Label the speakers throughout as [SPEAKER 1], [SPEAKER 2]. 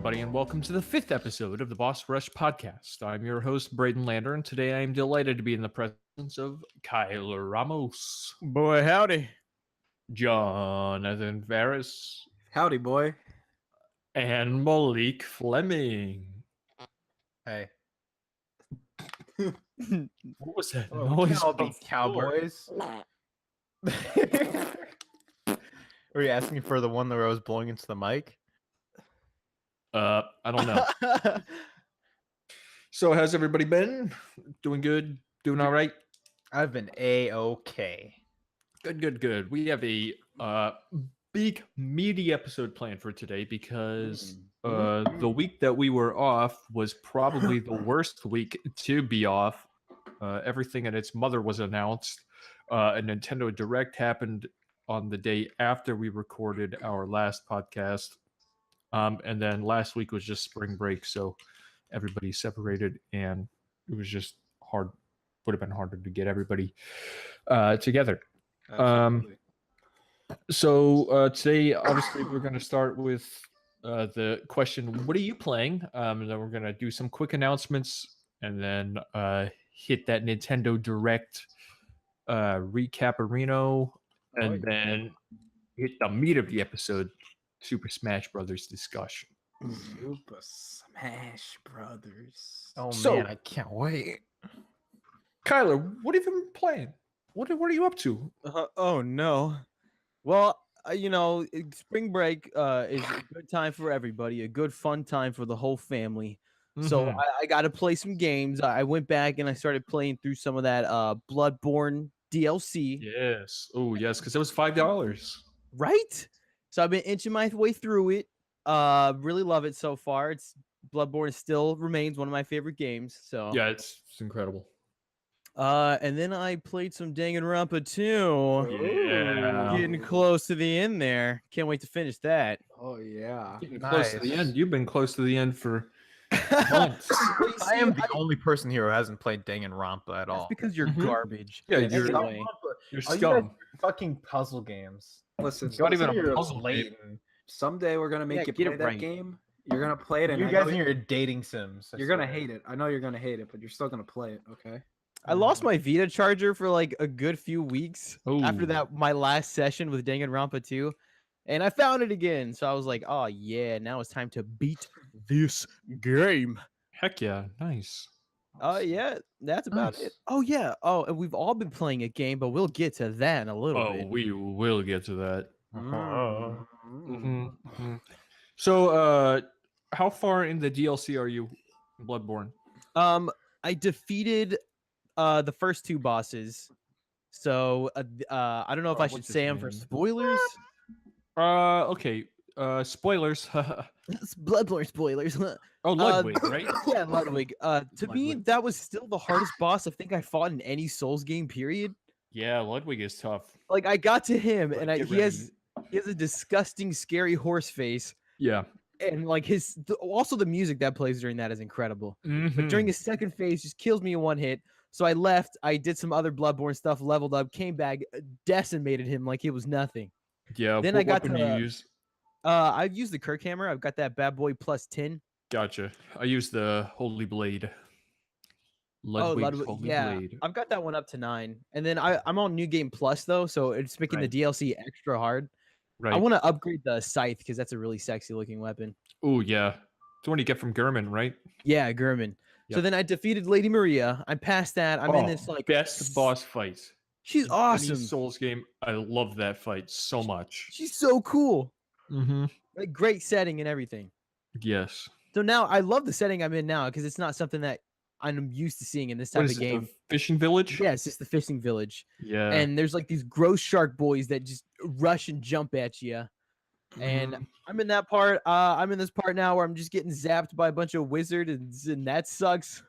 [SPEAKER 1] everybody, and welcome to the 5th episode of the Boss Rush podcast. I'm your host, Braden Lander, and today I am delighted to be in the presence of Kyle Ramos,
[SPEAKER 2] Boy, howdy.
[SPEAKER 1] Jonathan Ferris,
[SPEAKER 3] Howdy, boy.
[SPEAKER 1] and Malik Fleming.
[SPEAKER 3] Hey.
[SPEAKER 1] What was that
[SPEAKER 3] We
[SPEAKER 1] noise?
[SPEAKER 3] can't all be
[SPEAKER 1] before?
[SPEAKER 3] cowboys.
[SPEAKER 2] Were you asking for the one where I was blowing into the mic?
[SPEAKER 1] I don't know. So, how's everybody been? Doing good? Doing all right?
[SPEAKER 2] I've been A-okay.
[SPEAKER 1] Good. We have a big, meaty episode planned for today because the week that we were off was probably the worst week to be off. Everything and its mother was announced. A Nintendo Direct happened on the day after we recorded our last podcast. And then last week was just spring break, so everybody separated, and it was just hard. Would have been harder to get everybody together. So today, obviously, we're going to start with the question, what are you playing? And then we're going to do some quick announcements, and then hit that Nintendo Direct recap-areno, and then hit the meat of the episode, Super Smash Brothers discussion.
[SPEAKER 3] Super Smash Brothers.
[SPEAKER 2] Oh,
[SPEAKER 1] So-
[SPEAKER 2] man, I can't wait.
[SPEAKER 1] Kyler, what have you been playing? What are you up to?
[SPEAKER 4] Oh no. Well, spring break is a good time for everybody, a good fun time for the whole family. So
[SPEAKER 1] Mhm.
[SPEAKER 4] I got to play some games. I went back and I started playing through some of that Bloodborne DLC.
[SPEAKER 1] Yes. Oh, yes, because it was $5.
[SPEAKER 4] Right? So I've been inching my way through it. Really love it so far. Bloodborne still remains one of my favorite games. So
[SPEAKER 1] Yeah, it's incredible.
[SPEAKER 4] and then I played some Danganronpa 2.
[SPEAKER 1] Yeah.
[SPEAKER 4] Getting close to the end there. Can't wait to finish that.
[SPEAKER 3] Oh, yeah.
[SPEAKER 1] Getting close to the
[SPEAKER 2] Nice.
[SPEAKER 1] end. You've been close to the end for months.
[SPEAKER 2] I am the only person here who hasn't played Danganronpa at
[SPEAKER 4] That's
[SPEAKER 2] all.
[SPEAKER 4] because you're
[SPEAKER 1] Mhm.
[SPEAKER 4] garbage.
[SPEAKER 1] Yeah,
[SPEAKER 4] Yes,
[SPEAKER 1] you're-
[SPEAKER 4] anyway.
[SPEAKER 1] You're
[SPEAKER 2] Are you
[SPEAKER 1] scum.
[SPEAKER 2] guys fucking puzzle games?
[SPEAKER 3] Listen,
[SPEAKER 1] It's not even a
[SPEAKER 2] You're
[SPEAKER 1] puzzle game.
[SPEAKER 2] blatant.
[SPEAKER 3] someday we're going to make
[SPEAKER 4] Yeah,
[SPEAKER 3] you
[SPEAKER 4] get
[SPEAKER 3] play
[SPEAKER 4] it
[SPEAKER 3] that
[SPEAKER 4] right.
[SPEAKER 3] game. You're going to play it, and
[SPEAKER 2] You
[SPEAKER 3] I
[SPEAKER 2] guys
[SPEAKER 3] know
[SPEAKER 2] and your dating sims.
[SPEAKER 3] you're going to hate it. I know you're going to hate it, but you're still going to play it, okay?
[SPEAKER 4] I lost my Vita charger for like a good few weeks after
[SPEAKER 1] Ooh.
[SPEAKER 4] that my last session with Danganronpa 2, and I found it again. So I was like, "Oh yeah, now it's time to beat this game."
[SPEAKER 1] Heck yeah. Nice.
[SPEAKER 4] Oh yeah, that's about
[SPEAKER 1] Nice.
[SPEAKER 4] it. Oh yeah. Oh, and we've all been playing a game, but we'll get to that in a little
[SPEAKER 1] Oh,
[SPEAKER 4] bit.
[SPEAKER 1] we will get to that.
[SPEAKER 3] Mm.
[SPEAKER 1] So, how far in the DLC are you, Bloodborne?
[SPEAKER 4] I defeated the first two bosses. So I don't know if
[SPEAKER 1] Oh,
[SPEAKER 4] I should
[SPEAKER 1] what's his
[SPEAKER 4] say them for
[SPEAKER 1] name?
[SPEAKER 4] spoilers.
[SPEAKER 1] Okay. Spoilers.
[SPEAKER 4] It's Bloodborne spoilers.
[SPEAKER 1] Oh, Ludwig, right?
[SPEAKER 4] Yeah, Ludwig. To me,
[SPEAKER 1] Ludwig.
[SPEAKER 4] that was still the hardest boss I think I fought in any Souls game. Period.
[SPEAKER 1] Yeah, Ludwig is tough.
[SPEAKER 4] Like I got to him, and
[SPEAKER 1] Get
[SPEAKER 4] he has a disgusting, scary horse face,
[SPEAKER 1] Yeah.
[SPEAKER 4] and like also the music that plays during that is incredible. But during his second phase, just kills me in one hit. So I left. I did some other Bloodborne stuff, leveled up, came back, decimated him like it was nothing.
[SPEAKER 1] Yeah.
[SPEAKER 4] then
[SPEAKER 1] what
[SPEAKER 4] I got
[SPEAKER 1] weapon
[SPEAKER 4] to,
[SPEAKER 1] you use?
[SPEAKER 4] I've used the Kirk hammer. I've got that bad boy plus 10.
[SPEAKER 1] Gotcha. I use the Holy Blade. Ludwig's
[SPEAKER 4] Ludwig,
[SPEAKER 1] Holy
[SPEAKER 4] yeah.
[SPEAKER 1] Blade.
[SPEAKER 4] I've got that one up to 9. And then I'm on New Game Plus though, so it's making
[SPEAKER 1] Right.
[SPEAKER 4] the DLC extra hard.
[SPEAKER 1] Right.
[SPEAKER 4] I want to upgrade the scythe because that's a really sexy looking weapon.
[SPEAKER 1] Oh, yeah. It's the one you get from Gurman, right?
[SPEAKER 4] Yeah, Gurman. So
[SPEAKER 1] Yep.
[SPEAKER 4] then I defeated Lady Maria. I'm past that. I'm in this like
[SPEAKER 1] best boss fight.
[SPEAKER 4] She's
[SPEAKER 1] in
[SPEAKER 4] awesome.
[SPEAKER 1] Any Souls game. I love that fight so much.
[SPEAKER 4] She's so cool.
[SPEAKER 1] Mm-hmm.
[SPEAKER 4] Like great setting and everything.
[SPEAKER 1] Yes.
[SPEAKER 4] So now I love the setting I'm in now because it's not something that I'm used to seeing in this type
[SPEAKER 1] What
[SPEAKER 4] of
[SPEAKER 1] is it, the
[SPEAKER 4] game.
[SPEAKER 1] fishing village?
[SPEAKER 4] Yeah, it's just the fishing village.
[SPEAKER 1] Yeah.
[SPEAKER 4] And there's like these gross shark boys that just rush and jump at you. And
[SPEAKER 1] Mhm.
[SPEAKER 4] I'm in that part. I'm in this part now where I'm just getting zapped by a bunch of wizards, and that sucks.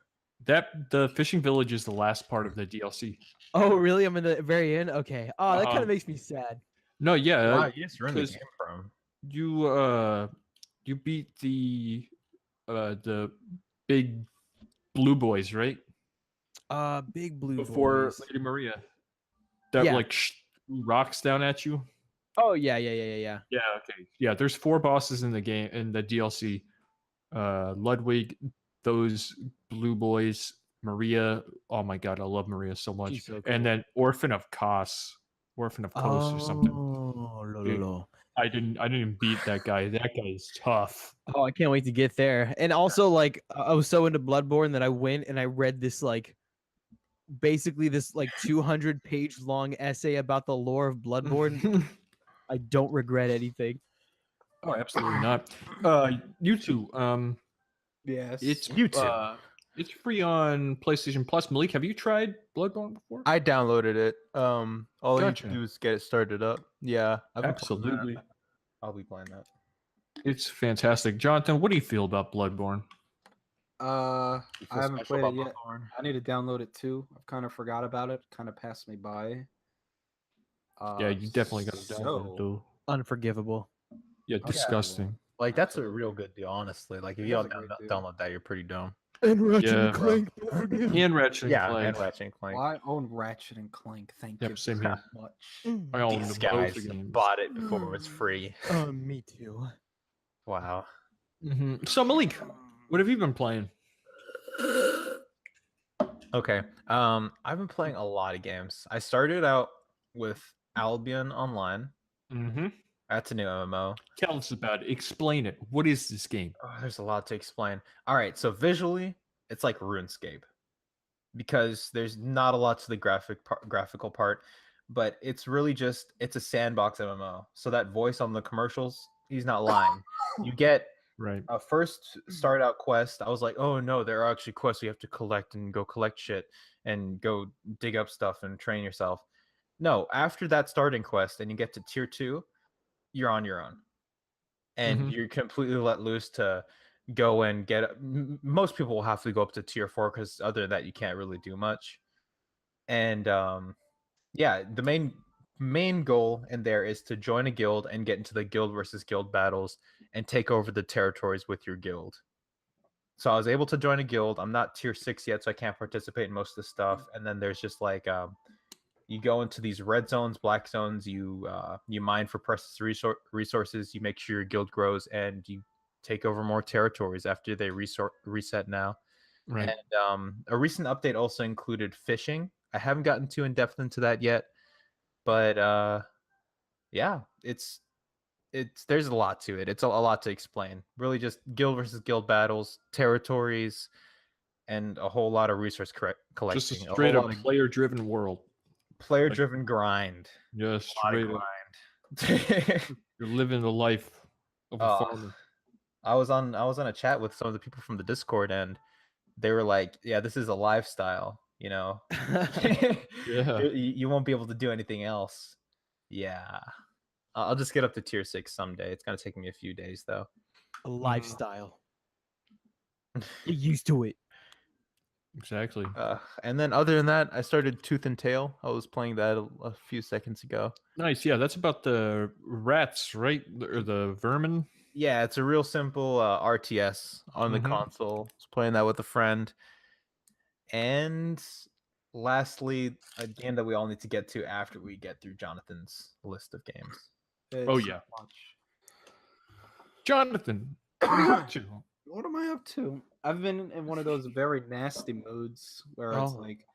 [SPEAKER 1] The fishing village is the last part of the DLC.
[SPEAKER 4] Oh, really? I'm in the very end. Okay. Oh, that kind
[SPEAKER 1] Uh-huh.
[SPEAKER 4] of makes me sad.
[SPEAKER 1] No, yeah.
[SPEAKER 2] Wow, yes, you're in the
[SPEAKER 1] 'cause-
[SPEAKER 2] game from.
[SPEAKER 1] You beat the big blue boys, right?
[SPEAKER 4] Big blue
[SPEAKER 1] Before
[SPEAKER 4] boys.
[SPEAKER 1] Lady Maria. That
[SPEAKER 4] Yeah.
[SPEAKER 1] like rocks down at you.
[SPEAKER 4] Oh yeah.
[SPEAKER 1] Yeah, okay. Yeah, there's 4 bosses in the game in the DLC. Ludwig, those blue boys, Maria. Oh my god, I love Maria so much.
[SPEAKER 4] She's so
[SPEAKER 1] And
[SPEAKER 4] cool.
[SPEAKER 1] then Orphan of Kos, or something. Dude, I didn't even beat that guy. That guy is tough.
[SPEAKER 4] Oh, I can't wait to get there. And also, like, I was so into Bloodborne that I went and I read this, like, basically this, like, 200-page long essay about the lore of Bloodborne. I don't regret anything.
[SPEAKER 1] Oh, absolutely not. You two.
[SPEAKER 3] Yes.
[SPEAKER 1] It's
[SPEAKER 2] YouTube.
[SPEAKER 1] It's free on PlayStation Plus. Malik, have you tried Bloodborne before?
[SPEAKER 2] I downloaded it. All I need
[SPEAKER 1] Gotcha.
[SPEAKER 2] to do is get it started up. Yeah, I've been playing that.
[SPEAKER 1] Absolutely.
[SPEAKER 2] I'll be playing that.
[SPEAKER 1] It's fantastic. Jonathan, what do you feel about Bloodborne?
[SPEAKER 3] I
[SPEAKER 2] You feel
[SPEAKER 3] haven't
[SPEAKER 2] special
[SPEAKER 3] played it
[SPEAKER 2] about
[SPEAKER 3] yet.
[SPEAKER 2] Bloodborne?
[SPEAKER 3] I need to download it too. I've kind of forgot about it. Kind of passed me by.
[SPEAKER 1] Yeah, you definitely got to download it,
[SPEAKER 3] so-
[SPEAKER 1] though.
[SPEAKER 4] Unforgivable.
[SPEAKER 1] Yeah,
[SPEAKER 3] Okay.
[SPEAKER 1] disgusting.
[SPEAKER 2] Like that's a real good deal, honestly. Like if you
[SPEAKER 3] That's
[SPEAKER 2] don't
[SPEAKER 3] a great deal.
[SPEAKER 2] download that, you're pretty dumb.
[SPEAKER 4] And Ratchet
[SPEAKER 1] Yeah,
[SPEAKER 4] and Clank, don't forget.
[SPEAKER 1] And Ratchet and
[SPEAKER 2] Yeah,
[SPEAKER 1] Clank.
[SPEAKER 2] and Ratchet and Clank.
[SPEAKER 3] Well, I own Ratchet and Clank. Thank
[SPEAKER 1] Yep,
[SPEAKER 3] you
[SPEAKER 1] same
[SPEAKER 3] so
[SPEAKER 1] here.
[SPEAKER 3] much.
[SPEAKER 1] I own
[SPEAKER 2] These
[SPEAKER 1] both
[SPEAKER 2] guys
[SPEAKER 1] games.
[SPEAKER 2] bought it before it was free.
[SPEAKER 4] Me too.
[SPEAKER 2] Wow.
[SPEAKER 1] So Malik, what have you been playing?
[SPEAKER 2] Okay. I've been playing a lot of games. I started out with Albion Online.
[SPEAKER 1] Mm-hmm.
[SPEAKER 2] That's a new MMO.
[SPEAKER 1] Tell us about it. Explain it. What is this game?
[SPEAKER 2] Oh, there's a lot to explain. All right, so visually, it's like RuneScape because there's not a lot to the graphical part, but it's really just it's a sandbox MMO. So that voice on the commercials, he's not lying. You get
[SPEAKER 1] Right.
[SPEAKER 2] a first start out quest. I was like, oh no, there are actually quests you have to collect and go collect shit and go dig up stuff and train yourself. No, after that starting quest and you get to tier 2, you're on your own. And
[SPEAKER 1] Mhm.
[SPEAKER 2] you're completely let loose to go and get most people will have to go up to tier 4 because other than that you can't really do much. And yeah, the main goal in there is to join a guild and get into the guild versus guild battles and take over the territories with your guild. So I was able to join a guild. I'm not tier 6 yet, so I can't participate in most of the stuff. And then there's just like you go into these red zones, black zones, you mine for precious resources, you make sure your guild grows, and you take over more territories after they reset now.
[SPEAKER 1] Right.
[SPEAKER 2] And a recent update also included fishing. I haven't gotten too in depth into that yet, but yeah, it's there's a lot to it. It's a lot to explain. Really, just guild versus guild battles, territories, and a whole lot of resource collecting.
[SPEAKER 1] Just a straight
[SPEAKER 2] whole
[SPEAKER 1] up
[SPEAKER 2] lot of
[SPEAKER 1] player-driven world.
[SPEAKER 2] player-driven grind.
[SPEAKER 1] Yeah,
[SPEAKER 2] A lot of
[SPEAKER 1] straight up.
[SPEAKER 2] grind.
[SPEAKER 1] You're living the life of a
[SPEAKER 2] Oh.
[SPEAKER 1] farmer.
[SPEAKER 2] I was on a chat with some of the people from the Discord, and they were like, "Yeah, this is a lifestyle, you know.
[SPEAKER 1] Yeah.
[SPEAKER 2] You won't be able to do anything else." Yeah, I'll just get up to tier 6 someday. It's gonna take me a few days though.
[SPEAKER 4] A lifestyle. Get used to it.
[SPEAKER 1] Exactly.
[SPEAKER 2] And then other than that, I started Tooth and Tail. I was playing that a few seconds ago.
[SPEAKER 1] Nice. Yeah, that's about the rats, right? Or the vermin.
[SPEAKER 2] Yeah, it's a real simple RTS on the
[SPEAKER 1] Mhm.
[SPEAKER 2] console. I was playing that with a friend. And lastly, a game that we all need to get to after we get through Jonathan's list of games.
[SPEAKER 1] Oh,
[SPEAKER 3] It's
[SPEAKER 1] yeah.
[SPEAKER 3] much.
[SPEAKER 1] Jonathan, what are you up to?
[SPEAKER 3] What am I up to? I've been in one of those very nasty moods where it's
[SPEAKER 4] Oh.
[SPEAKER 3] like,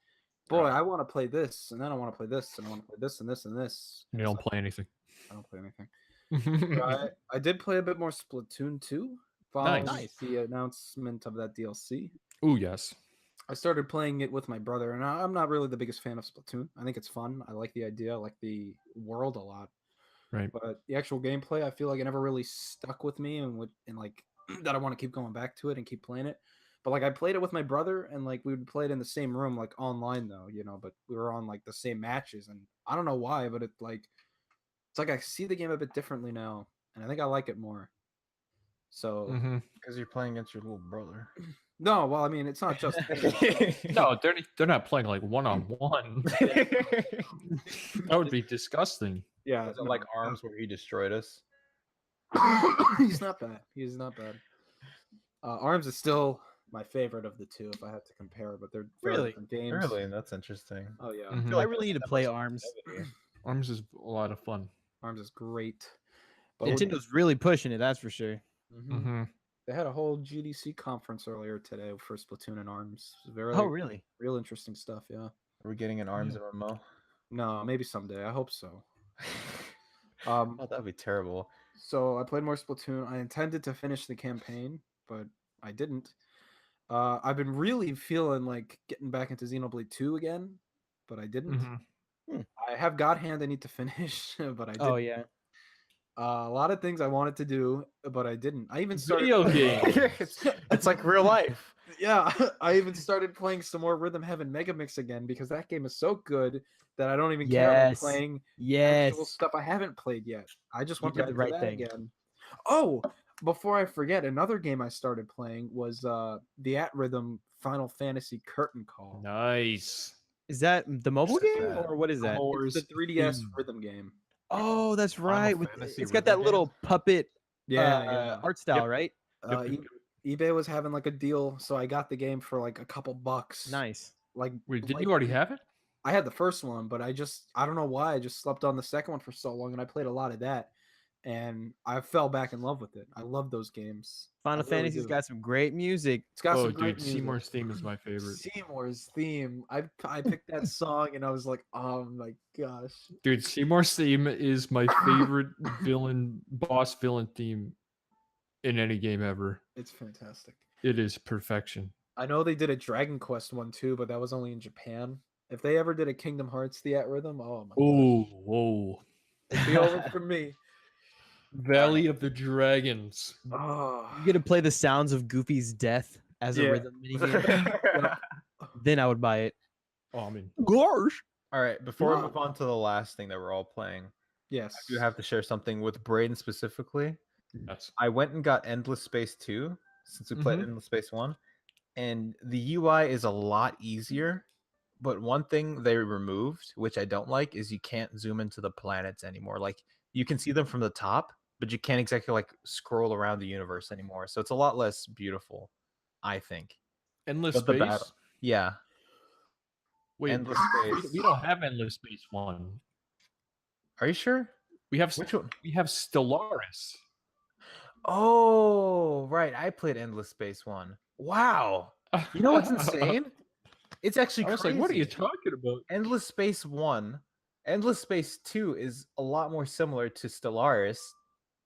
[SPEAKER 3] boy, I want to play this, and then I want to play this, and I want to play this, and this, and this.
[SPEAKER 1] You
[SPEAKER 3] It's
[SPEAKER 1] don't
[SPEAKER 3] like,
[SPEAKER 1] play anything.
[SPEAKER 3] I don't play anything. But I did play a bit more Splatoon 2 following
[SPEAKER 4] Nice.
[SPEAKER 3] the announcement of that DLC.
[SPEAKER 1] Oh, yes.
[SPEAKER 3] I started playing it with my brother, and I'm not really the biggest fan of Splatoon. I think it's fun. I like the idea. I like the world a lot.
[SPEAKER 1] Right.
[SPEAKER 3] But the actual gameplay, I feel like it never really stuck with me, and like that I want to keep going back to it and keep playing it. But like I played it with my brother, and like we would play it in the same room, like online though, you know. But we were on like the same matches, and I don't know why, but it's like I see the game a bit differently now, and I think I like it more. So
[SPEAKER 1] Mhm.
[SPEAKER 2] Because you're playing against your little brother.
[SPEAKER 3] no, well, I mean, it's not just
[SPEAKER 1] No, they're not playing like one-on-one. That would be disgusting.
[SPEAKER 3] yeah,
[SPEAKER 2] Was it like Arms where he destroyed us?
[SPEAKER 3] He's not bad. He's not bad. Arms is still my favorite of the two if I had to compare, but they're very
[SPEAKER 4] Really?
[SPEAKER 3] different games.
[SPEAKER 2] Really? That's interesting.
[SPEAKER 3] Oh yeah,
[SPEAKER 1] Mhm.
[SPEAKER 2] feel
[SPEAKER 4] I
[SPEAKER 2] like
[SPEAKER 4] really need to
[SPEAKER 2] that
[SPEAKER 4] play
[SPEAKER 2] much
[SPEAKER 4] Arms.
[SPEAKER 2] longevity.
[SPEAKER 1] Arms is a lot of fun.
[SPEAKER 3] Arms is great. But with-
[SPEAKER 4] Nintendo's really pushing it, that's for sure.
[SPEAKER 3] Mhm.
[SPEAKER 1] Mm-hmm.
[SPEAKER 3] They had a whole GDC conference earlier today for Splatoon and ARMS. It was very
[SPEAKER 4] Oh, really?
[SPEAKER 3] real interesting stuff. Yeah.
[SPEAKER 2] Are we getting an arms MMO?
[SPEAKER 3] No, maybe someday. I hope so.
[SPEAKER 2] Oh, that'd be terrible.
[SPEAKER 3] So I played more Splatoon. I intended to finish the campaign, but I didn't. I've been really feeling like getting back into Xenoblade 2 again, but I didn't.
[SPEAKER 1] Mhm.
[SPEAKER 3] I have God Hand I need to finish, but I didn't.
[SPEAKER 4] Oh yeah.
[SPEAKER 3] A lot of things I wanted to do, but I didn't. I even started.
[SPEAKER 1] Video game.
[SPEAKER 2] It's like real life.
[SPEAKER 3] Yeah, I even started playing some more Rhythm Heaven Megamix again because that game is so good that I don't even care about
[SPEAKER 4] Yes.
[SPEAKER 3] playing
[SPEAKER 4] Yes.
[SPEAKER 3] actual stuff I haven't played yet. I just
[SPEAKER 4] You
[SPEAKER 3] want
[SPEAKER 4] did
[SPEAKER 3] back
[SPEAKER 4] the
[SPEAKER 3] to
[SPEAKER 4] right
[SPEAKER 3] that
[SPEAKER 4] thing.
[SPEAKER 3] again. Oh, before I forget, another game I started playing was the At Rhythm Final Fantasy Curtain Call.
[SPEAKER 1] Nice.
[SPEAKER 4] Is that the mobile
[SPEAKER 2] What's
[SPEAKER 4] game
[SPEAKER 2] that?
[SPEAKER 4] or what is that?
[SPEAKER 3] It's the 3DS rhythm game.
[SPEAKER 4] Oh, that's
[SPEAKER 2] Final
[SPEAKER 4] right.
[SPEAKER 2] Fantasy
[SPEAKER 4] It's got that
[SPEAKER 2] rhythm game?
[SPEAKER 4] little puppet
[SPEAKER 3] Yeah.
[SPEAKER 4] art style,
[SPEAKER 1] Yep.
[SPEAKER 4] right?
[SPEAKER 3] Uh,
[SPEAKER 1] Yep.
[SPEAKER 3] eBay was having like a deal, so I got the game for like a couple bucks.
[SPEAKER 4] Nice.
[SPEAKER 3] Like,
[SPEAKER 1] Wait, didn't
[SPEAKER 3] like-
[SPEAKER 1] you already have it?
[SPEAKER 3] I had the first one, but I don't know why I just slept on the second one for so long, and I played a lot of that, and I fell back in love with it. I love those games.
[SPEAKER 4] Final
[SPEAKER 3] I really
[SPEAKER 4] Fantasy's
[SPEAKER 3] do.
[SPEAKER 4] got some great music.
[SPEAKER 3] It's got
[SPEAKER 1] Oh,
[SPEAKER 3] some great
[SPEAKER 1] dude,
[SPEAKER 3] music.
[SPEAKER 1] Seymour's theme is my favorite.
[SPEAKER 3] Seymour's theme. I picked that song, and I was like, oh my gosh.
[SPEAKER 1] Dude, Seymour's theme is my favorite boss villain theme in any game ever.
[SPEAKER 3] It's fantastic.
[SPEAKER 1] It is perfection.
[SPEAKER 3] I know they did a Dragon Quest one too, but that was only in Japan. If they ever did a Kingdom Hearts The At Rhythm, oh my
[SPEAKER 1] Oh,
[SPEAKER 3] gosh.
[SPEAKER 1] whoa.
[SPEAKER 3] It'd be over for me.
[SPEAKER 1] Valley of the Dragons.
[SPEAKER 3] Oh,
[SPEAKER 4] You get to play the sounds of Goofy's death as a
[SPEAKER 3] Yeah.
[SPEAKER 4] rhythm minigame. Then I would buy it.
[SPEAKER 1] Oh, I mean,
[SPEAKER 4] Gosh.
[SPEAKER 2] All right, before we
[SPEAKER 3] Wow.
[SPEAKER 2] move on to the last thing that we're all playing,
[SPEAKER 3] yes.
[SPEAKER 2] I do have to share something with Braden specifically.
[SPEAKER 1] yes.
[SPEAKER 2] I went and got Endless Space 2 since we played
[SPEAKER 1] Mhm.
[SPEAKER 2] Endless Space 1, and the UI is a lot easier. But one thing they removed, which I don't like, is you can't zoom into the planets anymore. Like you can see them from the top, but you can't exactly like scroll around the universe anymore. So it's a lot less beautiful, I think.
[SPEAKER 1] Endless
[SPEAKER 2] But the
[SPEAKER 1] Space?
[SPEAKER 2] battle, yeah,
[SPEAKER 1] Wait,
[SPEAKER 2] Endless Space.
[SPEAKER 1] we don't have Endless Space 1.
[SPEAKER 2] Are you sure?
[SPEAKER 1] We have
[SPEAKER 2] Which one?
[SPEAKER 1] we have Stellaris.
[SPEAKER 2] Oh, right. I played Endless Space 1. Wow. You know what's insane? It's actually
[SPEAKER 1] I was
[SPEAKER 2] crazy.
[SPEAKER 1] like, what are you talking about?
[SPEAKER 2] Endless Space 1, Endless Space 2 is a lot more similar to Stellaris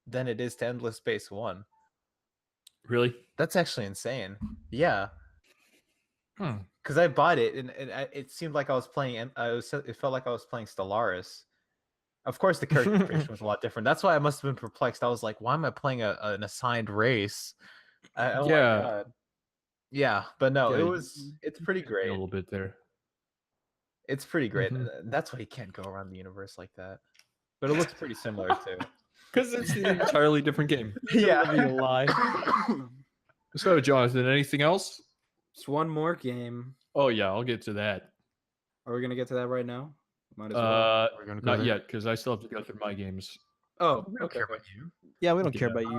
[SPEAKER 2] than it is to Endless Space 1.
[SPEAKER 1] Really?
[SPEAKER 2] That's actually insane. Yeah,
[SPEAKER 1] Hmm.
[SPEAKER 2] because I bought it and it seemed like I was playing. It felt like I was playing Stellaris. Of course, the character creation was a lot different. That's why I must have been perplexed. I was like, why am I playing an assigned race? Oh my
[SPEAKER 1] Yeah.
[SPEAKER 2] God. Yeah, but no,
[SPEAKER 1] Yeah,
[SPEAKER 2] it's pretty
[SPEAKER 1] A
[SPEAKER 2] great.
[SPEAKER 1] little bit there.
[SPEAKER 2] It's pretty great.
[SPEAKER 1] Mhm.
[SPEAKER 2] That's why you can't go around the universe like that. But it looks pretty similar too.
[SPEAKER 1] Because it's an entirely different game.
[SPEAKER 4] That'd be a lie.
[SPEAKER 1] So, Jonathan, anything else?
[SPEAKER 3] It's one more game.
[SPEAKER 1] Oh yeah, I'll get to that.
[SPEAKER 3] Are we gonna get to that right now? Might as well.
[SPEAKER 2] We're gonna go
[SPEAKER 1] Not
[SPEAKER 2] there.
[SPEAKER 1] yet, because I still have to go through my games.
[SPEAKER 3] Oh,
[SPEAKER 2] We don't
[SPEAKER 3] okay.
[SPEAKER 2] care about you.
[SPEAKER 4] Yeah, we don't care
[SPEAKER 1] Yeah.
[SPEAKER 4] about you.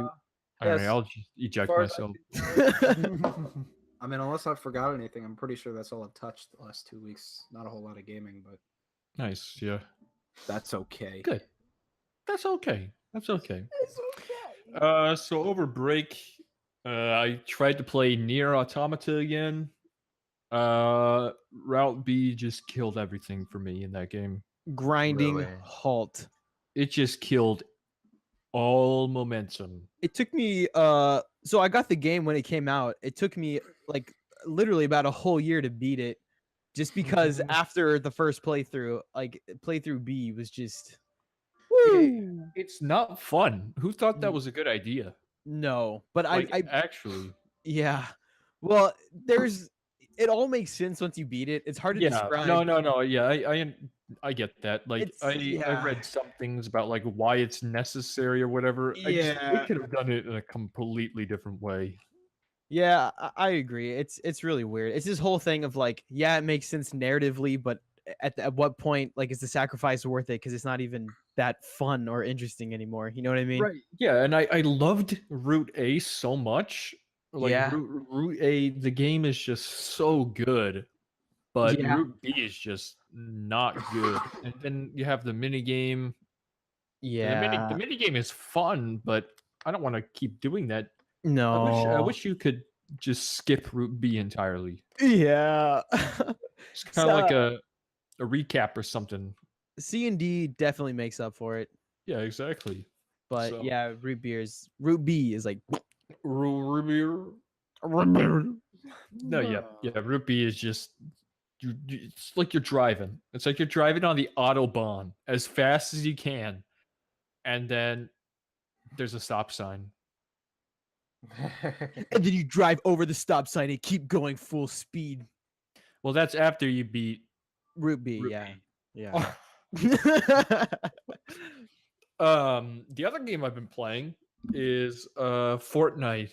[SPEAKER 1] All right,
[SPEAKER 3] Yes.
[SPEAKER 1] I'll just eject
[SPEAKER 3] far as I
[SPEAKER 1] myself.
[SPEAKER 3] I mean, unless I forgot anything, I'm pretty sure that's all I've touched the last 2 weeks. Not a whole lot of gaming, but
[SPEAKER 1] Nice, yeah.
[SPEAKER 3] that's okay.
[SPEAKER 1] Good. That's okay. That's okay.
[SPEAKER 3] It's okay.
[SPEAKER 1] So over break, I tried to play Near Automata again. Route B just killed everything for me in that game.
[SPEAKER 4] Grinding
[SPEAKER 2] Really?
[SPEAKER 4] halt.
[SPEAKER 1] It just killed all momentum.
[SPEAKER 4] It took me so I got the game when it came out. It took me like literally about a whole year to beat it. Just because after the first playthrough, like playthrough B was just woo.
[SPEAKER 1] It's not fun. Who thought that was a good idea?
[SPEAKER 4] No, but
[SPEAKER 1] Like,
[SPEAKER 4] I
[SPEAKER 1] actually,
[SPEAKER 4] yeah. Well, it all makes sense once you beat it. It's hard to
[SPEAKER 1] yeah.
[SPEAKER 4] describe.
[SPEAKER 1] No. Yeah, I get that. Like,
[SPEAKER 4] It's-
[SPEAKER 1] I
[SPEAKER 4] yeah.
[SPEAKER 1] read some things about like why it's necessary or whatever.
[SPEAKER 4] Yeah.
[SPEAKER 1] They could have done it in a completely different way.
[SPEAKER 4] Yeah, I agree. It's really weird. It's this whole thing of like, yeah, it makes sense narratively, but at what point like is the sacrifice worth it? Because it's not even that fun or interesting anymore. You know what I mean?
[SPEAKER 1] Right. Yeah, and I loved Route A so much. Like
[SPEAKER 4] Yeah.
[SPEAKER 1] Route A, the game is just so good, but
[SPEAKER 4] Yeah.
[SPEAKER 1] Route B is just not good. And then you have the mini game.
[SPEAKER 4] Yeah.
[SPEAKER 1] The mini game is fun, but I don't want to keep doing that
[SPEAKER 4] No.
[SPEAKER 1] I wish you could just skip Route B entirely.
[SPEAKER 4] Yeah.
[SPEAKER 1] It's kind of like a recap or something.
[SPEAKER 4] C and D definitely makes up for it.
[SPEAKER 1] Yeah, exactly.
[SPEAKER 4] But
[SPEAKER 1] So-
[SPEAKER 4] yeah, Root B is like
[SPEAKER 1] No, yeah. Route B is just it's like you're driving. It's like you're driving on the autobahn as fast as you can, and then there's a stop sign.
[SPEAKER 4] and then you drive over the stop sign and keep going full speed.
[SPEAKER 1] Well, that's after you beat
[SPEAKER 4] Root B,
[SPEAKER 1] Route
[SPEAKER 4] yeah.
[SPEAKER 1] B.
[SPEAKER 4] Yeah.
[SPEAKER 1] The other game I've been playing is Fortnite.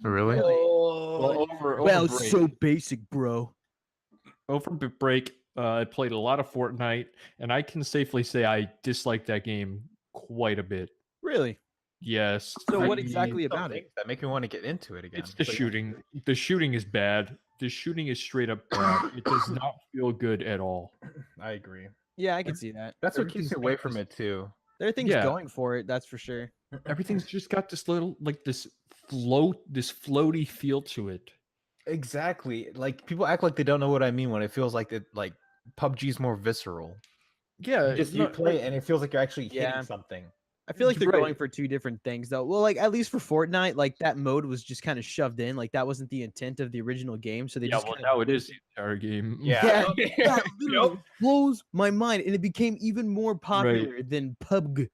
[SPEAKER 2] Really?
[SPEAKER 1] Well, over
[SPEAKER 4] well,
[SPEAKER 1] break,
[SPEAKER 4] so basic, bro.
[SPEAKER 1] over break, I played a lot of Fortnite, and I can safely say I disliked that game quite a bit.
[SPEAKER 4] Really?
[SPEAKER 1] Yes.
[SPEAKER 4] So
[SPEAKER 1] I
[SPEAKER 4] what
[SPEAKER 1] mean,
[SPEAKER 4] exactly
[SPEAKER 2] Some
[SPEAKER 4] about it?
[SPEAKER 2] things that make me want to get into it again.
[SPEAKER 1] It's the
[SPEAKER 2] So, yeah.
[SPEAKER 1] shooting. The shooting is bad. The shooting is straight up bad. It does not feel good at all.
[SPEAKER 2] I agree.
[SPEAKER 4] Yeah, I can see that.
[SPEAKER 2] That's what keeps
[SPEAKER 1] Everything's
[SPEAKER 2] me away
[SPEAKER 1] got
[SPEAKER 2] from
[SPEAKER 1] this-
[SPEAKER 2] it too.
[SPEAKER 4] There are things
[SPEAKER 1] Yeah.
[SPEAKER 4] going for it, that's for sure.
[SPEAKER 1] Everything's just got this little this floaty feel to it.
[SPEAKER 2] Exactly. Like people act like they don't know what I mean when it feels like PUBG's more visceral.
[SPEAKER 1] Yeah,
[SPEAKER 2] You play it and it feels like you're actually
[SPEAKER 4] Yeah.
[SPEAKER 2] hitting something.
[SPEAKER 4] I feel like they're going
[SPEAKER 1] Right.
[SPEAKER 4] for two different things though. Well, like at least for Fortnite, like that mode was just kind of shoved in. Like that wasn't the intent of the original game. So they
[SPEAKER 1] yeah,
[SPEAKER 4] just
[SPEAKER 1] well
[SPEAKER 4] kinda
[SPEAKER 1] now it
[SPEAKER 4] built
[SPEAKER 1] is the entire game.
[SPEAKER 2] Yeah.
[SPEAKER 4] that literally blows my mind, and it became even more popular than PUBG.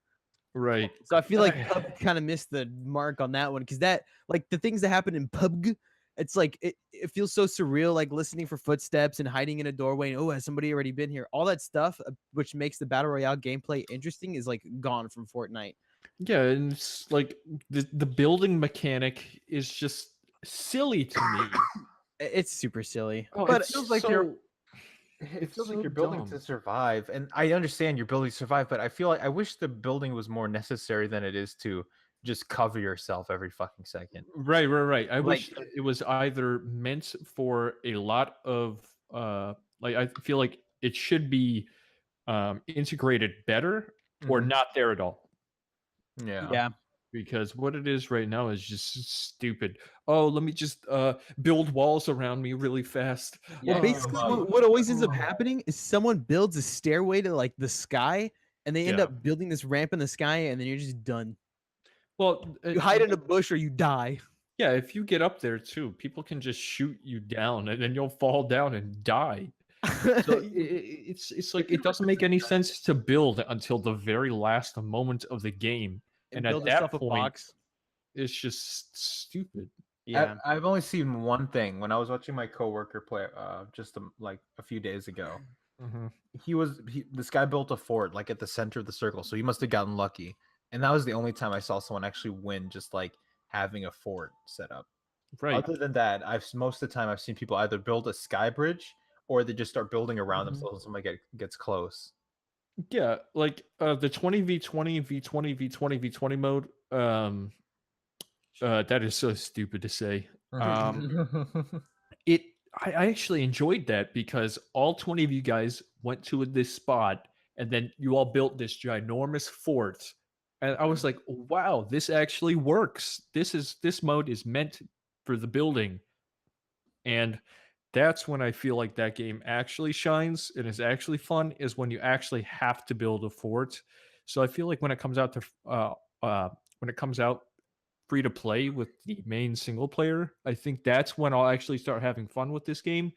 [SPEAKER 1] Right.
[SPEAKER 4] So I feel like PUBG kind of missed the mark on that one because that, like, the things that happen in PUBG, it's like it feels so surreal, like listening for footsteps and hiding in a doorway. And, oh, has somebody already been here? All that stuff, which makes the battle royale gameplay interesting, is like gone from Fortnite.
[SPEAKER 1] Yeah, and it's like the building mechanic is just silly to me.
[SPEAKER 4] It's super silly.
[SPEAKER 1] Oh,
[SPEAKER 4] but
[SPEAKER 1] it
[SPEAKER 2] feels like it feels like
[SPEAKER 1] so
[SPEAKER 2] you're building
[SPEAKER 1] dumb.
[SPEAKER 2] to survive, and I understand you're building to survive, but I feel like I wish the building was more necessary than it is to just cover yourself every fucking second.
[SPEAKER 1] Right. I wish
[SPEAKER 2] Like-
[SPEAKER 1] that it was either meant for a lot of like I feel like it should be integrated better or
[SPEAKER 2] Mhm.
[SPEAKER 1] not there at all.
[SPEAKER 2] Yeah.
[SPEAKER 1] Because what it is right now is just stupid. Oh, let me just build walls around me really fast.
[SPEAKER 4] Well,
[SPEAKER 1] Oh,
[SPEAKER 4] basically, what always ends up happening is someone builds a stairway to like the sky, and they end
[SPEAKER 1] Yeah.
[SPEAKER 4] up building this ramp in the sky, and then you're just done.
[SPEAKER 1] well,
[SPEAKER 4] You hide in a bush or you die.
[SPEAKER 1] yeah, if you get up there too, people can just shoot you down, and then you'll fall down and die. So it's like it doesn't make any sense to build until the very last moment of the game, and at
[SPEAKER 4] build
[SPEAKER 1] that
[SPEAKER 4] yourself a
[SPEAKER 1] point,
[SPEAKER 4] box.
[SPEAKER 1] it's just stupid.
[SPEAKER 4] Yeah.
[SPEAKER 2] I've only seen one thing when I was watching my coworker play just like a few days ago. This guy built a fort like at the center of the circle, so he must have gotten lucky. And that was the only time I saw someone actually win just like having a fort set up.
[SPEAKER 1] Right.
[SPEAKER 2] Other than that, most of the time I've seen people either build a sky bridge or they just start building around
[SPEAKER 1] Mhm.
[SPEAKER 2] themselves when somebody gets close.
[SPEAKER 1] Yeah, like the 20v20 v20 v20 v20 mode. That is so stupid to say. I actually enjoyed that because all 20 of you guys went to this spot and then you all built this ginormous fort. And I was like, wow, this actually works. This mode is meant for the building. And that's when I feel like that game actually shines and is actually fun, is when you actually have to build a fort. So I feel like when it comes out free to play with the main single player, I think that's when I'll actually start having fun with this game.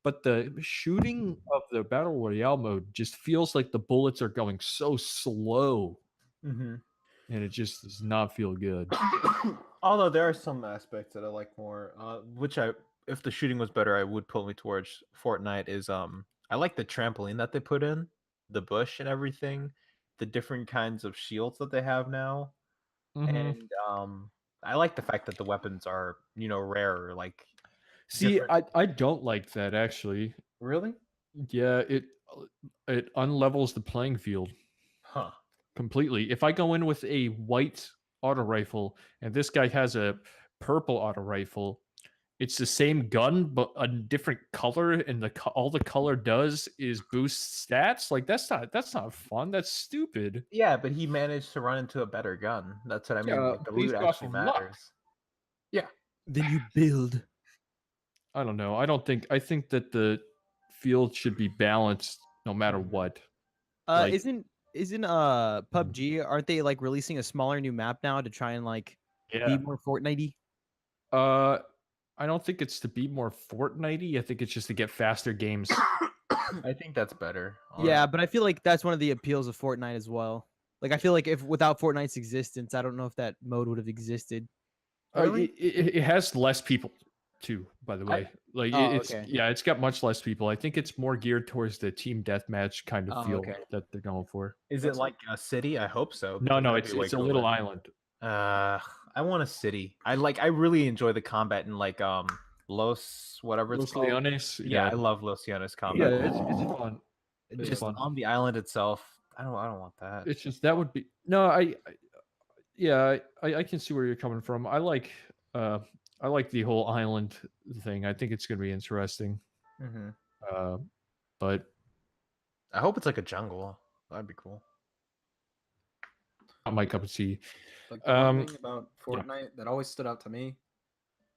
[SPEAKER 1] But the shooting of the battle royale mode just feels like the bullets are going so slow,
[SPEAKER 2] Mhm.
[SPEAKER 1] and it just does not feel good.
[SPEAKER 2] Although there are some aspects that I like more, if the shooting was better, I would pull me towards Fortnite. Is I like the trampoline that they put in, the bush and everything, the different kinds of shields that they have now,
[SPEAKER 1] Mhm.
[SPEAKER 2] and I like the fact that the weapons are rarer. Like,
[SPEAKER 1] See,
[SPEAKER 2] different-
[SPEAKER 1] I don't like that actually.
[SPEAKER 2] really,
[SPEAKER 1] Yeah, it unlevels the playing field
[SPEAKER 2] huh?
[SPEAKER 1] completely. If I go in with a white auto rifle and this guy has a purple auto rifle, it's the same gun but a different color, and all the color does is boost stats. Like that's not fun. That's stupid.
[SPEAKER 2] Yeah, but he managed to run into a better gun. That's what I mean.
[SPEAKER 1] Yeah,
[SPEAKER 2] Like the
[SPEAKER 1] based
[SPEAKER 2] loot
[SPEAKER 1] off
[SPEAKER 2] actually
[SPEAKER 1] of luck.
[SPEAKER 2] matters.
[SPEAKER 4] Then you build.
[SPEAKER 1] I don't know. I think that the field should be balanced no matter
[SPEAKER 2] Mhm.
[SPEAKER 1] what. Like-
[SPEAKER 4] Isn't PUBG? Aren't they like releasing a smaller new map now to try and like be more Fortnite-y?
[SPEAKER 1] I don't think it's to be more Fortnite-y. I think it's just to get faster games.
[SPEAKER 2] I think that's better.
[SPEAKER 4] Yeah, but I feel like that's one of the appeals of Fortnite as well. Like I feel like if without Fortnite's existence, I don't know if that mode would have existed.
[SPEAKER 3] Really?
[SPEAKER 1] It has less people too, by the way.
[SPEAKER 4] Okay.
[SPEAKER 1] It's got much less people. I think it's more geared towards the team deathmatch kind of
[SPEAKER 4] Oh,
[SPEAKER 1] feel
[SPEAKER 4] okay.
[SPEAKER 1] that they're going for.
[SPEAKER 2] Is it like a city? I hope so.
[SPEAKER 1] No,
[SPEAKER 2] because
[SPEAKER 1] no,
[SPEAKER 2] that'd be way
[SPEAKER 1] it's a little
[SPEAKER 2] cooler.
[SPEAKER 1] island.
[SPEAKER 2] I want a city. I really enjoy the combat in like Los whatever it's
[SPEAKER 1] Los
[SPEAKER 2] called.
[SPEAKER 1] Leones.
[SPEAKER 2] Yeah, I love Los Leones
[SPEAKER 1] Yeah,
[SPEAKER 2] combat.
[SPEAKER 1] it's fun. It's
[SPEAKER 2] Just
[SPEAKER 1] fun.
[SPEAKER 2] on the island itself. I don't want that.
[SPEAKER 1] It's just that would be no. I can see where you're coming from. I like the whole island thing. I think it's going to be interesting.
[SPEAKER 2] Hmm.
[SPEAKER 1] But
[SPEAKER 2] I hope it's like a jungle. That'd be cool.
[SPEAKER 1] not my cup of tea.
[SPEAKER 3] Like the one
[SPEAKER 1] Um,
[SPEAKER 3] thing about
[SPEAKER 1] yeah.
[SPEAKER 3] Fortnite that always stood out to me,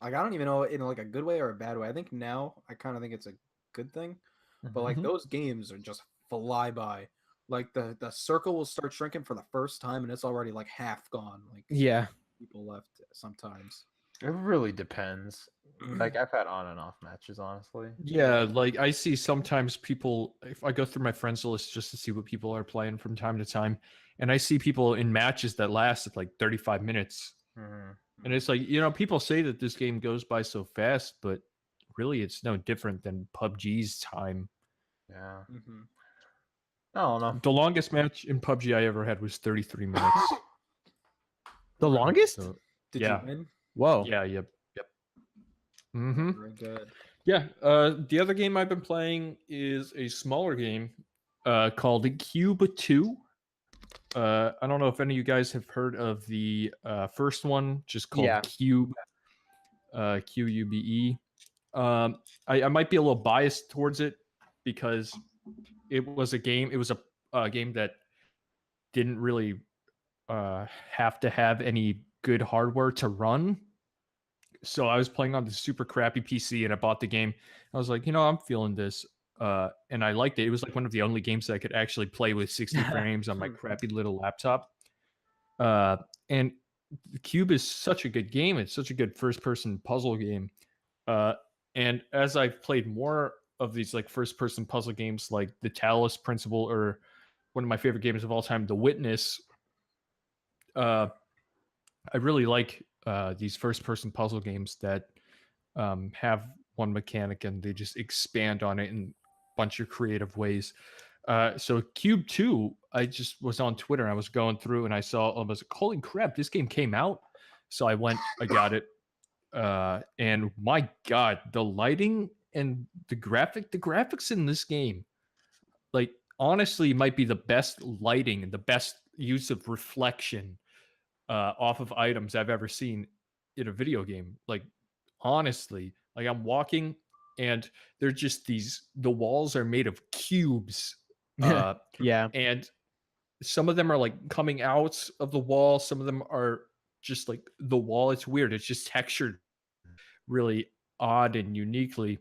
[SPEAKER 3] like I don't even know in like a good way or a bad way. I think now I kind of think it's a good thing, but like
[SPEAKER 1] Mhm.
[SPEAKER 3] those games are just fly by. Like the circle will start shrinking for the first time and it's already like half gone. Like
[SPEAKER 4] Yeah.
[SPEAKER 3] people left sometimes.
[SPEAKER 2] It really depends. Like I've had on and off matches, honestly.
[SPEAKER 1] Yeah, like I see sometimes people, if I go through my friends list just to see what people are playing from time to time, and I see people in matches that lasted like 35 minutes.
[SPEAKER 2] Hmm.
[SPEAKER 1] And it's like, people say that this game goes by so fast, but really it's no different than PUBG's time.
[SPEAKER 2] Yeah.
[SPEAKER 3] Mm-hmm.
[SPEAKER 2] I don't know.
[SPEAKER 1] The longest match in PUBG I ever had was 33 minutes.
[SPEAKER 4] The longest?
[SPEAKER 1] So,
[SPEAKER 3] Did
[SPEAKER 1] yeah.
[SPEAKER 3] you win?
[SPEAKER 4] Whoa.
[SPEAKER 1] Yeah, yep. Mm-hmm.
[SPEAKER 3] Very good.
[SPEAKER 1] Yeah. The other game I've been playing is a smaller game called Cube 2. I don't know if any of you guys have heard of the first one, just called
[SPEAKER 4] Yeah.
[SPEAKER 1] Cube, Qube. I might be a little biased towards it because it was a game. It was a game that didn't really have to have any good hardware to run. So I was playing on the super crappy PC, and I bought the game. I was like, I'm feeling this, and I liked it. It was like one of the only games that I could actually play with 60 frames on my crappy little laptop. And the Cube is such a good game. It's such a good first-person puzzle game. And as I've played more of these like first-person puzzle games, like the Talos Principle, or one of my favorite games of all time, The Witness, I really like these first-person puzzle games that have one mechanic and they just expand on it in a bunch of creative ways. So Cube 2, I just was on Twitter and I was going through and I was like, holy crap, this game came out. So I got it. And my God, the lighting and the graphics in this game, like honestly, might be the best lighting and the best use of reflection off of items I've ever seen in a video game. Like honestly, like I'm walking and they're just the walls are made of cubes.
[SPEAKER 4] Yeah.
[SPEAKER 1] And some of them are like coming out of the wall. Some of them are just like the wall. It's weird. It's just textured really odd and uniquely.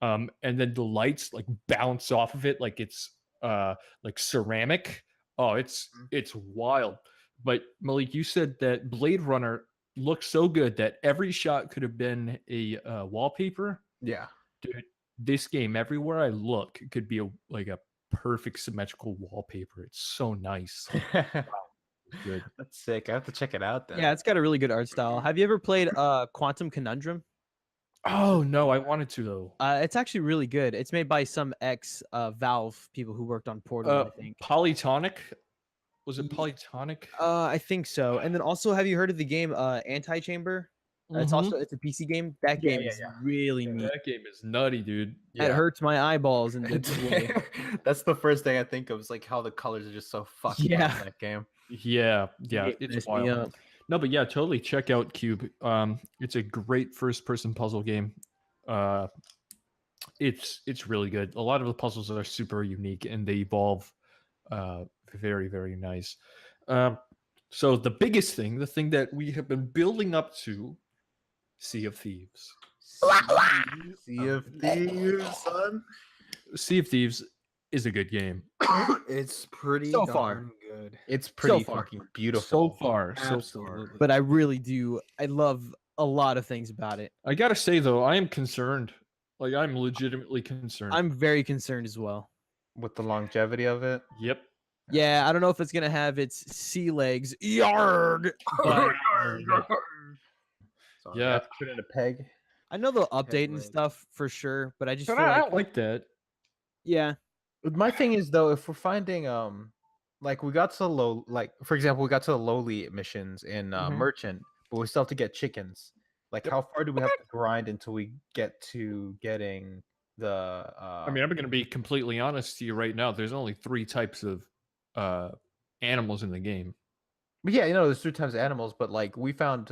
[SPEAKER 1] And then the lights like bounce off of it like it's like ceramic. Oh, it's wild. But Malik, you said that Blade Runner looks so good that every shot could have been a wallpaper.
[SPEAKER 2] Yeah.
[SPEAKER 1] Dude, this game, everywhere I look, could be like a perfect symmetrical wallpaper. It's so nice. Good.
[SPEAKER 2] That's sick. I have to check it out then.
[SPEAKER 4] Yeah, it's got a really good art style. Have you ever played Quantum Conundrum?
[SPEAKER 1] Oh no, I wanted to though.
[SPEAKER 4] It's actually really good. It's made by some ex Valve people who worked on Portal, I think.
[SPEAKER 1] Polytonic? Was it Polytonic?
[SPEAKER 4] I think so. And then also, have you heard of the game Antichamber? It's a PC game. That game is really neat.
[SPEAKER 1] That game is nutty, dude.
[SPEAKER 4] It hurts my eyeballs in the good way.
[SPEAKER 2] That's the first thing I think of is like how the colors are just so fucking in that game.
[SPEAKER 1] Yeah,
[SPEAKER 4] It
[SPEAKER 1] it's
[SPEAKER 4] messed me
[SPEAKER 1] wild.
[SPEAKER 4] up.
[SPEAKER 1] No, but yeah, totally check out Cube. It's a great first-person puzzle game. It's really good. A lot of the puzzles are super unique and they evolve very, very nice. So the biggest thing, the thing that we have been building up to Sea of Thieves.
[SPEAKER 2] Sea of Thieves, son.
[SPEAKER 1] Sea of Thieves is a good game.
[SPEAKER 3] It's pretty
[SPEAKER 4] So far.
[SPEAKER 3] darn good.
[SPEAKER 2] It's pretty
[SPEAKER 4] far.
[SPEAKER 2] fucking beautiful.
[SPEAKER 1] So far.
[SPEAKER 3] Absolutely.
[SPEAKER 4] But I really do. I love a lot of things about it.
[SPEAKER 1] I gotta say though, I am concerned. Like I'm legitimately concerned.
[SPEAKER 4] I'm very concerned as well.
[SPEAKER 2] With the longevity of it.
[SPEAKER 1] Yep.
[SPEAKER 4] Yeah, I don't know if it's gonna have its sea legs. Yarg!
[SPEAKER 1] But,
[SPEAKER 3] Sorry.
[SPEAKER 1] yeah.
[SPEAKER 2] Put in a peg.
[SPEAKER 4] I know they'll update and
[SPEAKER 3] leg.
[SPEAKER 4] stuff for sure, but I just
[SPEAKER 1] But
[SPEAKER 4] feel
[SPEAKER 1] I
[SPEAKER 4] like
[SPEAKER 1] don't like that.
[SPEAKER 4] yeah.
[SPEAKER 2] My thing is though, if we're finding like we got to low, like for example, we got to the lowly missions in
[SPEAKER 4] Mhm.
[SPEAKER 2] merchant, but we still have to get chickens. Like
[SPEAKER 1] Yep.
[SPEAKER 2] how far do we have to grind until we get to getting the
[SPEAKER 1] I mean, I'm going to be completely honest to you right now. There's only 3 types of animals in the game.
[SPEAKER 2] but yeah, you know, there's 3 times animals, but like we found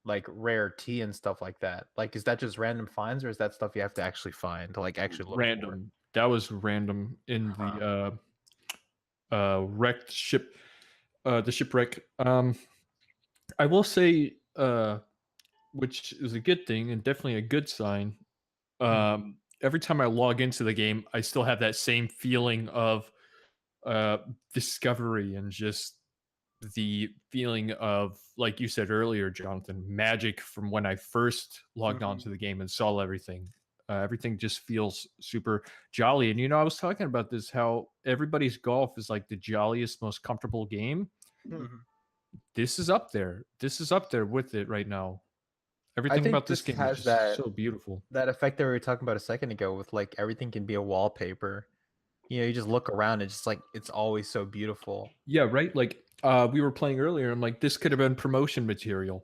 [SPEAKER 2] like rare tea and stuff like that. Like is that just random finds or is that stuff you have to actually find to like actually look
[SPEAKER 1] Random. That was random in the wrecked ship, the shipwreck. I will say, which is a good thing and definitely a good sign. Every time I log into the game, I still have that same feeling of discovery and just the feeling of, like you said earlier, Jonathan, magic from when I first logged onto the game and saw everything. Everything just feels super jolly. And, you know, I was talking about this, how everybody's golf is like the jolliest, most comfortable game.
[SPEAKER 3] Mhm.
[SPEAKER 1] This is up there. This is up there with it right now. Everything
[SPEAKER 2] think
[SPEAKER 1] about this
[SPEAKER 2] this
[SPEAKER 1] game is
[SPEAKER 2] has
[SPEAKER 1] just
[SPEAKER 2] that-
[SPEAKER 1] so beautiful.
[SPEAKER 2] that effect that we were talking about a second ago with like everything can be a wallpaper. You know, you just look around and just like it's always so beautiful.
[SPEAKER 1] Yeah, right? Like we were playing earlier, I'm like, this could have been promotion material.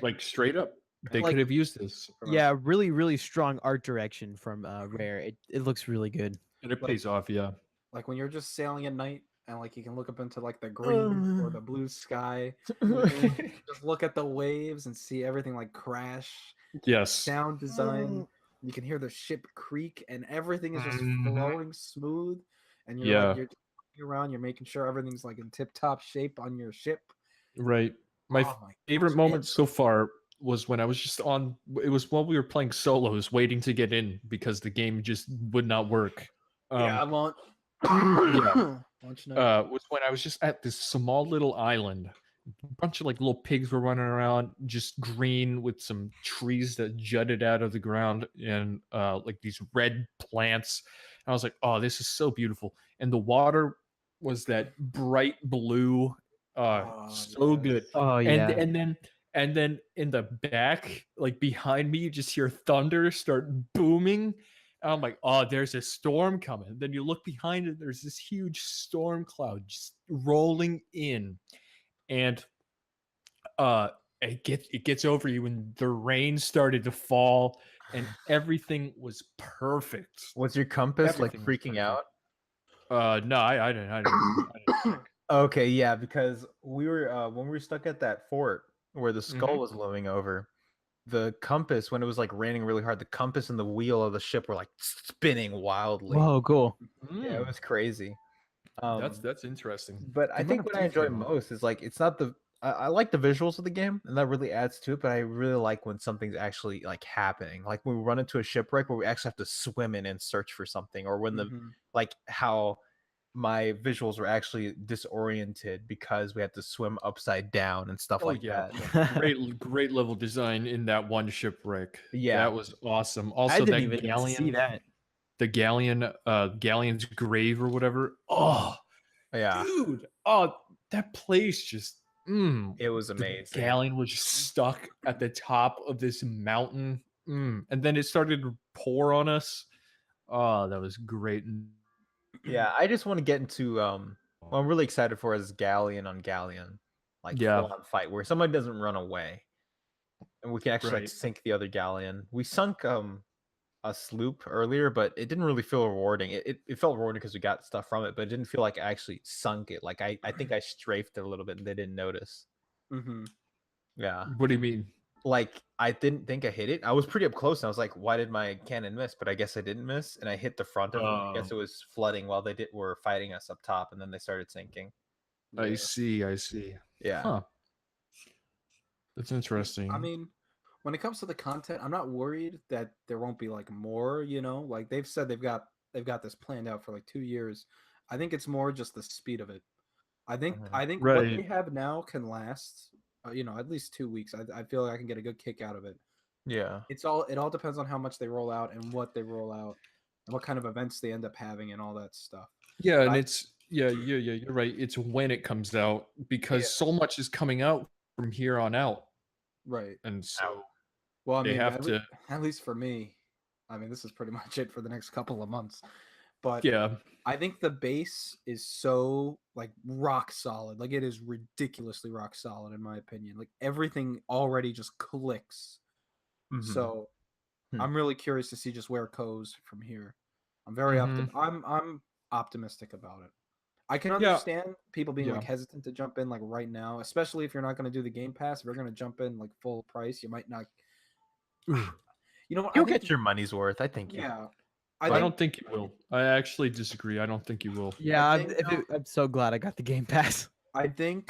[SPEAKER 1] Like straight up. They
[SPEAKER 4] Like-
[SPEAKER 1] could have used this.
[SPEAKER 4] Yeah, really, really strong art direction from Rare. It looks really good.
[SPEAKER 1] And it
[SPEAKER 3] Like-
[SPEAKER 1] pays off, yeah.
[SPEAKER 3] Like when you're just sailing at night and like you can look up into like the green or the blue sky. Just look at the waves and see everything like crash.
[SPEAKER 1] Yes.
[SPEAKER 3] Sound design. You can hear the ship creak and everything is just
[SPEAKER 1] Mhm.
[SPEAKER 3] flowing smooth. And you're
[SPEAKER 1] Yeah.
[SPEAKER 3] like you're looking around, you're making sure everything's like in tip top shape on your ship.
[SPEAKER 1] Right. My
[SPEAKER 3] Oh my
[SPEAKER 1] favorite
[SPEAKER 3] gosh,
[SPEAKER 1] moment so far was when I was just it was while we were playing solos, waiting to get in because the game just would not work.
[SPEAKER 3] yeah, I want Lunch night.
[SPEAKER 1] Was when I was just at this small little island. A bunch of like little pigs were running around, just green with some trees that jutted out of the ground and like these red plants. And I was like, oh, this is so beautiful. And the water was that bright blue.
[SPEAKER 3] Oh,
[SPEAKER 1] So
[SPEAKER 3] yes.
[SPEAKER 1] good.
[SPEAKER 4] Oh
[SPEAKER 1] And then in the back, like behind me, you just hear thunder start booming. And I'm like, oh, there's a storm coming. Then you look behind it, there's this huge storm cloud just rolling in. And it gets over you and the rain started to fall and everything was perfect.
[SPEAKER 2] Was your compass
[SPEAKER 1] Everything was
[SPEAKER 2] like freaking
[SPEAKER 1] perfect.
[SPEAKER 2] out?
[SPEAKER 1] No, I didn't.
[SPEAKER 2] Okay, yeah, because we were when we were stuck at that fort where the skull
[SPEAKER 1] Mhm.
[SPEAKER 2] was looming over, the compass when it was like raining really hard, the compass and the wheel of the ship were like spinning wildly.
[SPEAKER 4] Whoa, cool.
[SPEAKER 2] Yeah, it was crazy.
[SPEAKER 1] That's interesting.
[SPEAKER 2] But
[SPEAKER 1] The
[SPEAKER 2] I think
[SPEAKER 1] amount
[SPEAKER 2] what
[SPEAKER 1] of
[SPEAKER 2] I enjoy
[SPEAKER 1] detail.
[SPEAKER 2] most is like it's not the I like the visuals of the game and that really adds to it, but I really like when something's actually like happening. Like when we run into a shipwreck where we actually have to swim in and search for something, or when the like how my visuals were actually disoriented because we had to swim upside down and stuff like that.
[SPEAKER 1] Great level design in that one shipwreck.
[SPEAKER 2] Yeah.
[SPEAKER 1] That was awesome. Also,
[SPEAKER 4] I didn't
[SPEAKER 1] that
[SPEAKER 4] even
[SPEAKER 1] galleon,
[SPEAKER 4] see that.
[SPEAKER 1] the galleon's grave or whatever. Oh,
[SPEAKER 2] Yeah,
[SPEAKER 1] dude. Oh, that place just.
[SPEAKER 2] it was
[SPEAKER 1] The
[SPEAKER 2] amazing.
[SPEAKER 1] galleon was just stuck at the top of this mountain, and then it started to pour on us. Oh, that was great.
[SPEAKER 2] Yeah, I just want to get into what I'm really excited for is galleon on galleon, like
[SPEAKER 1] Yeah.
[SPEAKER 2] full on fight where somebody doesn't run away, and we can actually like
[SPEAKER 1] Right.
[SPEAKER 2] sink the other galleon. We sunk a sloop earlier, but it didn't really feel rewarding. It felt rewarding because we got stuff from it, but it didn't feel like I actually sunk it. Like I think I strafed it a little bit and they didn't notice. Yeah.
[SPEAKER 1] What do you mean?
[SPEAKER 2] Like I didn't think I hit it. I was pretty up close and I was like, why did my cannon miss? But I guess I didn't miss and I hit the front of it. I guess it was flooding while they were fighting us up top and then they started sinking.
[SPEAKER 1] I see.
[SPEAKER 2] Yeah.
[SPEAKER 1] Huh. That's interesting.
[SPEAKER 3] I mean, when it comes to the content, I'm not worried that there won't be like more. Like they've said they've got this planned out for like 2 years. I think it's more just the speed of it. I think what they
[SPEAKER 1] Right.
[SPEAKER 3] have now can last, at least 2 weeks. I feel like I can get a good kick out of it.
[SPEAKER 2] Yeah.
[SPEAKER 3] It all depends on how much they roll out and what they roll out and what kind of events they end up having and all that stuff.
[SPEAKER 1] Yeah,
[SPEAKER 3] But
[SPEAKER 1] and
[SPEAKER 3] I
[SPEAKER 1] it's you're right. It's when it comes out because
[SPEAKER 3] Yeah.
[SPEAKER 1] so much is coming out from here on out,
[SPEAKER 3] right.
[SPEAKER 1] and so
[SPEAKER 3] Well, I
[SPEAKER 1] they
[SPEAKER 3] mean,
[SPEAKER 1] have to.
[SPEAKER 3] at least for me, I mean, this is pretty much it for the next couple of months. But
[SPEAKER 1] Yeah,
[SPEAKER 3] I think the base is so like rock solid. Like it is ridiculously rock solid in my opinion. Like everything already just clicks.
[SPEAKER 2] Mhm.
[SPEAKER 3] So
[SPEAKER 2] Hmm.
[SPEAKER 3] I'm really curious to see just where it goes from here. I'm very I'm optimistic about it. I can
[SPEAKER 1] Yeah.
[SPEAKER 3] understand people being like
[SPEAKER 1] Yeah.
[SPEAKER 3] hesitant to jump in like right now, especially if you're not going to do the Game Pass. If you're going to jump in like full price, you might not. You know what?
[SPEAKER 2] You'll
[SPEAKER 3] I think
[SPEAKER 2] get your money's worth. I think you.
[SPEAKER 3] yeah.
[SPEAKER 1] I
[SPEAKER 3] think
[SPEAKER 1] don't think you will. I actually disagree. I don't think you will.
[SPEAKER 4] Yeah,
[SPEAKER 3] I
[SPEAKER 4] I'm,
[SPEAKER 3] think,
[SPEAKER 4] I'm so glad I got the Game Pass.
[SPEAKER 3] I think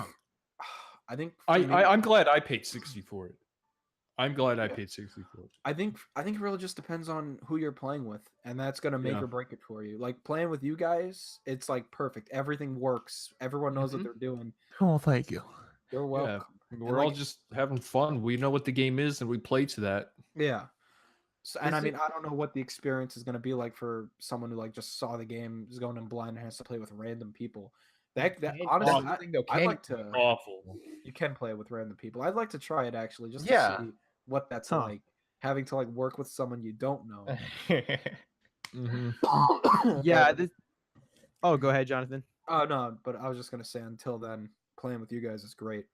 [SPEAKER 3] I think for
[SPEAKER 1] I,
[SPEAKER 3] me,
[SPEAKER 1] I I'm glad I paid 60 for it. I'm glad I
[SPEAKER 3] Yeah.
[SPEAKER 1] paid 60 for it.
[SPEAKER 3] I think it really just depends on who you're playing with, and that's gonna make
[SPEAKER 1] Yeah.
[SPEAKER 3] or break it for you. Like playing with you guys, it's like perfect. Everything works. Everyone knows what
[SPEAKER 1] Mhm.
[SPEAKER 3] they're doing.
[SPEAKER 2] Oh, thank you.
[SPEAKER 3] You're
[SPEAKER 1] Yeah,
[SPEAKER 3] welcome.
[SPEAKER 1] we're all just having fun. We know what the game is, and we play to that.
[SPEAKER 3] Yeah. So, and
[SPEAKER 2] Is
[SPEAKER 3] I mean,
[SPEAKER 2] it-
[SPEAKER 3] I don't know what the experience is gonna be like for someone who like just saw the game, is going in blind, and has to play with random people. That
[SPEAKER 2] Can-
[SPEAKER 3] honestly,
[SPEAKER 2] that's the thing, though,
[SPEAKER 3] I'd
[SPEAKER 2] can-
[SPEAKER 3] like to.
[SPEAKER 1] Awful.
[SPEAKER 3] You can play it with random people. I'd like to try it actually, just
[SPEAKER 2] Yeah.
[SPEAKER 3] to see what that's
[SPEAKER 2] Huh.
[SPEAKER 3] like. Having to like work with someone you don't know.
[SPEAKER 1] Hmm.
[SPEAKER 4] Yeah.
[SPEAKER 3] But-
[SPEAKER 4] This... Oh, go ahead, Jonathan.
[SPEAKER 3] Oh no, but I was just gonna say until then, playing with you guys is great.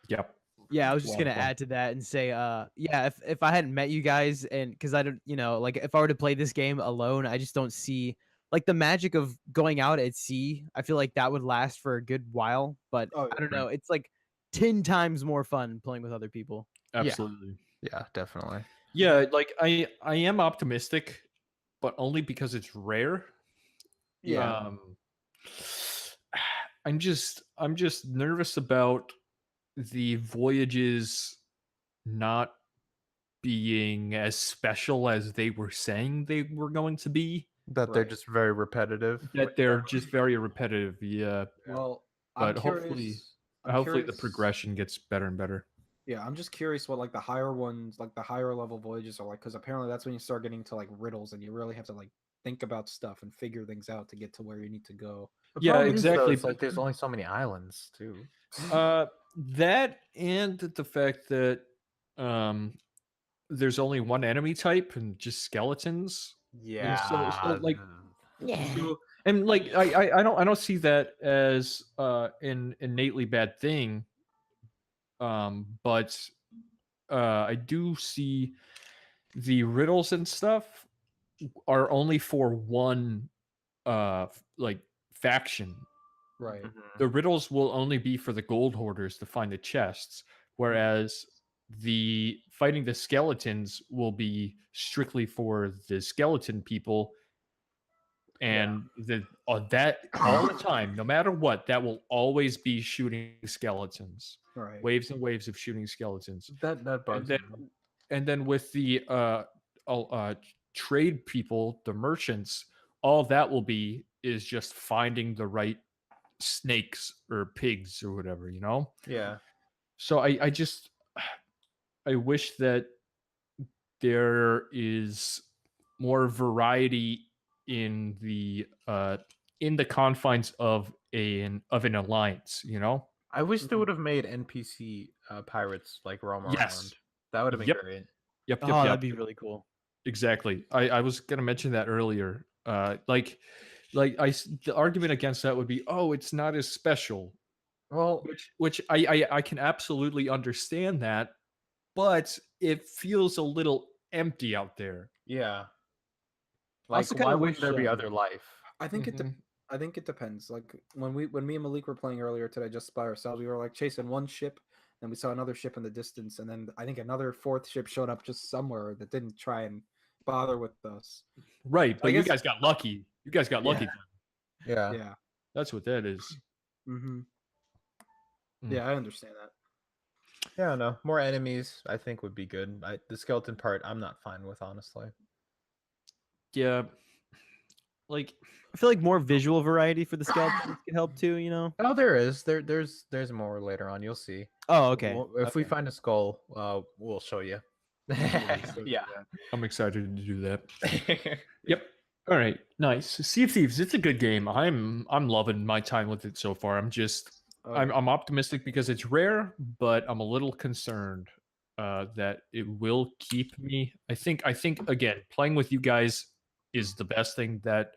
[SPEAKER 1] Yep.
[SPEAKER 4] Yeah, I was
[SPEAKER 1] It's a
[SPEAKER 4] just
[SPEAKER 1] lot of
[SPEAKER 4] gonna
[SPEAKER 1] fun.
[SPEAKER 4] add to that and say, yeah, if I hadn't met you guys and because I don't, like if I were to play this game alone, I just don't see like the magic of going out at sea. I feel like that would last for a good while, but
[SPEAKER 3] Oh,
[SPEAKER 4] I don't
[SPEAKER 3] yeah.
[SPEAKER 4] know. It's like 10 times more fun playing with other people.
[SPEAKER 1] Absolutely.
[SPEAKER 2] Yeah, definitely.
[SPEAKER 1] Yeah, like I am optimistic, but only because it's rare.
[SPEAKER 3] Yeah.
[SPEAKER 1] I'm just nervous about the voyages not being as special as they were saying they were going to be.
[SPEAKER 2] That they're
[SPEAKER 3] Right.
[SPEAKER 2] just very repetitive.
[SPEAKER 1] That they're just very repetitive. Yeah,
[SPEAKER 3] Well,
[SPEAKER 1] but
[SPEAKER 3] I'm curious.
[SPEAKER 1] hopefully the
[SPEAKER 3] curious-
[SPEAKER 1] progression gets better and better.
[SPEAKER 3] Yeah, I'm just curious what like the higher ones, like the higher level voyages are like, because apparently that's when you start getting to like riddles, and you really have to like think about stuff and figure things out to get to where you need to go.
[SPEAKER 2] The
[SPEAKER 1] Yeah,
[SPEAKER 2] problem is, though,
[SPEAKER 1] exactly,
[SPEAKER 2] it's like
[SPEAKER 1] but-
[SPEAKER 2] there's only so many islands too.
[SPEAKER 1] That and the fact that there's only one enemy type and just skeletons.
[SPEAKER 2] Yeah.
[SPEAKER 1] so, like, So- and like I don't see that as an innately bad thing. But I do see the riddles and stuff are only for one like faction.
[SPEAKER 3] Right.
[SPEAKER 1] The riddles will only be for the gold hoarders to find the chests, whereas the fighting the skeletons will be strictly for the skeleton people. And that all the time, no matter what, that will always be shooting skeletons.
[SPEAKER 3] Right.
[SPEAKER 1] Waves and waves of shooting skeletons.
[SPEAKER 2] that bugs
[SPEAKER 1] And
[SPEAKER 2] me.
[SPEAKER 1] then with the trade people, the merchants, all that will be is just finding the right snakes or pigs or whatever,
[SPEAKER 2] Yeah.
[SPEAKER 1] So I just I wish that there is more variety in the confines of an alliance,
[SPEAKER 2] I wish they
[SPEAKER 3] Mhm.
[SPEAKER 2] would have made NPC pirates like roam around.
[SPEAKER 1] Yes.
[SPEAKER 2] That would have been
[SPEAKER 1] Yep.
[SPEAKER 2] great.
[SPEAKER 1] Yep,
[SPEAKER 4] Oh,
[SPEAKER 1] yep, yep.
[SPEAKER 4] that'd be really cool.
[SPEAKER 1] Exactly. I was gonna mention that earlier. The argument against that would be, oh, it's not as special,
[SPEAKER 2] Well,
[SPEAKER 1] which I can absolutely understand that, but it feels a little empty out there.
[SPEAKER 2] yeah.
[SPEAKER 4] I also
[SPEAKER 2] Like,
[SPEAKER 4] kinda
[SPEAKER 2] why wouldn't
[SPEAKER 4] wish,
[SPEAKER 2] there be other life?
[SPEAKER 3] I think it.
[SPEAKER 1] Mhm.
[SPEAKER 3] I think it depends. Like when me and Malik were playing earlier today, just by ourselves, we were like chasing one ship, and we saw another ship in the distance, and then I think another fourth ship showed up just somewhere that didn't try and bother with us.
[SPEAKER 1] Right, but
[SPEAKER 3] I
[SPEAKER 1] you
[SPEAKER 3] guess-
[SPEAKER 1] guys got lucky. You guys got lucky.
[SPEAKER 2] Yeah.
[SPEAKER 3] Yeah.
[SPEAKER 1] That's what that is.
[SPEAKER 3] Mm-hmm.
[SPEAKER 1] Mm.
[SPEAKER 3] Yeah, I understand that.
[SPEAKER 2] Yeah, I don't know. More enemies, I think, would be good. The skeleton part, I'm not fine with, honestly.
[SPEAKER 1] Yeah, like
[SPEAKER 4] I feel like more visual variety for the skeletons could help too. You know.
[SPEAKER 2] Oh, there is. There's more later on. You'll see.
[SPEAKER 4] Oh, okay.
[SPEAKER 2] If we
[SPEAKER 4] Okay.
[SPEAKER 2] find a skull, we'll show you. Yeah.
[SPEAKER 1] I'm excited to do that. Yep. All right. Nice. Sea of Thieves. It's a good game. I'm loving my time with it so far. I'm optimistic because it's rare, but I'm a little concerned that it will keep me. I think again, playing with you guys is the best thing that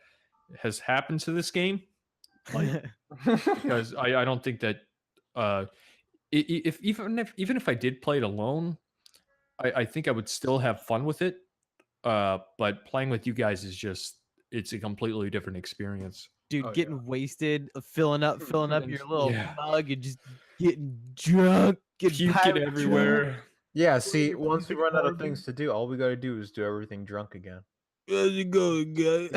[SPEAKER 1] has happened to this game. Because I don't think that if even if I did play it alone, I think I would still have fun with it. But playing with you guys is just it's a completely different experience.
[SPEAKER 4] Dude,
[SPEAKER 3] Oh,
[SPEAKER 4] getting wasted, filling up your little
[SPEAKER 1] Yeah.
[SPEAKER 4] mug, and just getting drunk, getting
[SPEAKER 1] Puking
[SPEAKER 4] pirate
[SPEAKER 1] everywhere.
[SPEAKER 2] Yeah, see,
[SPEAKER 3] Your
[SPEAKER 2] once we
[SPEAKER 3] basic
[SPEAKER 2] run out of
[SPEAKER 3] barbie.
[SPEAKER 2] things to do, all we gotta do is do everything drunk again.
[SPEAKER 4] Drunk. How's it going, guys?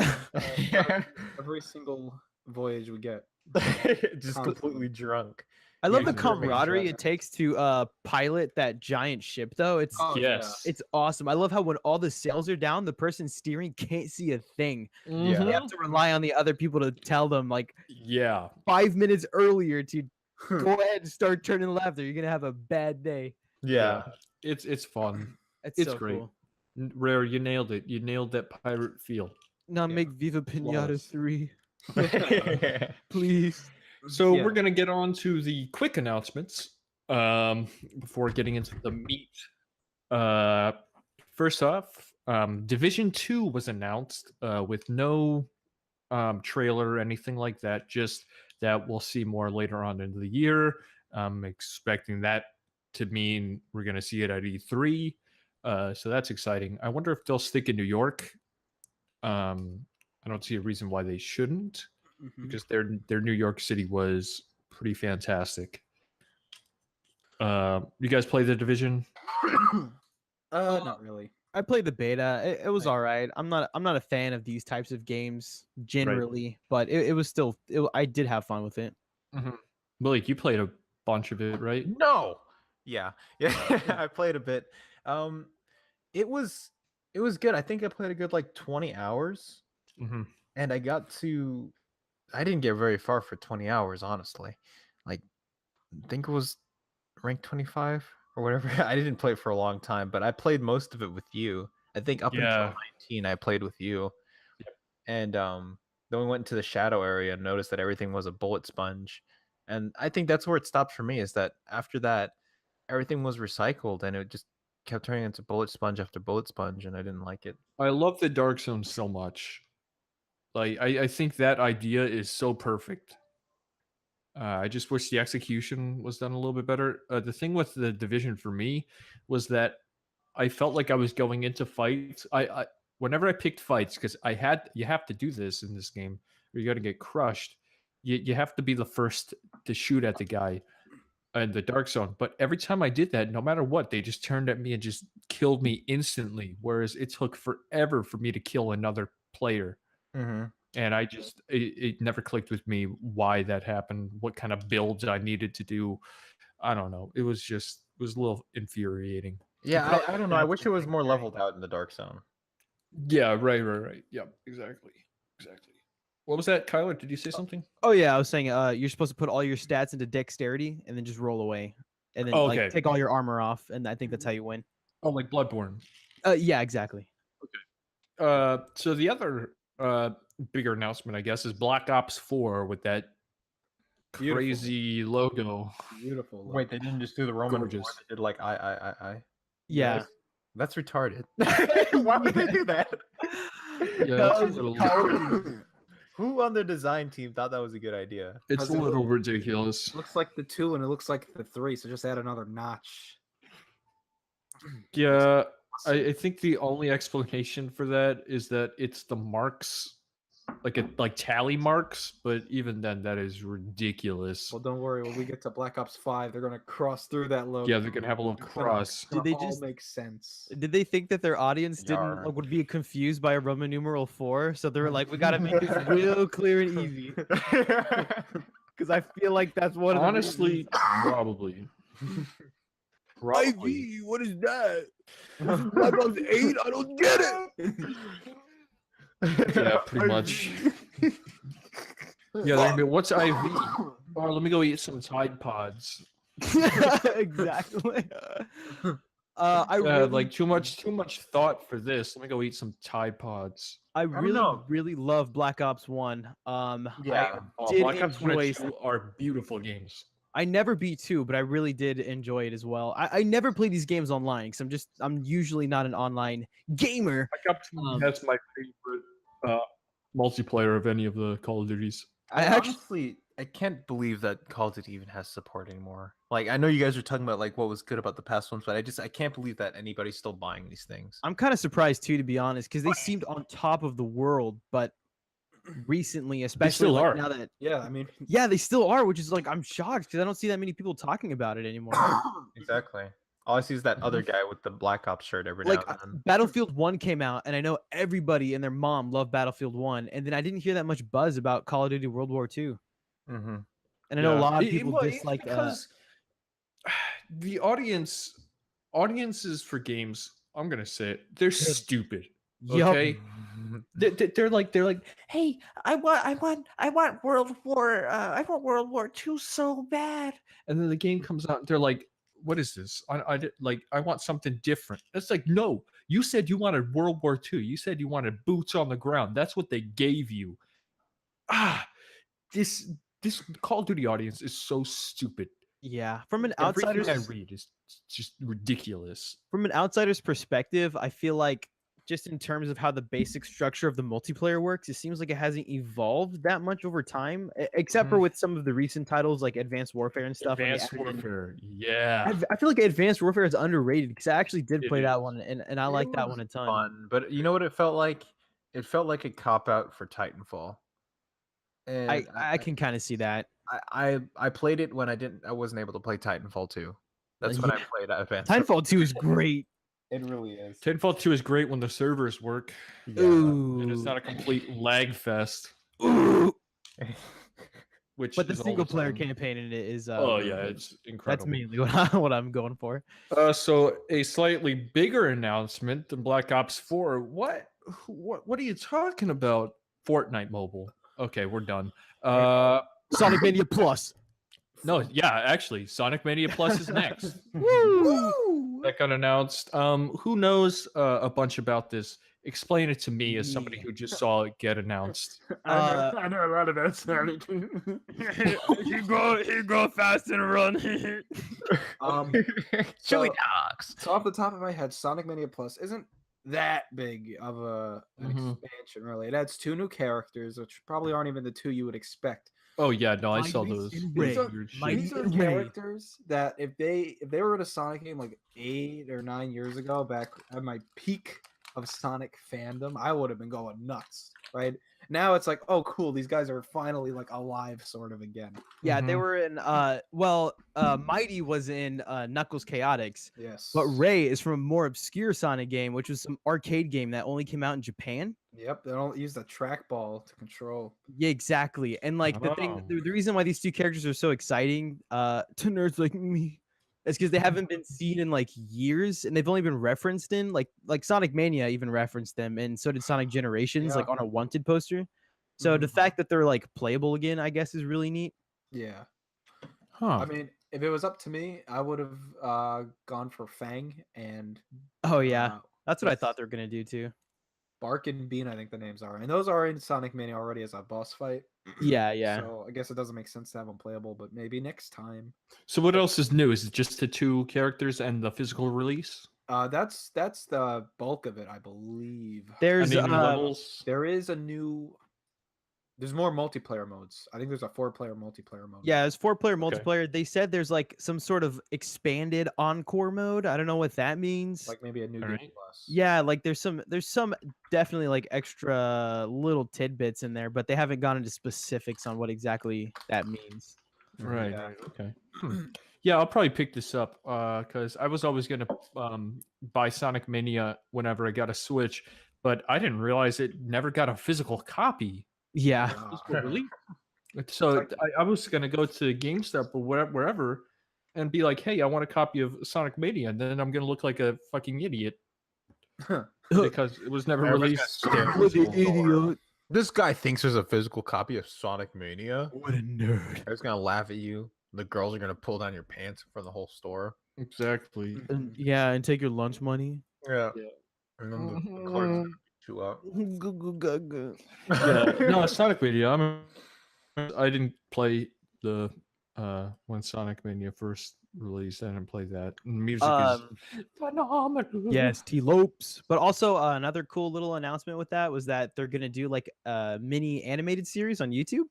[SPEAKER 3] Every single voyage we get.
[SPEAKER 2] Just
[SPEAKER 3] Constantly.
[SPEAKER 2] completely drunk.
[SPEAKER 4] I love the
[SPEAKER 2] Yeah, you're making
[SPEAKER 4] camaraderie
[SPEAKER 2] sure.
[SPEAKER 4] it takes to pilot that giant ship, though. It's
[SPEAKER 3] Oh,
[SPEAKER 1] Yes.
[SPEAKER 4] it's awesome. I love how when all the sails are down, the person steering can't see a thing. You
[SPEAKER 1] Mhm.
[SPEAKER 4] have to rely on the other people to tell them like
[SPEAKER 1] Yeah.
[SPEAKER 4] 5 minutes earlier to go ahead and start turning left, or you're gonna have a bad day.
[SPEAKER 2] Yeah.
[SPEAKER 1] It's fun.
[SPEAKER 4] It's
[SPEAKER 1] It's
[SPEAKER 4] so
[SPEAKER 1] great.
[SPEAKER 4] cool.
[SPEAKER 1] Rare, you nailed it. You nailed that pirate feel.
[SPEAKER 4] Now
[SPEAKER 3] Yeah.
[SPEAKER 4] make Viva Pinata
[SPEAKER 1] Flawless.
[SPEAKER 4] 3, please.
[SPEAKER 1] So
[SPEAKER 3] Yeah.
[SPEAKER 1] we're gonna get on to the quick announcements before getting into the meat. First off, Division 2 was announced with no trailer or anything like that. Just that we'll see more later on in the year. I'm expecting that to mean we're gonna see it at E3. So that's exciting. I wonder if they'll stick in New York. I don't see a reason why they shouldn't,
[SPEAKER 3] Mhm.
[SPEAKER 1] because their New York City was pretty fantastic. You guys play the Division?
[SPEAKER 3] Not really.
[SPEAKER 4] I played the beta. It was
[SPEAKER 3] Right.
[SPEAKER 4] all right. I'm not a fan of these types of games generally, but it was still I did have fun with it.
[SPEAKER 1] Malik, you played a bunch of it, right?
[SPEAKER 2] No. Yeah. Yeah. I played a bit. It was good. I think I played a good like 20 hours.
[SPEAKER 1] Mm-hmm.
[SPEAKER 2] And I didn't get very far for 20 hours, honestly. Like, I think it was rank 25 or whatever. I didn't play it for a long time, but I played most of it with you. I think up
[SPEAKER 1] Yeah.
[SPEAKER 2] until 19, I played with you. And then we went into the shadow area and noticed that everything was a bullet sponge. And I think that's where it stopped for me, is that after that, everything was recycled and it just kept turning into bullet sponge after bullet sponge, and I didn't like it.
[SPEAKER 1] I love the Dark Zone so much. Like I think that idea is so perfect. I just wish the execution was done a little bit better. The thing with the Division for me was that I felt like I was going into fights. I whenever I picked fights, because you have to do this in this game, or you're gonna get crushed. You have to be the first to shoot at the guy in the Dark Zone. But every time I did that, no matter what, they just turned at me and just killed me instantly. Whereas it took forever for me to kill another player.
[SPEAKER 2] Mm-hmm.
[SPEAKER 1] And it never clicked with me why that happened, what kind of builds I needed to do. I don't know. It was a little infuriating.
[SPEAKER 2] Yeah, I don't know. I wish it was more leveled out in the Dark Zone.
[SPEAKER 1] Yeah, right. Yeah, exactly. What was that, Kyler? Did you say something?
[SPEAKER 4] Oh yeah, I was saying you're supposed to put all your stats into dexterity and then just roll away, and then
[SPEAKER 1] Okay.
[SPEAKER 4] like take all your armor off, and I think that's how you win.
[SPEAKER 1] Oh, like Bloodborne.
[SPEAKER 4] Yeah, exactly.
[SPEAKER 1] So the other bigger announcement, I guess, is Black Ops 4 with that
[SPEAKER 3] Beautiful.
[SPEAKER 1] crazy logo.
[SPEAKER 3] Beautiful.
[SPEAKER 2] Wait, they didn't just do the Roman
[SPEAKER 1] Gorgeous.
[SPEAKER 2] War, they did like I.
[SPEAKER 4] Yeah.
[SPEAKER 2] That's retarded. Why would they do that?
[SPEAKER 1] Yeah, it's a little,
[SPEAKER 2] Who on the design team thought that was a good idea?
[SPEAKER 1] it's a little ridiculous.
[SPEAKER 3] It looks like the 2 and it looks like the 3, so just add another notch.
[SPEAKER 1] Yeah, I think the only explanation for that is that it's the marks, like tally marks, but even then, that is ridiculous.
[SPEAKER 3] Well, don't worry. When we get to Black Ops 5, they're gonna cross through that logo.
[SPEAKER 1] Yeah, they're gonna have a little
[SPEAKER 3] It's gonna-
[SPEAKER 1] cross.
[SPEAKER 3] it's gonna
[SPEAKER 4] Did they
[SPEAKER 3] all
[SPEAKER 4] just-
[SPEAKER 3] make sense?
[SPEAKER 4] Did they think that their audience
[SPEAKER 2] Yar.
[SPEAKER 4] would be confused by a Roman numeral 4? So they were like, we gotta make this real clear and easy. Because I feel like that's one of the
[SPEAKER 1] Honestly,
[SPEAKER 4] reasons.
[SPEAKER 1] probably. Probably.
[SPEAKER 4] What is that? Black Ops 8? I don't get it.
[SPEAKER 1] Yeah, pretty much. Yeah, they're gonna be, what's IV? Oh, let me go eat some Tide Pods.
[SPEAKER 4] Exactly. I really,
[SPEAKER 1] Like too much thought for this. Let me go eat some Tide Pods.
[SPEAKER 4] I
[SPEAKER 2] don't
[SPEAKER 4] really,
[SPEAKER 2] know.
[SPEAKER 4] really love Black Ops 1.
[SPEAKER 2] Yeah.
[SPEAKER 1] Oh,
[SPEAKER 4] Did
[SPEAKER 1] Black Ops 1 and
[SPEAKER 4] enjoy
[SPEAKER 1] 2 are beautiful games.
[SPEAKER 4] I never beat 2, but I really did enjoy it as well. I never play these games online because I'm usually not an online gamer.
[SPEAKER 1] Black Ops 2 that's my favorite multiplayer of any of the Call of Duties.
[SPEAKER 2] I honestly, I can't believe that Call of Duty even has support anymore. Like, I know you guys were talking about like what was good about the past ones, but I can't believe that anybody's still buying these things.
[SPEAKER 4] I'm kind of surprised too, to be honest, because they seemed on top of the world, but recently, especially
[SPEAKER 1] still
[SPEAKER 4] like
[SPEAKER 1] are.
[SPEAKER 4] now that
[SPEAKER 3] Yeah, I mean,
[SPEAKER 4] yeah, they still are, which is like I'm shocked because I don't see that many people talking about it anymore.
[SPEAKER 2] Exactly. All I see is that other guy with the Black Ops shirt every
[SPEAKER 4] Like
[SPEAKER 2] now and then.
[SPEAKER 4] Battlefield 1 came out, and I know everybody and their mom loved Battlefield 1, and then I didn't hear that much buzz about Call of Duty World War 2.
[SPEAKER 2] Mm-hmm.
[SPEAKER 4] And I know a lot of
[SPEAKER 1] It-
[SPEAKER 4] people
[SPEAKER 1] well, it's
[SPEAKER 4] dislike
[SPEAKER 1] because the audiences for games, I'm gonna say it, they're stupid.
[SPEAKER 4] Yup.
[SPEAKER 1] Okay, they're like, hey, I want World War II so bad, and then the game comes out, and they're like, what is this? I want something different. It's like, no, you said you wanted World War II. You said you wanted boots on the ground. That's what they gave you. This Call of Duty audience is so stupid.
[SPEAKER 4] Yeah, from an
[SPEAKER 1] Everything
[SPEAKER 4] outsider's
[SPEAKER 1] I read is just ridiculous.
[SPEAKER 4] perspective, I feel like just in terms of how the basic structure of the multiplayer works, it seems like it hasn't evolved that much over time, except for with some of the recent titles like Advanced Warfare and stuff. and they
[SPEAKER 1] Advanced
[SPEAKER 4] added in-
[SPEAKER 1] Warfare, yeah.
[SPEAKER 4] I feel like Advanced Warfare is underrated because I actually did
[SPEAKER 1] It
[SPEAKER 4] play that
[SPEAKER 1] is.
[SPEAKER 4] one, and I like that one a ton.
[SPEAKER 2] Fun, but you know what it felt like? It felt like a cop out for Titanfall. And
[SPEAKER 4] I can kind of see that.
[SPEAKER 2] I played it when I wasn't able to play Titanfall 2. That's when I
[SPEAKER 4] Yeah.
[SPEAKER 2] played Advanced.
[SPEAKER 4] Titanfall 2 is great.
[SPEAKER 3] it really is.
[SPEAKER 1] Titanfall 2 is great when the servers work
[SPEAKER 4] Ooh.
[SPEAKER 1] and it's not a complete lag fest.
[SPEAKER 4] Ooh.
[SPEAKER 1] Which
[SPEAKER 4] But the
[SPEAKER 1] is all
[SPEAKER 4] single player
[SPEAKER 1] time.
[SPEAKER 4] campaign in it is
[SPEAKER 1] Oh
[SPEAKER 4] really
[SPEAKER 1] yeah,
[SPEAKER 4] good.
[SPEAKER 1] it's
[SPEAKER 4] That's
[SPEAKER 1] incredible.
[SPEAKER 4] mainly what I'm going for.
[SPEAKER 1] So a slightly bigger announcement than Black Ops 4. What are you talking about? Fortnite Mobile. Okay, we're done.
[SPEAKER 4] Sonic Mania Plus.
[SPEAKER 1] No, yeah, actually, Sonic Mania Plus is next.
[SPEAKER 4] Woo!
[SPEAKER 1] That got announced. Who knows a bunch about this? Explain it to me as somebody who just saw it get announced.
[SPEAKER 3] I know a lot about Sonic.
[SPEAKER 4] he go fast and run.
[SPEAKER 2] Chili
[SPEAKER 3] So-
[SPEAKER 2] dogs.
[SPEAKER 3] So off the top of my head, Sonic Mania Plus isn't that big of an
[SPEAKER 1] Mhm.
[SPEAKER 3] expansion, really. It adds 2 new characters, which probably aren't even the 2 you would expect.
[SPEAKER 1] Oh yeah, no, I saw
[SPEAKER 4] Mighty
[SPEAKER 1] those.
[SPEAKER 4] and
[SPEAKER 1] those
[SPEAKER 4] Ray.
[SPEAKER 1] weird shit.
[SPEAKER 4] Mighty
[SPEAKER 3] These are
[SPEAKER 4] and Ray.
[SPEAKER 3] characters that if they were in a Sonic game like 8 or 9 years ago, back at my peak of Sonic fandom, I would have been going nuts. Right now, it's like, oh, cool, these guys are finally like alive, sort of again.
[SPEAKER 4] Yeah, they
[SPEAKER 1] Mhm.
[SPEAKER 4] were in Mighty was in Knuckles Chaotix,
[SPEAKER 3] Yes,
[SPEAKER 4] but Ray is from a more obscure Sonic game, which was some arcade game that only came out in Japan.
[SPEAKER 3] Yep, they don't use the trackball to control.
[SPEAKER 4] Yeah, exactly. And like the thing,
[SPEAKER 1] Oh.
[SPEAKER 4] the reason why these 2 characters are so exciting to nerds like me is because they haven't been seen in like years, and they've only been referenced in like Sonic Mania even referenced them, and so did Sonic Generations, like
[SPEAKER 3] Yeah.
[SPEAKER 4] on a Wanted poster. So the
[SPEAKER 3] Mhm.
[SPEAKER 4] fact that they're like playable again, I guess, is really neat.
[SPEAKER 3] Yeah.
[SPEAKER 1] Huh.
[SPEAKER 3] I mean, if it was up to me, I would have gone for Fang and
[SPEAKER 4] Oh yeah,
[SPEAKER 3] uh,
[SPEAKER 4] that's what I
[SPEAKER 3] with
[SPEAKER 4] thought they were gonna do too.
[SPEAKER 3] Bark and Bean. I think the names are, and those are in Sonic Mania already as a boss fight.
[SPEAKER 4] Yeah, yeah.
[SPEAKER 3] So I guess it doesn't make sense to have them playable, but maybe next time.
[SPEAKER 1] So what else is new? Is it just the 2 characters and the physical release?
[SPEAKER 3] That's the bulk of it, I believe.
[SPEAKER 4] There's
[SPEAKER 1] Any new levels?
[SPEAKER 3] There is a new. There's more multiplayer modes. I think there's a 4-player multiplayer mode.
[SPEAKER 4] yeah, it's 4-player
[SPEAKER 1] Okay.
[SPEAKER 4] multiplayer. They said there's like some sort of expanded encore mode. I don't know what that means.
[SPEAKER 3] like maybe a new
[SPEAKER 1] All
[SPEAKER 3] game
[SPEAKER 1] right.
[SPEAKER 3] plus.
[SPEAKER 4] Yeah, like there's some definitely like extra little tidbits in there, but they haven't gone into specifics on what exactly that means.
[SPEAKER 1] Right.
[SPEAKER 3] Yeah.
[SPEAKER 1] Right. Okay. Yeah, I'll probably pick this up because I was always gonna buy Sonic Mania whenever I got a Switch, but I didn't realize it never got a physical copy.
[SPEAKER 4] Yeah.
[SPEAKER 3] Ah.
[SPEAKER 1] Physical release. So I was gonna go to GameStop or wherever, and be like, "Hey, I want a copy of Sonic Mania," and then I'm gonna look like a fucking idiot because it was never
[SPEAKER 2] Everybody's gonna
[SPEAKER 1] released.
[SPEAKER 2] stare at
[SPEAKER 4] What
[SPEAKER 2] this
[SPEAKER 4] an
[SPEAKER 2] whole store.
[SPEAKER 4] idiot.
[SPEAKER 2] This guy thinks there's a physical copy of Sonic Mania.
[SPEAKER 4] What a nerd.
[SPEAKER 2] Everyone's gonna laugh at you. The girls are gonna pull down your pants in front of the whole store.
[SPEAKER 1] Exactly.
[SPEAKER 4] And, yeah, and take your lunch money.
[SPEAKER 2] Yeah.
[SPEAKER 1] Yeah.
[SPEAKER 2] And then the clerk's gonna beat you up.
[SPEAKER 1] Yeah, no, Sonic Mania. I didn't play the when Sonic Mania first released. I didn't play that. Music is phenomenal.
[SPEAKER 4] Yes, T Lopes. But also another cool little announcement with that was that they're gonna do like a mini animated series on YouTube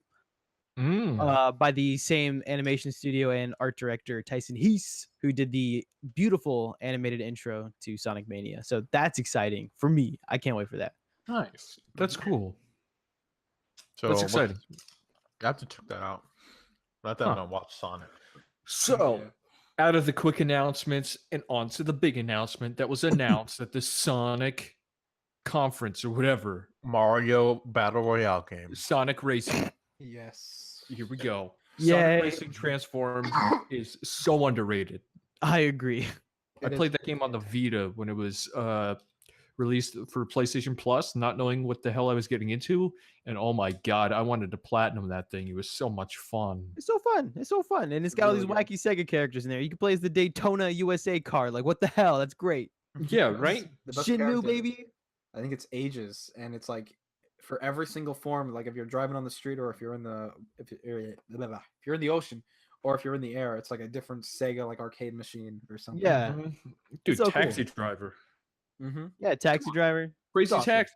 [SPEAKER 4] by the same animation studio and art director Tyson Heese, who did the beautiful animated intro to Sonic Mania. So that's exciting for me. I can't wait for that.
[SPEAKER 1] Nice. That's cool.
[SPEAKER 2] So
[SPEAKER 1] That's exciting.
[SPEAKER 2] I have to check that out. Not that
[SPEAKER 1] Huh.
[SPEAKER 2] I'm gonna watch Sonic.
[SPEAKER 1] So, out of the quick announcements and on to the big announcement that was announced at the Sonic conference or whatever.
[SPEAKER 2] Mario Battle Royale game.
[SPEAKER 1] Sonic Racing.
[SPEAKER 3] Yes.
[SPEAKER 1] Here we go.
[SPEAKER 4] Yay.
[SPEAKER 1] Sonic Racing Transformed is so underrated.
[SPEAKER 4] I agree.
[SPEAKER 1] I played that game on the Vita when it was released for PlayStation Plus, not knowing what the hell I was getting into. And oh my god, I wanted to platinum that thing. It was so much fun.
[SPEAKER 4] It's so fun. It's so fun. And it's got all these
[SPEAKER 3] Really
[SPEAKER 4] wacky Sega characters in there. You can play as the Daytona USA car. Like, what the hell? That's great.
[SPEAKER 1] Yeah, right?
[SPEAKER 3] The best
[SPEAKER 4] Shinmu,
[SPEAKER 3] character,
[SPEAKER 4] baby.
[SPEAKER 3] I think it's Ages, and it's like for every single form. Like if you're driving on the street, or if you're in the if you're in the ocean, or if you're in the air, it's like a different Sega like arcade machine or something.
[SPEAKER 4] Yeah.
[SPEAKER 1] Mhm. Dude,
[SPEAKER 4] so cool.
[SPEAKER 1] Taxi Driver.
[SPEAKER 3] Mm-hmm.
[SPEAKER 4] Yeah, Taxi Driver.
[SPEAKER 1] Crazy
[SPEAKER 4] awesome.
[SPEAKER 1] Taxi.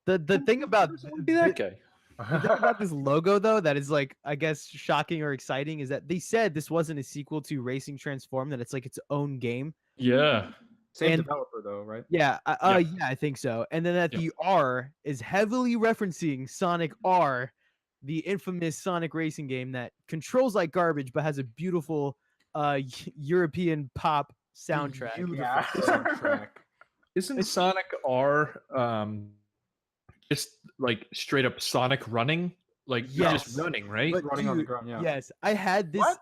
[SPEAKER 4] The thing about
[SPEAKER 1] Be that guy.
[SPEAKER 4] the thing about this logo though that is like I guess shocking or exciting is that they said this wasn't a sequel to Racing Transform, that it's like its own game.
[SPEAKER 1] Yeah.
[SPEAKER 3] Same
[SPEAKER 4] And-
[SPEAKER 3] developer though, right?
[SPEAKER 4] Yeah,
[SPEAKER 1] Yeah.
[SPEAKER 4] yeah, I think so. And then that
[SPEAKER 1] Yeah.
[SPEAKER 4] the R is heavily referencing Sonic R, the infamous Sonic racing game that controls like garbage but has a beautiful European pop soundtrack.
[SPEAKER 3] Beautiful
[SPEAKER 2] Yeah.
[SPEAKER 3] soundtrack.
[SPEAKER 1] Isn't Sonic R just like straight up Sonic running? Like you're just
[SPEAKER 4] Yes.
[SPEAKER 1] running, right?
[SPEAKER 4] But
[SPEAKER 3] Running on the
[SPEAKER 4] dude,
[SPEAKER 3] ground, yeah.
[SPEAKER 4] Yes, I had this.
[SPEAKER 2] What?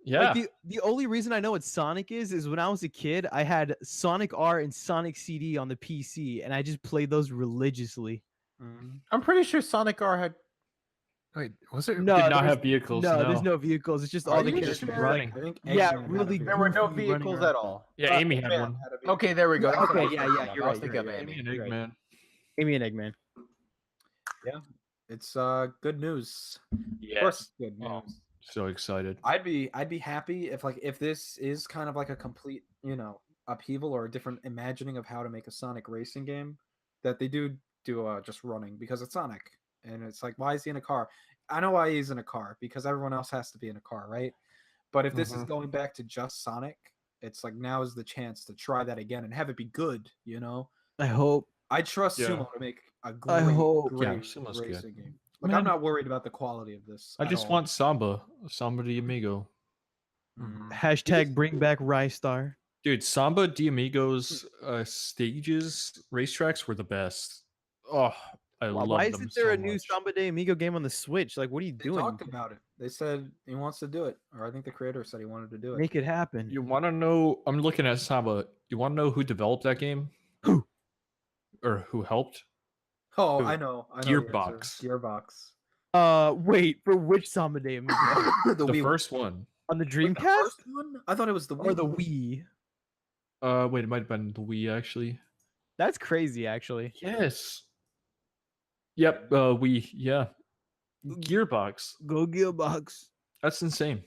[SPEAKER 1] Yeah.
[SPEAKER 4] Like the only reason I know what Sonic is when I was a kid, I had Sonic R and Sonic CD on the PC, and I just played those religiously.
[SPEAKER 3] Mhm.
[SPEAKER 2] I'm pretty sure Sonic R had. Wait, was it?
[SPEAKER 4] No,
[SPEAKER 1] Did not
[SPEAKER 4] there's-
[SPEAKER 1] have vehicles.
[SPEAKER 4] No, there's no vehicles. It's just all
[SPEAKER 3] Are
[SPEAKER 4] the
[SPEAKER 3] you
[SPEAKER 4] characters
[SPEAKER 1] sure?
[SPEAKER 4] running.
[SPEAKER 3] I think
[SPEAKER 4] Yeah,
[SPEAKER 3] Eggman had a
[SPEAKER 4] really
[SPEAKER 3] vehicle.
[SPEAKER 2] There were no
[SPEAKER 4] goofy running
[SPEAKER 2] vehicles
[SPEAKER 4] around.
[SPEAKER 2] at all.
[SPEAKER 1] Yeah, Amy had
[SPEAKER 3] Eggman
[SPEAKER 1] one.
[SPEAKER 3] had a vehicle.
[SPEAKER 2] Okay, there we go. That's
[SPEAKER 4] Okay,
[SPEAKER 2] what
[SPEAKER 4] yeah,
[SPEAKER 2] I was
[SPEAKER 4] yeah,
[SPEAKER 2] thinking
[SPEAKER 4] you're
[SPEAKER 2] of. I was
[SPEAKER 4] right,
[SPEAKER 2] thinking
[SPEAKER 4] you're
[SPEAKER 2] of
[SPEAKER 4] right.
[SPEAKER 1] Amy
[SPEAKER 2] Amy.
[SPEAKER 1] and
[SPEAKER 4] You're right.
[SPEAKER 1] Eggman.
[SPEAKER 4] Amy and Eggman.
[SPEAKER 3] It's good news. Of
[SPEAKER 1] Yes.
[SPEAKER 3] course, good
[SPEAKER 1] Oh.
[SPEAKER 3] news.
[SPEAKER 1] So excited.
[SPEAKER 3] I'd be happy if this is kind of like a complete, upheaval or a different imagining of how to make a Sonic racing game, that they do just running, because it's Sonic. And it's like, why is he in a car? I know why he's in a car, because everyone else has to be in a car, right? But if this is going back to just Sonic, it's like now is the chance to try that again and have it be good,
[SPEAKER 4] I hope.
[SPEAKER 3] I trust
[SPEAKER 1] Yeah.
[SPEAKER 3] Sumo to make a
[SPEAKER 4] I hope.
[SPEAKER 3] great
[SPEAKER 1] Yeah, Sumo's good.
[SPEAKER 3] racing game. Like,
[SPEAKER 1] Man.
[SPEAKER 3] I'm not worried about the quality of this.
[SPEAKER 1] I
[SPEAKER 3] at
[SPEAKER 1] just
[SPEAKER 3] all.
[SPEAKER 1] want Samba de Amigo.
[SPEAKER 3] Mhm.
[SPEAKER 4] Hashtag bring back Rystar.
[SPEAKER 1] Dude, Samba de Amigos stages, racetracks were the best. Oh, I love
[SPEAKER 4] Why
[SPEAKER 1] them
[SPEAKER 4] isn't there
[SPEAKER 1] so
[SPEAKER 4] a new
[SPEAKER 1] much.
[SPEAKER 4] Samba de Amigo game on the Switch? Like, what are you
[SPEAKER 3] They
[SPEAKER 4] doing?
[SPEAKER 3] talked about it. They said he wants to do it, or I think the creator said he wanted to do it.
[SPEAKER 4] Make it happen.
[SPEAKER 1] You want to know? I'm looking at Samba. You want to know who developed that game?
[SPEAKER 4] Who?
[SPEAKER 1] Or who helped?
[SPEAKER 3] Oh,
[SPEAKER 1] Who?
[SPEAKER 3] I know. the answer.
[SPEAKER 1] Gearbox.
[SPEAKER 3] Gearbox.
[SPEAKER 4] Wait, for which Samba de Amigo?
[SPEAKER 1] The
[SPEAKER 3] Wii-
[SPEAKER 1] first one.
[SPEAKER 4] On the
[SPEAKER 3] was
[SPEAKER 4] Dreamcast
[SPEAKER 3] the first one? I thought it was the
[SPEAKER 4] or
[SPEAKER 3] Wii.
[SPEAKER 4] the Wii?
[SPEAKER 1] Wait, it might have been the Wii actually.
[SPEAKER 4] That's crazy, actually.
[SPEAKER 1] Yes. Yep. Wii. Yeah. Gearbox.
[SPEAKER 4] Go Gearbox.
[SPEAKER 1] That's insane.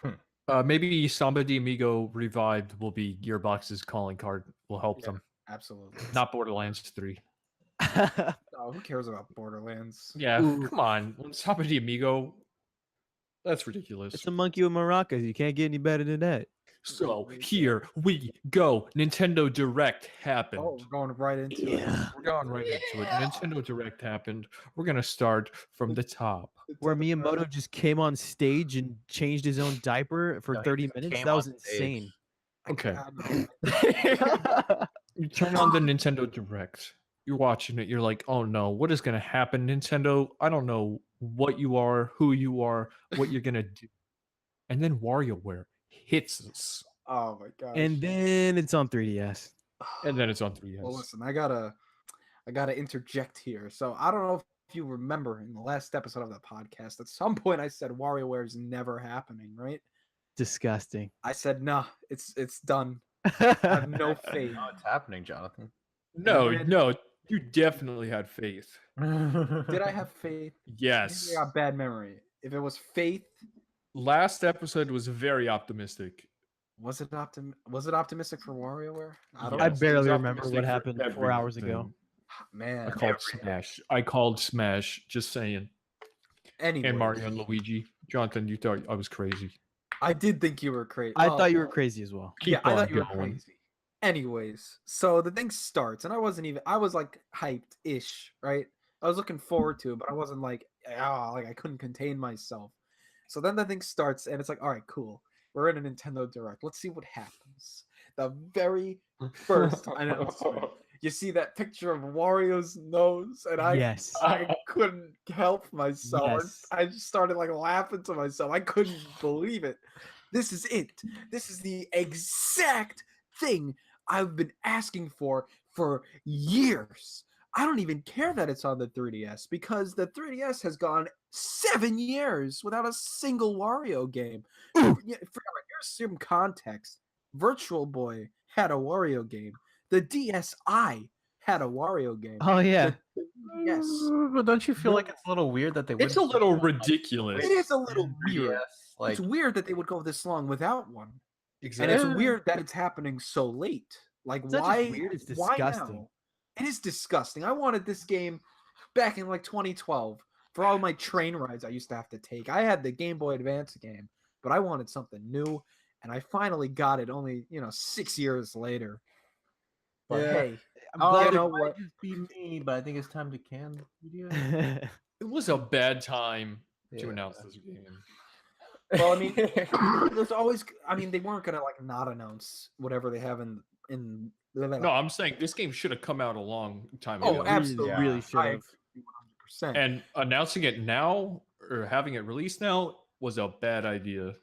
[SPEAKER 2] Hmm.
[SPEAKER 1] Maybe Samba de Amigo Revived will be Gearbox's calling card. Will help
[SPEAKER 3] Yeah.
[SPEAKER 1] them.
[SPEAKER 3] Absolutely.
[SPEAKER 1] Not Borderlands 3.
[SPEAKER 3] Oh, who cares about Borderlands?
[SPEAKER 1] Yeah,
[SPEAKER 4] Ooh.
[SPEAKER 1] come on. Samba de Amigo. That's ridiculous.
[SPEAKER 4] It's a monkey with maracas. You can't get any better than that.
[SPEAKER 1] So here we go. Nintendo Direct happened.
[SPEAKER 3] Oh, we're going right into it.
[SPEAKER 1] We're going right into it. Nintendo Direct happened. We're gonna start from the top.
[SPEAKER 4] Where Miyamoto just came on stage and changed his own diaper for
[SPEAKER 2] No, he
[SPEAKER 4] 30
[SPEAKER 2] just
[SPEAKER 4] minutes.
[SPEAKER 2] came
[SPEAKER 4] That
[SPEAKER 2] on
[SPEAKER 4] was
[SPEAKER 2] stage.
[SPEAKER 4] insane.
[SPEAKER 1] Okay.
[SPEAKER 3] I
[SPEAKER 1] You turn on the Nintendo Direct. You're watching it. You're like, oh no, what is gonna happen, Nintendo? I don't know what you are, who you are, what you're gonna do. and then WarioWare hits us,
[SPEAKER 3] Oh my gosh.
[SPEAKER 4] And then it's on 3DS.
[SPEAKER 1] and then it's on 3DS.
[SPEAKER 3] Well, listen, I gotta interject here. So I don't know if you remember in the last episode of the podcast, at some point I said WarioWare is never happening, right?
[SPEAKER 4] Disgusting.
[SPEAKER 3] I said, nah, it's done. I have no faith.
[SPEAKER 2] Now it's happening, Jonathan.
[SPEAKER 1] No,
[SPEAKER 3] then-
[SPEAKER 1] no, you definitely had faith.
[SPEAKER 3] Did I have faith?
[SPEAKER 1] Yes.
[SPEAKER 3] Maybe I got bad memory. If it was faith,
[SPEAKER 1] Last episode was very optimistic.
[SPEAKER 3] was it optimistic for WarioWare? I don't
[SPEAKER 1] Yes,
[SPEAKER 4] I
[SPEAKER 3] know.
[SPEAKER 1] it
[SPEAKER 4] barely
[SPEAKER 1] was
[SPEAKER 4] remember
[SPEAKER 1] optimistic
[SPEAKER 4] what
[SPEAKER 1] for
[SPEAKER 4] happened 4 hours ago.
[SPEAKER 1] everything.
[SPEAKER 3] Man.
[SPEAKER 1] I called Smash. I called Smash. Just saying.
[SPEAKER 3] Anyway,
[SPEAKER 1] And Mario and Luigi. Jonathan, you thought I was crazy.
[SPEAKER 3] I did think you were crazy.
[SPEAKER 4] I thought you were crazy as well.
[SPEAKER 3] Yeah,
[SPEAKER 1] Keep
[SPEAKER 3] I
[SPEAKER 1] on
[SPEAKER 3] thought you were
[SPEAKER 1] going.
[SPEAKER 3] crazy. Anyways, so the thing starts, and I was like hyped-ish, right? I was looking forward to it, but I wasn't like, like I couldn't contain myself. So then the thing starts, and it's like, all right, cool. We're in a Nintendo Direct. Let's see what happens. The very first announcement, you see that picture of Wario's nose, and
[SPEAKER 4] Yes.
[SPEAKER 3] I couldn't help myself.
[SPEAKER 4] Yes.
[SPEAKER 3] I just started like laughing to myself. I couldn't believe it. This is it. This is the exact thing I've been asking for years. I don't even care that it's on the 3DS because the 3DS has gone 7 years without a single Wario game. Here's some context. Virtual Boy had a Wario game. The DSi had a Wario game.
[SPEAKER 4] Oh yeah.
[SPEAKER 3] Yes.
[SPEAKER 2] But don't you feel like it's a little weird that they
[SPEAKER 1] It's a
[SPEAKER 2] wouldn't
[SPEAKER 1] little ridiculous.
[SPEAKER 3] It is a little weird.
[SPEAKER 2] 3DS? Like,
[SPEAKER 3] It's weird that they would go this long without one.
[SPEAKER 1] Exactly.
[SPEAKER 3] And it's weird that it's happening so late. Like,
[SPEAKER 4] It's not
[SPEAKER 3] why?
[SPEAKER 4] just weird, it's
[SPEAKER 3] why
[SPEAKER 4] disgusting.
[SPEAKER 3] now? It is disgusting. I wanted this game back in like 2012 for all my train rides I used to have to take. I had the Game Boy Advance game, but I wanted something new, and I finally got it only 6 years later. But
[SPEAKER 2] Yeah.
[SPEAKER 3] hey,
[SPEAKER 4] I'm
[SPEAKER 3] Oh,
[SPEAKER 4] glad
[SPEAKER 3] you
[SPEAKER 4] it-
[SPEAKER 3] know what?
[SPEAKER 2] just be me, but I think it's time to can the video.
[SPEAKER 1] It was a bad time to
[SPEAKER 2] Yeah.
[SPEAKER 1] announce this game.
[SPEAKER 3] Well, I mean, there's always. I mean, they weren't gonna like not announce whatever they have in.
[SPEAKER 1] No, I'm saying this game should have come out a long time
[SPEAKER 3] Oh,
[SPEAKER 1] ago.
[SPEAKER 3] absolutely.
[SPEAKER 2] Yeah.
[SPEAKER 4] Really should
[SPEAKER 3] I
[SPEAKER 4] have.
[SPEAKER 3] agree 100%.
[SPEAKER 1] And announcing it now or having it released now was a bad idea.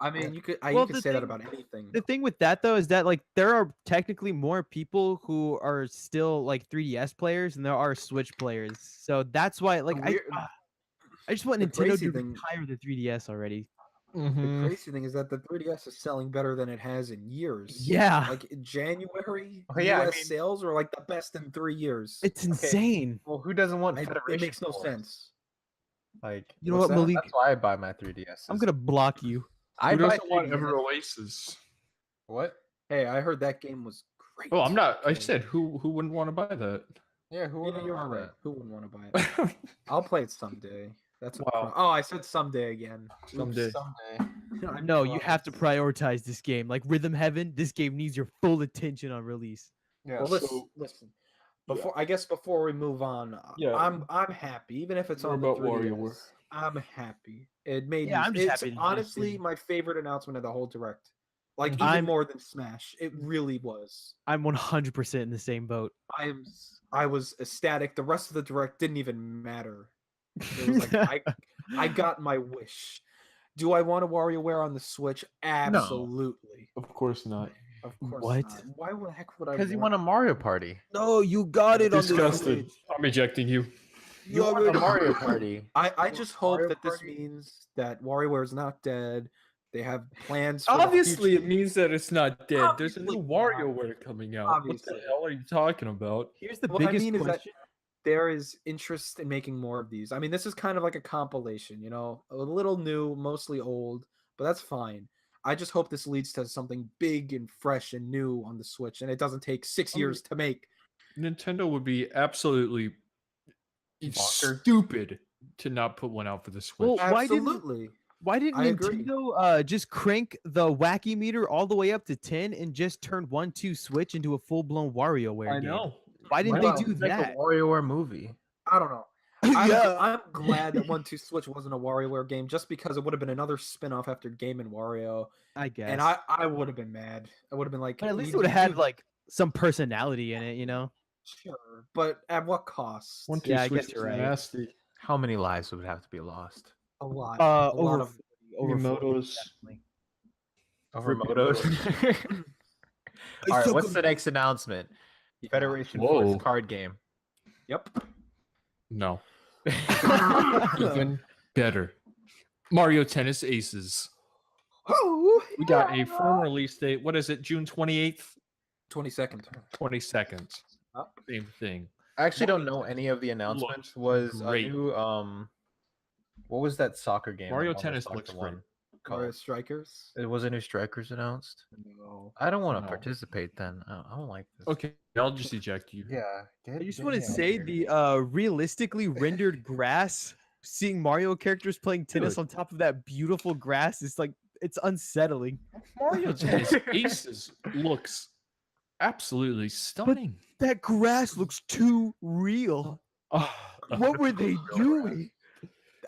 [SPEAKER 3] I mean, you could
[SPEAKER 4] Well,
[SPEAKER 3] you could
[SPEAKER 4] the
[SPEAKER 3] say that
[SPEAKER 4] thing-
[SPEAKER 3] about anything.
[SPEAKER 4] The thing with that though is that like there are technically more people who are still like 3DS players than there are Switch players. So that's why like
[SPEAKER 3] weird-
[SPEAKER 4] I just want
[SPEAKER 3] the
[SPEAKER 4] Nintendo
[SPEAKER 3] crazy
[SPEAKER 4] to
[SPEAKER 3] thing-
[SPEAKER 4] retire the 3DS already.
[SPEAKER 3] The crazy thing is that the 3DS is selling better than it has in years.
[SPEAKER 4] Yeah.
[SPEAKER 3] Like in January,
[SPEAKER 2] Oh, yeah, I
[SPEAKER 3] US
[SPEAKER 2] mean-
[SPEAKER 3] sales were like the best in 3 years.
[SPEAKER 4] It's insane.
[SPEAKER 2] Well, who doesn't want
[SPEAKER 3] It
[SPEAKER 2] Federation?
[SPEAKER 3] makes no
[SPEAKER 2] Force?
[SPEAKER 3] sense.
[SPEAKER 2] Like,
[SPEAKER 4] You know
[SPEAKER 3] What's
[SPEAKER 4] what,
[SPEAKER 3] that?
[SPEAKER 4] Malik?
[SPEAKER 2] that's why I buy my 3DS.
[SPEAKER 4] I'm gonna block you.
[SPEAKER 2] I
[SPEAKER 1] Who
[SPEAKER 2] buy
[SPEAKER 1] doesn't want
[SPEAKER 2] 3DS.
[SPEAKER 1] Ever Oasis?
[SPEAKER 2] What?
[SPEAKER 3] Hey, I heard that game was great.
[SPEAKER 1] Oh, I'm not. I
[SPEAKER 3] Okay.
[SPEAKER 1] said who wouldn't want to buy that?
[SPEAKER 2] Yeah, who
[SPEAKER 3] Yeah,
[SPEAKER 2] wouldn't
[SPEAKER 3] you're
[SPEAKER 2] want
[SPEAKER 3] right.
[SPEAKER 2] that?
[SPEAKER 3] Who wouldn't want to buy it? I'll play it someday. That's a
[SPEAKER 1] Wow.
[SPEAKER 3] oh, I said someday again. Oops.
[SPEAKER 1] Someday.
[SPEAKER 2] Someday.
[SPEAKER 3] I
[SPEAKER 4] No, you have to
[SPEAKER 3] promise.
[SPEAKER 4] prioritize this game. Like Rhythm Heaven, this game needs your full attention on release.
[SPEAKER 2] Yeah.
[SPEAKER 3] Well, listen,
[SPEAKER 1] so-
[SPEAKER 3] listen. Before we move on,
[SPEAKER 1] Yeah.
[SPEAKER 3] I'm happy, even if it's
[SPEAKER 1] What
[SPEAKER 3] on the
[SPEAKER 1] about
[SPEAKER 3] 3DS.
[SPEAKER 1] WarioWare?
[SPEAKER 3] I'm happy. It made
[SPEAKER 4] Yeah,
[SPEAKER 3] me.
[SPEAKER 4] I'm just
[SPEAKER 3] It's
[SPEAKER 4] happy to
[SPEAKER 3] honestly
[SPEAKER 4] see.
[SPEAKER 3] my favorite announcement of the whole direct. Like even
[SPEAKER 4] I'm-
[SPEAKER 3] more than Smash. It really was.
[SPEAKER 4] I'm 100% in the same boat.
[SPEAKER 3] I was ecstatic. The rest of the direct didn't even matter. It was like I got my wish. Do I want a WarioWare on the Switch? Absolutely.
[SPEAKER 1] Of course not.
[SPEAKER 3] Of course
[SPEAKER 4] What?
[SPEAKER 3] not. Why the heck would I?
[SPEAKER 2] Because you want a Mario Party.
[SPEAKER 4] No, you got it
[SPEAKER 1] Disgusted. I'm ejecting you.
[SPEAKER 2] You want a Mario Party.
[SPEAKER 3] I just hope
[SPEAKER 2] Mario
[SPEAKER 3] that this
[SPEAKER 2] Party?
[SPEAKER 3] means that WarioWare is not dead. They have plans. For
[SPEAKER 1] Obviously,
[SPEAKER 3] the
[SPEAKER 1] it
[SPEAKER 3] future.
[SPEAKER 1] means that it's not dead. There's a
[SPEAKER 3] Obviously
[SPEAKER 1] new
[SPEAKER 3] not.
[SPEAKER 1] WarioWare coming out. What
[SPEAKER 3] Obviously.
[SPEAKER 1] the hell are you talking about?
[SPEAKER 4] Here's the
[SPEAKER 3] What I
[SPEAKER 4] biggest
[SPEAKER 3] mean is that
[SPEAKER 4] question.
[SPEAKER 3] there is interest in making more of these. I mean, this is kind of like a compilation, a little new, mostly old, but that's fine. I just hope this leads to something big and fresh and new on the Switch, and it doesn't take 6
[SPEAKER 1] I mean,
[SPEAKER 3] years to make.
[SPEAKER 1] Nintendo would be absolutely
[SPEAKER 2] Bonkers.
[SPEAKER 1] stupid to not put one out for the Switch.
[SPEAKER 4] Well, why didn't
[SPEAKER 3] Absolutely.
[SPEAKER 4] Why didn't
[SPEAKER 3] I agree.
[SPEAKER 4] Nintendo just crank the wacky meter all the way up to 10 and just turn 1-2 Switch into a full-blown WarioWare game? Why didn't
[SPEAKER 3] Why
[SPEAKER 4] they
[SPEAKER 3] not?
[SPEAKER 4] do
[SPEAKER 2] Make
[SPEAKER 4] that?
[SPEAKER 2] a WarioWare movie.
[SPEAKER 3] I don't know. I'm glad that 1-2 Switch wasn't a WarioWare game just because it would have been another spin-off after Game and Wario.
[SPEAKER 4] I guess.
[SPEAKER 3] And I would have been mad. I would have been like,
[SPEAKER 4] but at least it
[SPEAKER 3] "You-
[SPEAKER 4] would have had
[SPEAKER 3] you-
[SPEAKER 4] like some personality in it, you know?
[SPEAKER 3] Sure, but at what cost?
[SPEAKER 1] One, two,
[SPEAKER 4] Yeah, I
[SPEAKER 1] Switch
[SPEAKER 4] guess you're
[SPEAKER 1] is
[SPEAKER 4] right.
[SPEAKER 1] nasty.
[SPEAKER 2] How many lives would have to be lost?
[SPEAKER 3] A lot.
[SPEAKER 4] Uh,
[SPEAKER 3] a lot
[SPEAKER 4] over
[SPEAKER 3] of
[SPEAKER 4] over 40,
[SPEAKER 1] Miyamoto's-
[SPEAKER 4] definitely.
[SPEAKER 2] Over
[SPEAKER 1] Rip
[SPEAKER 2] Motos. All right, what's the next announcement?
[SPEAKER 3] Yeah.
[SPEAKER 2] Federation
[SPEAKER 1] Whoa.
[SPEAKER 2] Force card game.
[SPEAKER 3] Yep.
[SPEAKER 1] No. Even better. Mario Tennis Aces.
[SPEAKER 3] Oh,
[SPEAKER 1] We got a firm release date. What is it? June 28th,
[SPEAKER 3] 22nd.
[SPEAKER 1] 22nd.
[SPEAKER 3] Up.
[SPEAKER 1] Same thing.
[SPEAKER 2] I actually don't know any of the announcements. Was
[SPEAKER 1] great.
[SPEAKER 2] a new what was that soccer game?
[SPEAKER 1] Mario
[SPEAKER 2] that
[SPEAKER 1] Tennis
[SPEAKER 2] Soccer
[SPEAKER 1] looks
[SPEAKER 2] one
[SPEAKER 1] great.
[SPEAKER 3] Mario
[SPEAKER 2] called?
[SPEAKER 3] Strikers.
[SPEAKER 2] It was a new Strikers announced.
[SPEAKER 3] No.
[SPEAKER 2] I don't want to
[SPEAKER 1] No.
[SPEAKER 2] participate then. I don't like this.
[SPEAKER 1] Okay, I'll just eject you.
[SPEAKER 2] Yeah.
[SPEAKER 4] I just want to say the realistically rendered grass, seeing Mario characters playing tennis
[SPEAKER 1] Dude.
[SPEAKER 4] on top of that beautiful grass is like it's unsettling.
[SPEAKER 1] Mario Tennis Aces looks absolutely stunning.
[SPEAKER 4] That grass looks too real. What were they doing?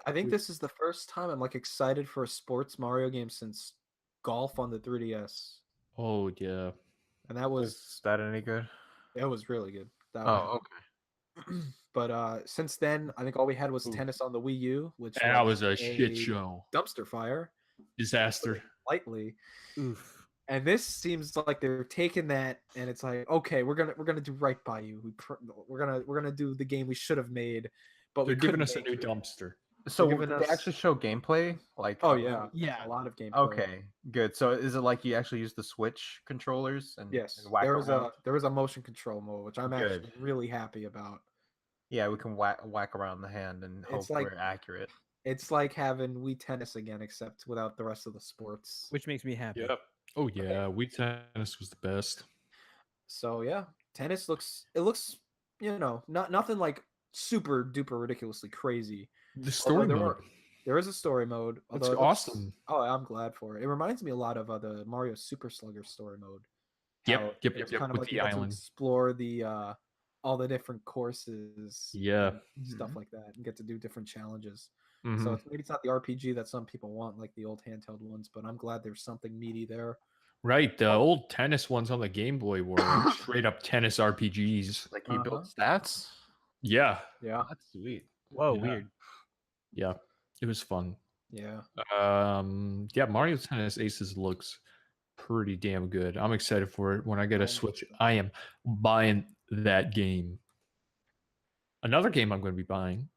[SPEAKER 3] I think this is the first time I'm like excited for a sports Mario game since Golf on the 3DS,
[SPEAKER 1] Oh yeah.
[SPEAKER 3] and that was
[SPEAKER 2] Was that any good?
[SPEAKER 3] it was really good. That
[SPEAKER 2] Oh, okay.
[SPEAKER 3] but since then, I think all we had was
[SPEAKER 1] Ooh.
[SPEAKER 3] tennis on the Wii U, which
[SPEAKER 1] That was a shit show.
[SPEAKER 3] dumpster fire,
[SPEAKER 1] Disaster.
[SPEAKER 3] lightly.
[SPEAKER 4] Oof.
[SPEAKER 3] And this seems like they're taking that, and it's like, okay, we're gonna do right by you. We're gonna do the game we should have made, but
[SPEAKER 1] They're
[SPEAKER 3] we
[SPEAKER 1] giving
[SPEAKER 3] couldn't
[SPEAKER 1] us a
[SPEAKER 3] make
[SPEAKER 1] new
[SPEAKER 3] it.
[SPEAKER 1] dumpster.
[SPEAKER 2] So
[SPEAKER 3] giving
[SPEAKER 2] did they
[SPEAKER 3] us-
[SPEAKER 2] actually show gameplay? Like
[SPEAKER 3] Oh yeah,
[SPEAKER 4] Yeah.
[SPEAKER 3] a lot of gameplay.
[SPEAKER 2] Okay, good. So is it like you actually use the Switch controllers and
[SPEAKER 3] Yes,
[SPEAKER 2] and whack around?
[SPEAKER 3] there was a motion control mode, which I'm actually
[SPEAKER 2] Good.
[SPEAKER 3] really happy about.
[SPEAKER 2] Yeah, we can whack around the hand and hope
[SPEAKER 3] It's like-
[SPEAKER 2] we're accurate.
[SPEAKER 3] It's like having Wii Tennis again, except without the rest of the sports.
[SPEAKER 4] Which makes me happy.
[SPEAKER 1] Yep. Oh yeah, Wii Tennis was the best.
[SPEAKER 3] So yeah, tennis looks nothing like super duper ridiculously crazy.
[SPEAKER 1] The story
[SPEAKER 3] there
[SPEAKER 1] mode.
[SPEAKER 3] There is a story mode.
[SPEAKER 1] That's
[SPEAKER 3] although it looks-
[SPEAKER 1] awesome.
[SPEAKER 3] Oh, I'm glad for it. It reminds me a lot of the Mario Super Slugger story mode.
[SPEAKER 1] Yep,
[SPEAKER 3] how
[SPEAKER 1] yep,
[SPEAKER 3] it's
[SPEAKER 1] yep,
[SPEAKER 3] kind of
[SPEAKER 1] with
[SPEAKER 3] like
[SPEAKER 1] the
[SPEAKER 3] you get to
[SPEAKER 1] island.
[SPEAKER 3] explore the all the different courses.
[SPEAKER 1] Yeah.
[SPEAKER 3] and stuff like that, and get to do different challenges.
[SPEAKER 1] Mhm.
[SPEAKER 3] So maybe it's not the RPG that some people want, like the old handheld ones, but I'm glad there's something meaty there.
[SPEAKER 1] Right, the old tennis ones on the Game Boy were like straight up tennis RPGs.
[SPEAKER 2] Like you built stats.
[SPEAKER 1] Yeah,
[SPEAKER 3] Yeah,
[SPEAKER 2] That's sweet.
[SPEAKER 4] Whoa,
[SPEAKER 1] Yeah.
[SPEAKER 4] weird.
[SPEAKER 1] yeah, it was fun.
[SPEAKER 3] yeah.
[SPEAKER 1] Yeah, Mario Tennis Aces looks pretty damn good. I'm excited for it. When I get a Switch, I am buying that game. Another game I'm going to be buying.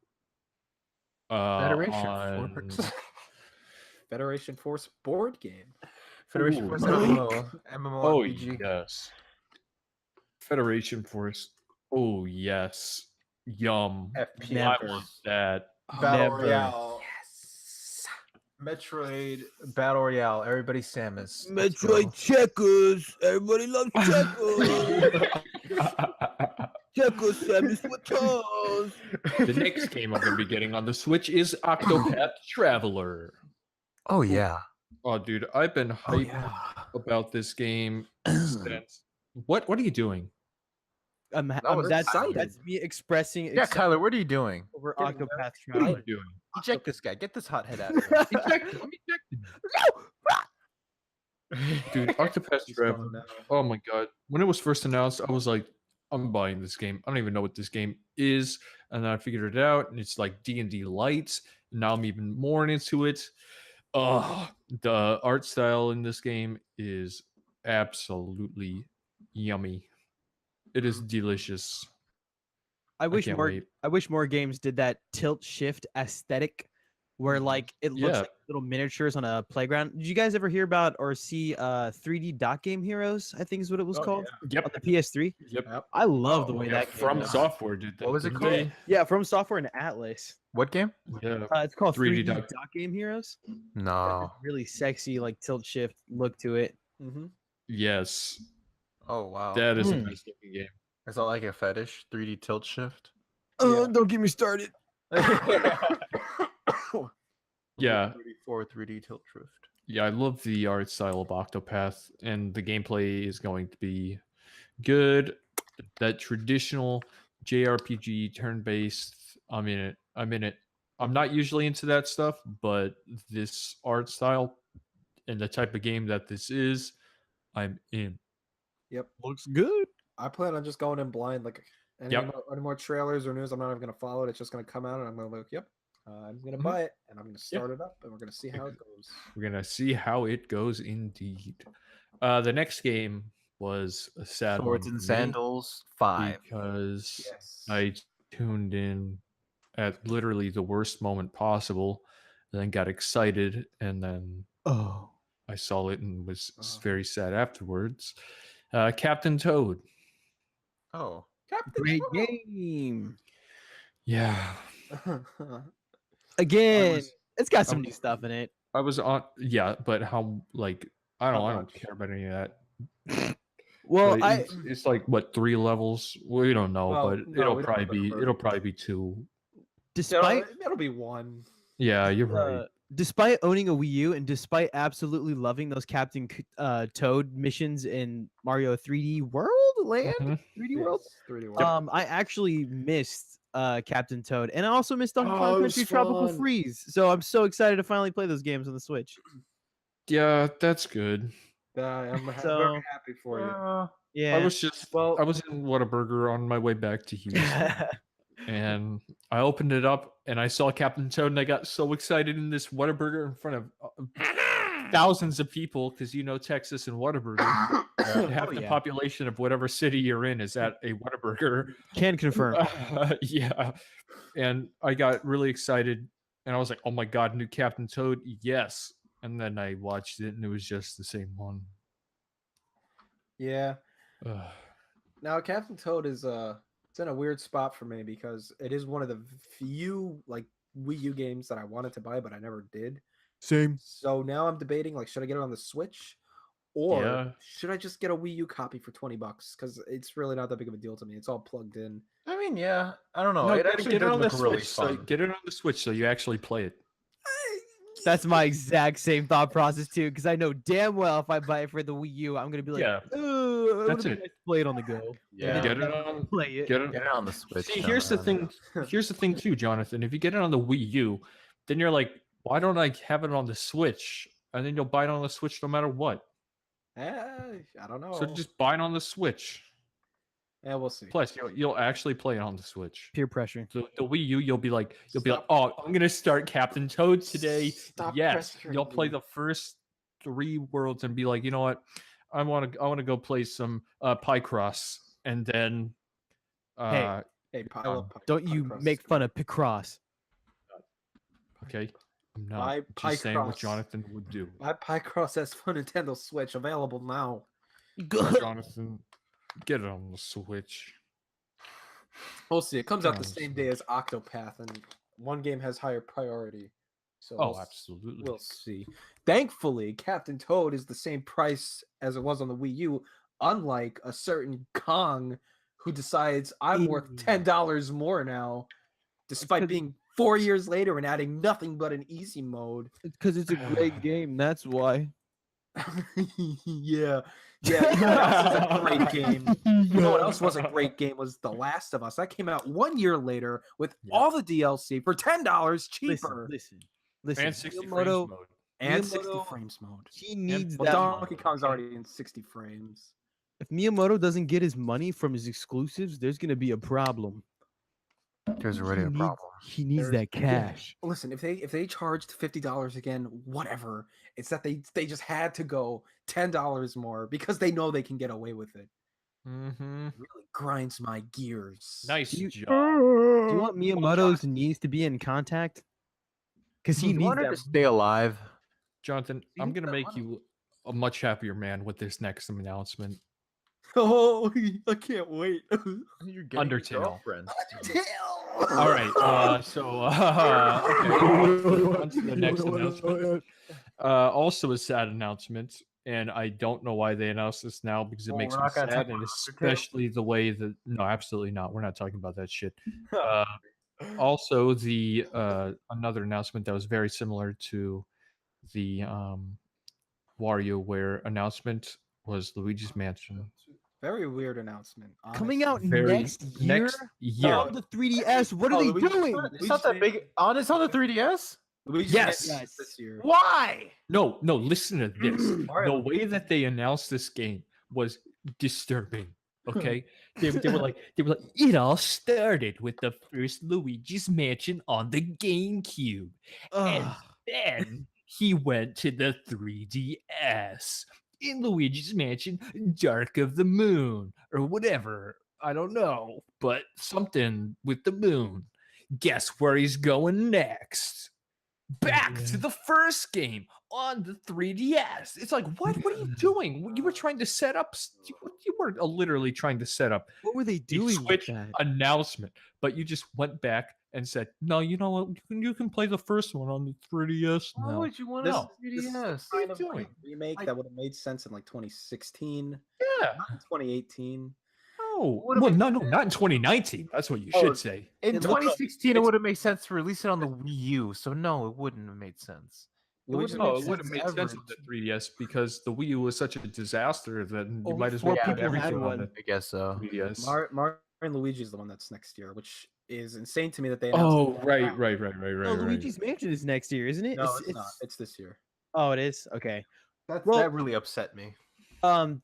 [SPEAKER 2] Federation
[SPEAKER 1] on-
[SPEAKER 2] Force.
[SPEAKER 3] Federation Force board game.
[SPEAKER 2] Federation
[SPEAKER 1] Ooh,
[SPEAKER 2] Force
[SPEAKER 1] really? Oh
[SPEAKER 2] MMORPG.
[SPEAKER 1] yes, Federation Force. Oh yes, yum.
[SPEAKER 2] FPS.
[SPEAKER 1] I want that.
[SPEAKER 2] Battle
[SPEAKER 4] Never.
[SPEAKER 2] Royale.
[SPEAKER 3] Yes.
[SPEAKER 2] Metroid Battle Royale. Everybody Samus. Let's go.
[SPEAKER 4] checkers. Everybody loves Checkers, Samus with toes.
[SPEAKER 1] The next game I'm going to be getting on the Switch is Octopath Traveler.
[SPEAKER 2] Oh yeah.
[SPEAKER 1] Oh, dude, I've been hyped about this game since. What are you doing?
[SPEAKER 2] was
[SPEAKER 4] That's
[SPEAKER 3] excited.
[SPEAKER 4] me expressing
[SPEAKER 2] Yeah, Kyler, what are you doing?
[SPEAKER 4] over
[SPEAKER 3] Get
[SPEAKER 4] Octopath
[SPEAKER 1] What are
[SPEAKER 4] Traveler.
[SPEAKER 1] you doing?
[SPEAKER 2] Eject this guy. Get this hothead out of here.
[SPEAKER 1] Eject him, eject him. Dude, Octopath
[SPEAKER 3] He's
[SPEAKER 1] Traveler.
[SPEAKER 3] gone now.
[SPEAKER 1] Oh my god. When it was first announced, I was like, I'm buying this game. I don't even know what this game is. And then I figured it out, and it's like D&D Light. And now I'm even more into it. The art style in this game is absolutely yummy. It is delicious.
[SPEAKER 4] I wish
[SPEAKER 1] can't
[SPEAKER 4] more.
[SPEAKER 1] wait.
[SPEAKER 4] I wish more games did that tilt shift aesthetic, where like it looks
[SPEAKER 1] Yeah.
[SPEAKER 4] like little miniatures on a playground. Did you guys ever hear about or see 3D Dot Game Heroes? I think is what it was
[SPEAKER 3] Oh,
[SPEAKER 4] called
[SPEAKER 1] Yep.
[SPEAKER 4] on the PS3.
[SPEAKER 1] Yep.
[SPEAKER 4] I love the way
[SPEAKER 1] Yeah,
[SPEAKER 4] that game
[SPEAKER 1] From
[SPEAKER 4] looks.
[SPEAKER 1] Software did that.
[SPEAKER 2] What was it
[SPEAKER 1] didn't
[SPEAKER 2] called?
[SPEAKER 1] they?
[SPEAKER 4] Yeah, from Software and Atlas.
[SPEAKER 2] What game?
[SPEAKER 1] Yeah.
[SPEAKER 4] It's called
[SPEAKER 1] 3D
[SPEAKER 4] 3D
[SPEAKER 1] Dot-
[SPEAKER 4] Dot Game Heroes.
[SPEAKER 2] No.
[SPEAKER 4] Really sexy, like tilt shift look to it.
[SPEAKER 3] Mm-hmm.
[SPEAKER 1] Yes.
[SPEAKER 2] Oh wow.
[SPEAKER 1] That is a
[SPEAKER 4] Hmm.
[SPEAKER 1] nice looking game.
[SPEAKER 2] Is that like a fetish? 3D tilt shift?
[SPEAKER 3] Yeah.
[SPEAKER 4] Don't get me started.
[SPEAKER 1] Yeah.
[SPEAKER 2] 34 3D tilt shift.
[SPEAKER 1] Yeah, I love the art style of Octopath, and the gameplay is going to be good. That traditional JRPG turn-based, I'm in it. I'm in it. I'm not usually into that stuff, but this art style and the type of game that this is, I'm in.
[SPEAKER 4] Looks good.
[SPEAKER 3] I plan on just going in blind. Like any,
[SPEAKER 1] Yep.
[SPEAKER 3] more, any more trailers or news, I'm not even gonna follow it. It's just gonna come out, and I'm gonna be like, yep, I'm gonna
[SPEAKER 1] Mhm.
[SPEAKER 3] buy it and I'm gonna start it up and we're gonna see how it goes.
[SPEAKER 1] We're gonna see how it goes indeed. The next game was a sad
[SPEAKER 2] Swords
[SPEAKER 1] one
[SPEAKER 2] and
[SPEAKER 1] for me
[SPEAKER 2] Sandals 5.
[SPEAKER 1] because
[SPEAKER 3] Yes.
[SPEAKER 1] I tuned in at literally the worst moment possible, and then got excited, and then
[SPEAKER 4] Oh,
[SPEAKER 1] I saw it and was
[SPEAKER 3] Oh.
[SPEAKER 1] very sad afterwards. Captain Toad.
[SPEAKER 2] Oh.
[SPEAKER 3] Captain
[SPEAKER 4] great
[SPEAKER 3] Toad!
[SPEAKER 4] game.
[SPEAKER 1] Yeah.
[SPEAKER 4] Again,
[SPEAKER 1] was-
[SPEAKER 4] it's got some
[SPEAKER 1] was-
[SPEAKER 4] new stuff in it.
[SPEAKER 1] I was on but how I
[SPEAKER 3] How
[SPEAKER 1] don't
[SPEAKER 3] much?
[SPEAKER 1] care about any of that.
[SPEAKER 4] Well,
[SPEAKER 1] Like, it's like what 3 levels? We don't know,
[SPEAKER 3] Well,
[SPEAKER 1] but
[SPEAKER 3] no,
[SPEAKER 1] it'll
[SPEAKER 3] we don't
[SPEAKER 1] probably be
[SPEAKER 3] remember.
[SPEAKER 1] it'll probably be 2.
[SPEAKER 4] despite
[SPEAKER 3] It'll be one.
[SPEAKER 1] Yeah, you're right.
[SPEAKER 4] despite owning a Wii U and despite absolutely loving those Captain Toad missions in Mario 3D World Land,
[SPEAKER 1] Mhm.
[SPEAKER 4] 3D World,
[SPEAKER 3] Yes, 3D World.
[SPEAKER 4] I actually missed Captain Toad, and I also missed Donkey
[SPEAKER 3] Oh,
[SPEAKER 4] Kong
[SPEAKER 3] it was
[SPEAKER 4] Country Tropical
[SPEAKER 3] fun.
[SPEAKER 4] Freeze. So I'm so excited to finally play those games on the Switch.
[SPEAKER 1] Yeah, that's good.
[SPEAKER 3] I'm
[SPEAKER 4] So-
[SPEAKER 3] very happy for you.
[SPEAKER 4] Yeah,
[SPEAKER 1] I was
[SPEAKER 3] Well-
[SPEAKER 1] I was in Whataburger on my way back to Houston, and I opened it up and I saw Captain Toad, and I got so excited in this Whataburger in front of thousands of people, because Texas and Whataburger, half
[SPEAKER 4] Oh,
[SPEAKER 1] the
[SPEAKER 4] yeah.
[SPEAKER 1] population of whatever city you're in is at a Whataburger.
[SPEAKER 4] can confirm.
[SPEAKER 1] Yeah, and I got really excited, and I was like, "Oh my god, new Captain Toad, yes!" And then I watched it, and it was just the same one.
[SPEAKER 3] Yeah.
[SPEAKER 1] Ugh.
[SPEAKER 3] Now Captain Toad is it's in a weird spot for me because it is one of the few like Wii U games that I wanted to buy but I never did.
[SPEAKER 4] Same.
[SPEAKER 3] So now I'm debating like should I get it on the Switch or
[SPEAKER 1] Yeah.
[SPEAKER 3] should I just get a Wii U copy for $20 cuz it's really not that big of a deal to me. It's all plugged in.
[SPEAKER 2] I mean, yeah. I don't know.
[SPEAKER 1] No,
[SPEAKER 2] It actually
[SPEAKER 1] get it
[SPEAKER 2] did
[SPEAKER 1] on the
[SPEAKER 2] look really
[SPEAKER 1] Switch. So
[SPEAKER 2] fun.
[SPEAKER 1] get it on the Switch so you actually play it.
[SPEAKER 4] That's my exact same thought process too, because I know damn well if I buy it for the Wii U, I'm gonna be like,
[SPEAKER 1] Yeah,
[SPEAKER 4] "Ooh,
[SPEAKER 1] that's
[SPEAKER 4] it.
[SPEAKER 1] it.
[SPEAKER 4] Nice to play it on the go."
[SPEAKER 2] Yeah.
[SPEAKER 4] And
[SPEAKER 1] Get
[SPEAKER 4] then
[SPEAKER 1] it on.
[SPEAKER 4] play it.
[SPEAKER 1] Get it.
[SPEAKER 2] Get it on the Switch.
[SPEAKER 1] See,
[SPEAKER 2] no,
[SPEAKER 1] here's the
[SPEAKER 2] no, no.
[SPEAKER 1] thing. Here's the thing too, Jonathan. If you get it on the Wii U, then you're like, why don't I have it on the Switch? And then you'll buy it on the Switch no matter what.
[SPEAKER 3] I don't know.
[SPEAKER 1] So just buy it on the Switch.
[SPEAKER 3] Yeah, we'll see.
[SPEAKER 1] Plus, you'll actually play it on the Switch.
[SPEAKER 4] Peer pressure.
[SPEAKER 1] The Wii U, you'll be like,
[SPEAKER 3] Stop.
[SPEAKER 1] oh, I'm gonna start Captain Toad today.
[SPEAKER 3] Stop
[SPEAKER 1] Yes,
[SPEAKER 3] pressuring
[SPEAKER 1] you'll play
[SPEAKER 3] me.
[SPEAKER 1] the first 3 worlds and be like, you know what, I want to go play some Picross, and then
[SPEAKER 4] Hey,
[SPEAKER 3] Hey, pile up.
[SPEAKER 4] Don't you make fun of Picross.
[SPEAKER 1] okay, I'm
[SPEAKER 3] Buy
[SPEAKER 1] not just saying what
[SPEAKER 3] Picross.
[SPEAKER 1] Jonathan would do.
[SPEAKER 3] My Picross has for Nintendo Switch available now.
[SPEAKER 1] Jonathan, get it on the Switch.
[SPEAKER 3] We'll see. It comes out the
[SPEAKER 1] Sounds
[SPEAKER 3] same day as Octopath, and one game has higher priority. So
[SPEAKER 1] Oh,
[SPEAKER 3] we'll
[SPEAKER 1] absolutely.
[SPEAKER 3] We'll see. Thankfully, Captain Toad is the same price as it was on the Wii U, unlike a certain Kong who decides I'm worth
[SPEAKER 4] Ew.
[SPEAKER 3] $10 more now, despite
[SPEAKER 4] 'cause-
[SPEAKER 3] being 4 years later and adding nothing but an easy mode.
[SPEAKER 4] Because it's a great game. That's why.
[SPEAKER 3] Yeah. Yeah, you know what else is a great game? You know what else was a great game was The Last of Us. That came out 1 year later with
[SPEAKER 1] Yeah.
[SPEAKER 3] all the DLC for $10 cheaper.
[SPEAKER 4] Listen.
[SPEAKER 1] And 60 frames
[SPEAKER 4] Miyamoto,
[SPEAKER 1] mode.
[SPEAKER 3] And
[SPEAKER 4] Miyamoto-
[SPEAKER 3] 60 frames mode.
[SPEAKER 4] he needs
[SPEAKER 3] Well,
[SPEAKER 4] that.
[SPEAKER 3] Donkey
[SPEAKER 4] money,
[SPEAKER 3] Kong's
[SPEAKER 4] okay?
[SPEAKER 3] already in 60 frames.
[SPEAKER 4] If Miyamoto doesn't get his money from his exclusives, there's gonna be a problem.
[SPEAKER 2] There's already
[SPEAKER 4] He
[SPEAKER 2] a
[SPEAKER 4] needs-
[SPEAKER 2] problem.
[SPEAKER 4] He needs
[SPEAKER 3] There's-
[SPEAKER 4] that cash.
[SPEAKER 3] Listen, if they charged $50 again, whatever. It's that they just had to go $10 more because they know they can get away with it.
[SPEAKER 1] Mm-hmm.
[SPEAKER 3] Really grinds my gears.
[SPEAKER 1] Nice
[SPEAKER 4] You-
[SPEAKER 1] job.
[SPEAKER 4] Do you want Miyamoto's knees to be in contact? Because he
[SPEAKER 2] You
[SPEAKER 4] needs
[SPEAKER 2] want her
[SPEAKER 4] that.
[SPEAKER 2] to stay alive.
[SPEAKER 1] Jonathan, I'm
[SPEAKER 3] needs
[SPEAKER 1] gonna
[SPEAKER 3] that
[SPEAKER 1] make
[SPEAKER 3] money.
[SPEAKER 1] you a much happier man with this next announcement.
[SPEAKER 3] Oh, I can't wait.
[SPEAKER 2] You're
[SPEAKER 1] Undertale.
[SPEAKER 2] girlfriend.
[SPEAKER 1] All right. So okay, on to the next announcement. Also a sad announcement, and I don't know why they announced this now because it
[SPEAKER 2] Well,
[SPEAKER 1] makes
[SPEAKER 2] we're
[SPEAKER 1] me
[SPEAKER 2] not gonna
[SPEAKER 1] sad,
[SPEAKER 2] talk
[SPEAKER 1] and
[SPEAKER 2] about Undertale?
[SPEAKER 1] especially the way that no, absolutely not. We're not talking about that shit. Also, the another announcement that was very similar to the WarioWare announcement was Luigi's Mansion.
[SPEAKER 3] Very weird announcement.
[SPEAKER 4] Coming out
[SPEAKER 1] Very
[SPEAKER 4] next year
[SPEAKER 1] next year.
[SPEAKER 4] on the 3DS. What are
[SPEAKER 3] Oh,
[SPEAKER 4] they
[SPEAKER 3] Luigi's
[SPEAKER 4] doing?
[SPEAKER 3] Mansion.
[SPEAKER 2] It's not that big. It's on the 3DS.
[SPEAKER 3] Luigi's
[SPEAKER 1] Yes.
[SPEAKER 3] Mansion is this year.
[SPEAKER 2] Why?
[SPEAKER 1] No, listen to this.
[SPEAKER 2] Alright.
[SPEAKER 1] The way that they announced this game was disturbing. Okay. they were like, it all started with the first Luigi's Mansion on the GameCube. And
[SPEAKER 4] Ugh.
[SPEAKER 1] then he went to the 3DS in Luigi's Mansion Dark of the Moon or whatever. I don't know, but something with the moon. Guess where he's going next? Back to the first game on the 3DS. It's like, what are you doing? You were trying to set up, you were literally trying to set up
[SPEAKER 4] What were they
[SPEAKER 1] a
[SPEAKER 4] doing with
[SPEAKER 1] Switch
[SPEAKER 4] that?
[SPEAKER 1] announcement, but you just went back and said, no, you know what? You can play the first one on the 3DS
[SPEAKER 2] Why
[SPEAKER 1] now.
[SPEAKER 2] would you want
[SPEAKER 3] This,
[SPEAKER 2] to
[SPEAKER 3] this
[SPEAKER 2] 3DS?
[SPEAKER 3] kind of
[SPEAKER 1] doing?
[SPEAKER 3] like remake that would have made sense in like 2016,
[SPEAKER 1] Yeah.
[SPEAKER 3] not in 2018.
[SPEAKER 1] No.
[SPEAKER 2] Would've
[SPEAKER 1] Well,
[SPEAKER 2] been-
[SPEAKER 1] no, not in 2019. That's what you
[SPEAKER 3] Oh,
[SPEAKER 1] should say.
[SPEAKER 2] In
[SPEAKER 3] It looks-
[SPEAKER 2] 2016, it
[SPEAKER 3] it's-
[SPEAKER 2] would have made sense to release it on the Wii U. So no, it wouldn't have made sense. It
[SPEAKER 3] Luigi's
[SPEAKER 2] wouldn't
[SPEAKER 1] No,
[SPEAKER 2] make
[SPEAKER 1] it would have
[SPEAKER 2] sense
[SPEAKER 1] made
[SPEAKER 2] ever
[SPEAKER 1] sense
[SPEAKER 2] in
[SPEAKER 1] on the 3DS because the Wii U was such a disaster that you
[SPEAKER 4] Only
[SPEAKER 1] might as
[SPEAKER 4] 4
[SPEAKER 1] well put
[SPEAKER 4] people had
[SPEAKER 1] everything on
[SPEAKER 4] one.
[SPEAKER 1] the
[SPEAKER 2] I guess so.
[SPEAKER 1] 3DS.
[SPEAKER 3] Mario and Luigi is the one that's next year, which is insane to me that they announced.
[SPEAKER 1] Oh,
[SPEAKER 3] it.
[SPEAKER 1] right.
[SPEAKER 4] No, Luigi's Mansion is next year, isn't it?
[SPEAKER 3] No, it's not. It's this year.
[SPEAKER 4] Oh, it is. Okay.
[SPEAKER 2] That
[SPEAKER 4] Well-
[SPEAKER 2] that really upset me.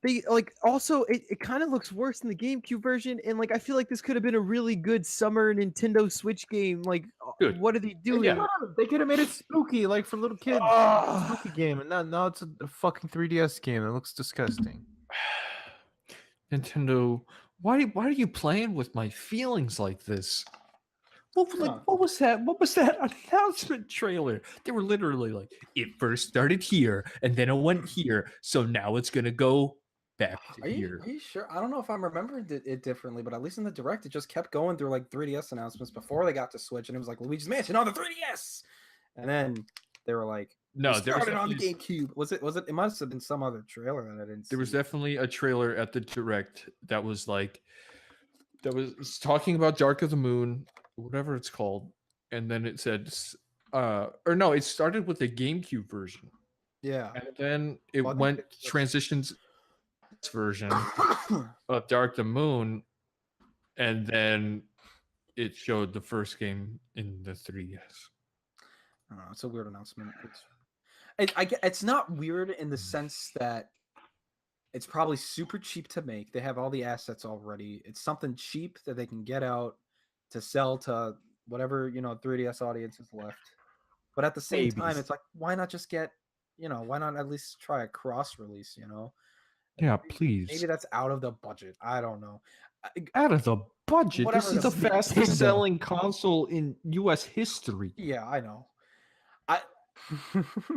[SPEAKER 4] They like also it kind of looks worse than the GameCube version, and like I feel like this could have been a really good summer Nintendo Switch game. Like,
[SPEAKER 1] Good.
[SPEAKER 4] what are they doing?
[SPEAKER 1] Yeah.
[SPEAKER 2] They could have made it spooky, like for little kids.
[SPEAKER 1] Ah.
[SPEAKER 2] Spooky game, and now it's a fucking 3DS game. It looks disgusting.
[SPEAKER 1] Nintendo, why are you playing with my feelings like this?
[SPEAKER 3] Huh.
[SPEAKER 1] What was that? What was that announcement trailer? They were literally like, it first started here and then it went here, so now it's gonna go back to
[SPEAKER 3] Are
[SPEAKER 1] here.
[SPEAKER 3] you sure? I don't know if I'm remembering it differently, but at least in the direct, it just kept going through like 3DS announcements before they got to Switch, and it was like Luigi's Mansion on the 3DS, and then they were like,
[SPEAKER 1] No,
[SPEAKER 3] "We
[SPEAKER 1] there was,
[SPEAKER 3] started on the
[SPEAKER 1] definitely,
[SPEAKER 3] GameCube." Was it? It must have been some other trailer that I didn't.
[SPEAKER 1] there was
[SPEAKER 3] see.
[SPEAKER 1] definitely a trailer at the direct that was like it's talking about Dark of the Moon, whatever it's called, and then it said or no, it started with the GameCube version.
[SPEAKER 3] Yeah.
[SPEAKER 1] And then it
[SPEAKER 3] Well, I think
[SPEAKER 1] went
[SPEAKER 3] it's-
[SPEAKER 1] transitions version of Dark the Moon, and then it showed the first game in the 3DS.
[SPEAKER 3] I don't know. It's a weird announcement. It's not weird in the sense that it's probably super cheap to make. They have all the assets already. It's something cheap that they can get out to sell to whatever 3DS audience is left. But at the same time,
[SPEAKER 4] Babies.
[SPEAKER 3] it's like, why not just get, why not at least try a cross release?
[SPEAKER 1] Yeah, please.
[SPEAKER 3] Maybe that's out of the budget. I don't know.
[SPEAKER 1] Out of the budget.
[SPEAKER 3] Whatever
[SPEAKER 1] This is
[SPEAKER 3] the
[SPEAKER 1] the fastest selling console in US history.
[SPEAKER 3] Yeah, I know.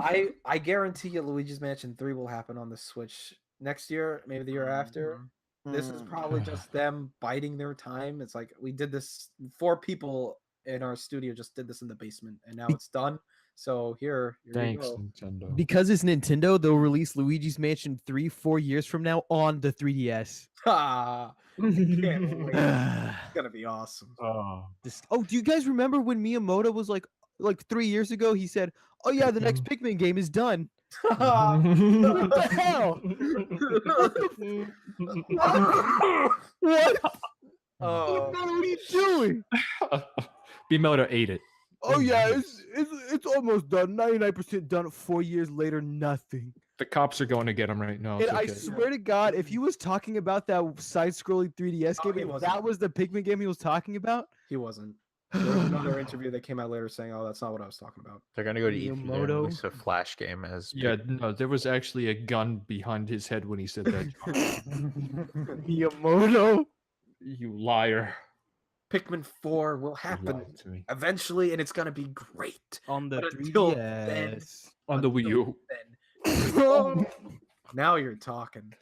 [SPEAKER 3] I guarantee you Luigi's Mansion 3 will happen on the Switch next year, maybe the year after. This is probably just them biding their time. It's like we did this, 4 people in our studio just did this in the basement, and now it's done. So here you
[SPEAKER 1] Thanks,
[SPEAKER 3] go.
[SPEAKER 1] Nintendo.
[SPEAKER 4] Because it's Nintendo, they'll release Luigi's Mansion 3-4 years from now on the 3DS.
[SPEAKER 3] Ha! Can't wait.
[SPEAKER 4] oh,
[SPEAKER 3] It's gonna be awesome.
[SPEAKER 4] do you guys remember when Miyamoto was like 3 years ago? He said, "Oh yeah, the next Pikmin game is done." What the hell? What?
[SPEAKER 3] Oh,
[SPEAKER 4] What are you doing?
[SPEAKER 1] Miyamoto ate it.
[SPEAKER 4] Oh yeah, it's almost done. 99% done. 4 years later, nothing.
[SPEAKER 1] The cops are going to get him right now.
[SPEAKER 4] And
[SPEAKER 1] It's
[SPEAKER 4] I
[SPEAKER 1] okay.
[SPEAKER 4] swear to God, if he was talking about that side-scrolling 3DS
[SPEAKER 3] Oh,
[SPEAKER 4] game,
[SPEAKER 3] he
[SPEAKER 4] if
[SPEAKER 3] wasn't.
[SPEAKER 4] that was the Pikmin game he was talking about,
[SPEAKER 3] he wasn't. There was another interview that came out later saying, "Oh, that's not what I was talking about."
[SPEAKER 2] They're gonna go to E3 and
[SPEAKER 4] Miyamoto.
[SPEAKER 2] release a Flash game as
[SPEAKER 1] Yeah, no, there was actually a gun behind his head when he said that.
[SPEAKER 4] Miyamoto.
[SPEAKER 1] You liar.
[SPEAKER 3] Pikmin 4 will
[SPEAKER 1] You
[SPEAKER 3] happen
[SPEAKER 1] lied to me.
[SPEAKER 3] eventually, and it's gonna be great.
[SPEAKER 4] On the
[SPEAKER 3] But until then-
[SPEAKER 4] 3DS.
[SPEAKER 1] On the Wii U.
[SPEAKER 3] Then now you're talking.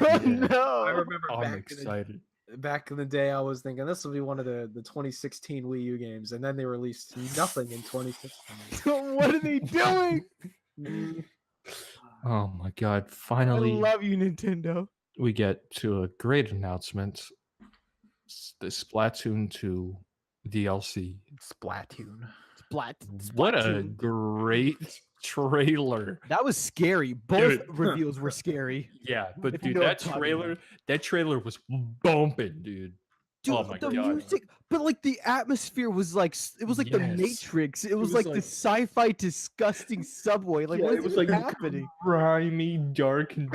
[SPEAKER 4] Oh, no.
[SPEAKER 3] I remember
[SPEAKER 1] I'm excited.
[SPEAKER 3] back in the day, I was thinking this will be one of the 2016 Wii U games, and then they released nothing in 2016.
[SPEAKER 4] What are they doing?
[SPEAKER 1] Oh my god.
[SPEAKER 4] I
[SPEAKER 1] Finally,
[SPEAKER 4] love you, Nintendo.
[SPEAKER 1] we get to a great announcement. The Splatoon 2 DLC.
[SPEAKER 2] Splatoon.
[SPEAKER 4] Splat.
[SPEAKER 1] What a
[SPEAKER 4] Splatoon.
[SPEAKER 1] great trailer.
[SPEAKER 4] That was scary. Both
[SPEAKER 1] Dude.
[SPEAKER 4] reveals were scary.
[SPEAKER 1] Yeah, but
[SPEAKER 4] If you
[SPEAKER 1] dude,
[SPEAKER 4] know what
[SPEAKER 1] that
[SPEAKER 4] I'm talking about.
[SPEAKER 1] trailer was bumping, dude.
[SPEAKER 4] Dude,
[SPEAKER 1] Oh my
[SPEAKER 4] the
[SPEAKER 1] God.
[SPEAKER 4] music, but like the atmosphere was like it was like the
[SPEAKER 1] Yes.
[SPEAKER 4] Matrix. It was
[SPEAKER 1] was
[SPEAKER 4] like the
[SPEAKER 1] like-
[SPEAKER 4] sci-fi disgusting subway. Like
[SPEAKER 1] Yeah,
[SPEAKER 4] what
[SPEAKER 1] it
[SPEAKER 4] is
[SPEAKER 1] was like
[SPEAKER 4] happening?
[SPEAKER 1] grimy, dark, and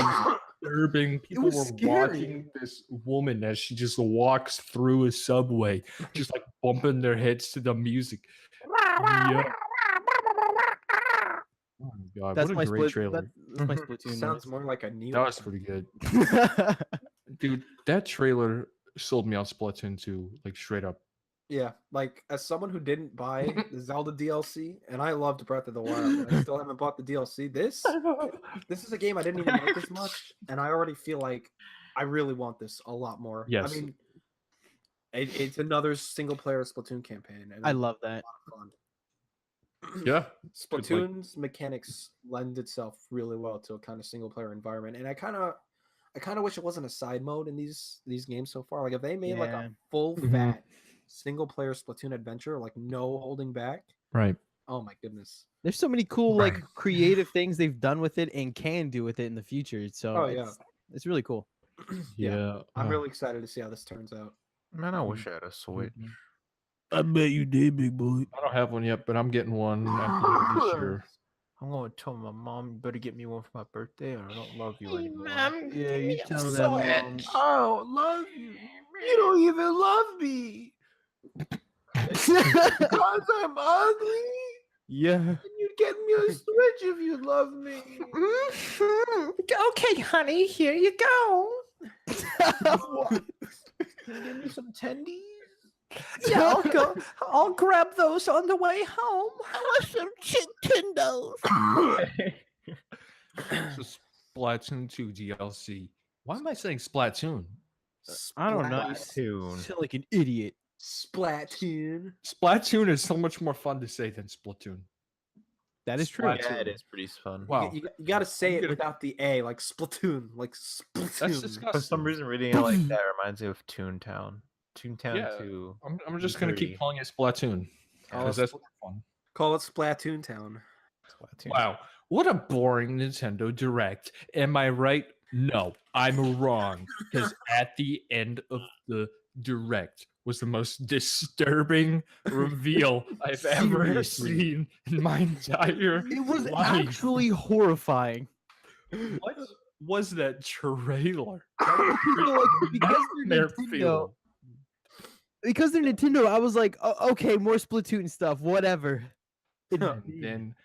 [SPEAKER 1] disturbing. People
[SPEAKER 4] was
[SPEAKER 1] were
[SPEAKER 4] scary.
[SPEAKER 1] watching this woman as she just walks through a subway, just like bumping their heads to the music. Yeah. Oh my god,
[SPEAKER 4] That's
[SPEAKER 1] what
[SPEAKER 4] my
[SPEAKER 1] a great
[SPEAKER 4] split.
[SPEAKER 1] trailer.
[SPEAKER 4] That's my Splatoon.
[SPEAKER 3] Sounds more like a Neo.
[SPEAKER 1] That was pretty good.
[SPEAKER 4] noise.
[SPEAKER 1] Dude, that trailer sold me on Splatoon 2, like straight up.
[SPEAKER 3] Yeah, like as someone who didn't buy the Zelda DLC, and I loved Breath of the Wild, and I still haven't bought the DLC. This is a game I didn't even like as much, and I already feel like I really want this a lot more.
[SPEAKER 1] Yes.
[SPEAKER 3] I mean, it's another single player Splatoon campaign, and
[SPEAKER 4] I
[SPEAKER 3] it's
[SPEAKER 4] love that.
[SPEAKER 3] a lot of fun.
[SPEAKER 1] Yeah.
[SPEAKER 3] Splatoon's mechanics lend itself really well to a kind of single player environment, and I kind of wish it wasn't a side mode in these games so far. Like if they made like
[SPEAKER 4] Yeah.
[SPEAKER 3] a full
[SPEAKER 1] Mhm.
[SPEAKER 3] fat single player Splatoon adventure, like no holding back.
[SPEAKER 1] Right.
[SPEAKER 3] Oh my goodness.
[SPEAKER 4] There's so many cool like
[SPEAKER 1] Right.
[SPEAKER 4] creative things they've done with it and can do with it in the future. So
[SPEAKER 3] Oh, yeah.
[SPEAKER 4] it's really cool.
[SPEAKER 1] Yeah.
[SPEAKER 3] I'm really excited to see how this turns out.
[SPEAKER 2] Man, I wish I had a Switch.
[SPEAKER 4] I bet you did, big boy.
[SPEAKER 1] I don't have one yet, but I'm getting one at the end of this year.
[SPEAKER 2] I'm going to tell my mom, you better get me one for my birthday or I don't love you anymore.
[SPEAKER 4] Yeah, you tell them.
[SPEAKER 2] I don't love you. You don't even love me. Because I'm ugly.
[SPEAKER 1] Yeah.
[SPEAKER 2] And you'd get me a Switch if you love me.
[SPEAKER 5] Okay, honey, here you go.
[SPEAKER 2] Can you give me some tendies?
[SPEAKER 5] Yeah, I'll go. I'll grab those on the way home. I want some Nintendos.
[SPEAKER 1] So Splatoon 2 DLC. Why am I saying Splatoon?
[SPEAKER 4] I don't know. You
[SPEAKER 2] Splatoon.
[SPEAKER 4] sound like an idiot.
[SPEAKER 3] Splatoon.
[SPEAKER 1] Splatoon is so much more fun to say than Splatoon.
[SPEAKER 4] That is true.
[SPEAKER 1] Splatoon.
[SPEAKER 2] Yeah, it is pretty fun.
[SPEAKER 1] Wow.
[SPEAKER 3] You got to say it
[SPEAKER 1] gonna-
[SPEAKER 3] without the A, like Splatoon, like Splatoon.
[SPEAKER 1] That's
[SPEAKER 2] For
[SPEAKER 1] disgusting.
[SPEAKER 2] some reason, reading it like that reminds me of Toontown. Toontown
[SPEAKER 1] Yeah.
[SPEAKER 2] 2.
[SPEAKER 1] I'm just going to keep
[SPEAKER 2] Dirty.
[SPEAKER 1] calling it Splatoon.
[SPEAKER 3] Oh,
[SPEAKER 1] Because that's more fun.
[SPEAKER 3] Call it Splatoon Town.
[SPEAKER 2] Splatoon.
[SPEAKER 1] Wow. What a boring Nintendo Direct. Am I right? No, I'm wrong. Because at the end of the Direct was the most disturbing reveal I've ever
[SPEAKER 3] Seriously.
[SPEAKER 1] seen in my entire
[SPEAKER 4] It was
[SPEAKER 1] life.
[SPEAKER 4] actually horrifying.
[SPEAKER 1] What was that trailer?
[SPEAKER 4] People, like, because they're
[SPEAKER 1] Nightmare
[SPEAKER 4] Nintendo,
[SPEAKER 1] fuel.
[SPEAKER 4] because they're Nintendo, I was like, okay, more Splatoon stuff, whatever.
[SPEAKER 1] And then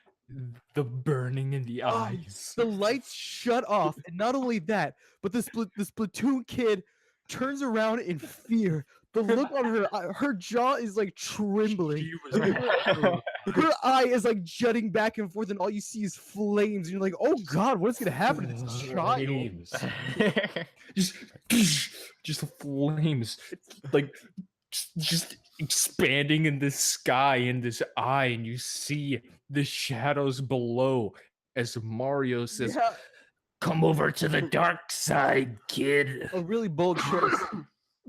[SPEAKER 1] the burning in the eyes.
[SPEAKER 4] The lights shut off, and not only that, but the Splatoon kid turns around in fear. The look on her jaw is like trembling.
[SPEAKER 1] She was
[SPEAKER 4] Her eye is like jutting back and forth, and all you see is flames. And you're like, oh god, what's gonna happen to this child?
[SPEAKER 1] flames. just flames, like just expanding in the sky in this eye, and you see the shadows below as Mario says,
[SPEAKER 4] Yeah,
[SPEAKER 1] "Come over to the dark side, kid."
[SPEAKER 4] a really bold choice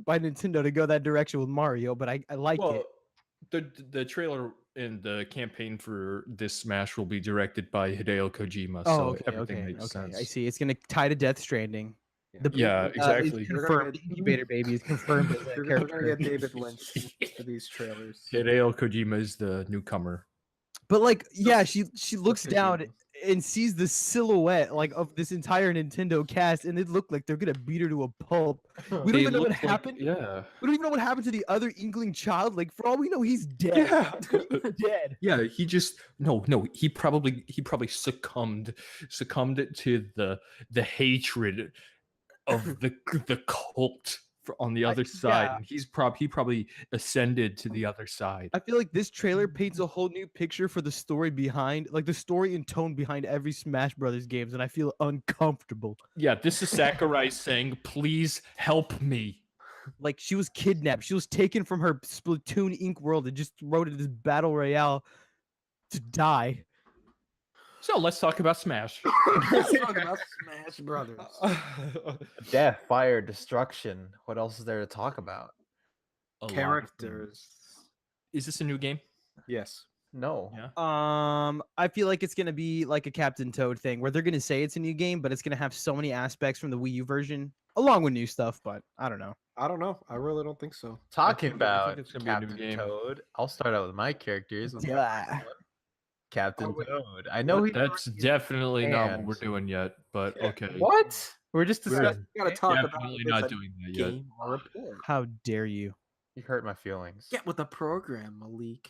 [SPEAKER 4] by Nintendo to go that direction with Mario, but I like it.
[SPEAKER 1] The trailer and the campaign for this Smash will be directed by Hideo Kojima,
[SPEAKER 4] Oh,
[SPEAKER 1] so
[SPEAKER 4] okay,
[SPEAKER 1] everything
[SPEAKER 4] okay,
[SPEAKER 1] makes
[SPEAKER 4] okay.
[SPEAKER 1] sense.
[SPEAKER 4] I see. It's gonna tie to Death Stranding. The
[SPEAKER 1] Yeah,
[SPEAKER 4] baby,
[SPEAKER 1] exactly.
[SPEAKER 4] Is confirmed. The incubator baby is confirmed as that
[SPEAKER 3] We're gonna
[SPEAKER 4] character.
[SPEAKER 3] get David Lynch for these trailers.
[SPEAKER 1] Hideo Kojima is the newcomer.
[SPEAKER 4] But like, yeah, she looks
[SPEAKER 3] Kojima.
[SPEAKER 4] down and sees the silhouette like of this entire Nintendo cast, and it looked like they're gonna beat her to a pulp. We don't
[SPEAKER 1] They
[SPEAKER 4] even know what
[SPEAKER 1] look like-
[SPEAKER 4] happened.
[SPEAKER 1] Yeah.
[SPEAKER 4] We don't even know what happened to the other Inkling child. Like, for all we know, he's dead.
[SPEAKER 1] Yeah.
[SPEAKER 4] He's dead.
[SPEAKER 1] Yeah, he just no. He probably succumbed to the hatred of the cult on the other side.
[SPEAKER 4] yeah.
[SPEAKER 1] And he probably ascended to the other side.
[SPEAKER 4] I feel like this trailer paints a whole new picture for the story behind, like the story and tone behind every Smash Brothers games, and I feel uncomfortable.
[SPEAKER 1] Yeah, this is Sakurai saying, "Please help me."
[SPEAKER 4] Like, she was kidnapped. She was taken from her Splatoon Inc. world and just thrown into this battle royale to die.
[SPEAKER 1] So let's talk about Smash.
[SPEAKER 3] Let's talk about Smash Brothers.
[SPEAKER 2] Death, fire, destruction. What else is there to talk about?
[SPEAKER 1] A lot of
[SPEAKER 3] Characters.
[SPEAKER 1] things. Is this a new game?
[SPEAKER 3] Yes.
[SPEAKER 2] No.
[SPEAKER 1] Yeah.
[SPEAKER 4] I feel like it's gonna be like a Captain Toad thing where they're gonna say it's a new game, but it's gonna have so many aspects from the Wii U version, along with new stuff. But I don't know.
[SPEAKER 3] I don't know. I really don't think so.
[SPEAKER 2] Talking
[SPEAKER 1] think
[SPEAKER 2] about
[SPEAKER 1] it's gonna be a new
[SPEAKER 2] Captain
[SPEAKER 1] game.
[SPEAKER 2] Toad, I'll start out with my characters.
[SPEAKER 4] Yeah.
[SPEAKER 2] Captain
[SPEAKER 3] Oh, wait.
[SPEAKER 2] Toad. I know he.
[SPEAKER 1] That's definitely not what we're
[SPEAKER 2] hands.
[SPEAKER 1] doing yet, but okay.
[SPEAKER 2] What? We're just
[SPEAKER 1] We're
[SPEAKER 2] discussing.
[SPEAKER 3] We gotta talk about
[SPEAKER 1] definitely
[SPEAKER 3] if it's
[SPEAKER 1] not
[SPEAKER 3] a
[SPEAKER 1] doing that yet.
[SPEAKER 3] game or a port.
[SPEAKER 4] How dare you?
[SPEAKER 2] You hurt my feelings.
[SPEAKER 3] Get with the program, Malik.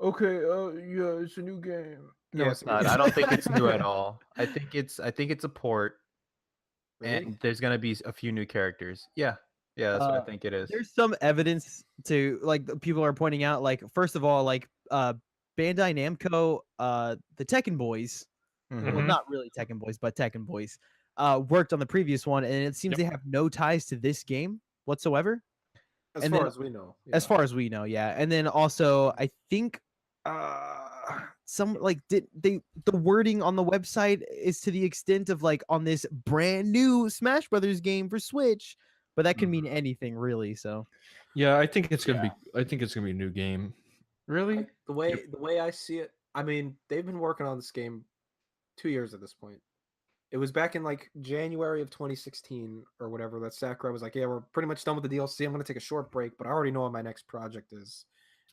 [SPEAKER 2] Okay, yeah, it's a new game. No,
[SPEAKER 3] Yeah,
[SPEAKER 2] it's not. I don't think it's new at all. I think it's a port,
[SPEAKER 3] Really?
[SPEAKER 2] and there's gonna be a few new characters. Yeah, that's what I think it is.
[SPEAKER 4] There's some evidence to like people are pointing out. Like first of all, like Bandai Namco, the Tekken Boys. Well,
[SPEAKER 2] Mhm.
[SPEAKER 4] not really Tekken Boys, but Tekken Boys. Worked on the previous one, and it seems
[SPEAKER 1] Yep.
[SPEAKER 4] they have no ties to this game whatsoever.
[SPEAKER 3] As
[SPEAKER 4] and
[SPEAKER 3] far
[SPEAKER 4] then-
[SPEAKER 3] as we know.
[SPEAKER 4] As
[SPEAKER 3] yeah.
[SPEAKER 4] far as we know, yeah. And then also, I think some like did they the wording on the website is to the extent of like on this brand new Smash Brothers game for Switch, but that can mean anything really. So
[SPEAKER 1] Yeah, I think it's gonna be. I think it's gonna be a new game.
[SPEAKER 2] Really?
[SPEAKER 3] The way I see it, I mean, they've been working on this game 2 years at this point. It was back in like January of 2016 or whatever that Sakurai was like, "Yeah, we're pretty much done with the DLC. I'm going to take a short break, but I already know what my next project is."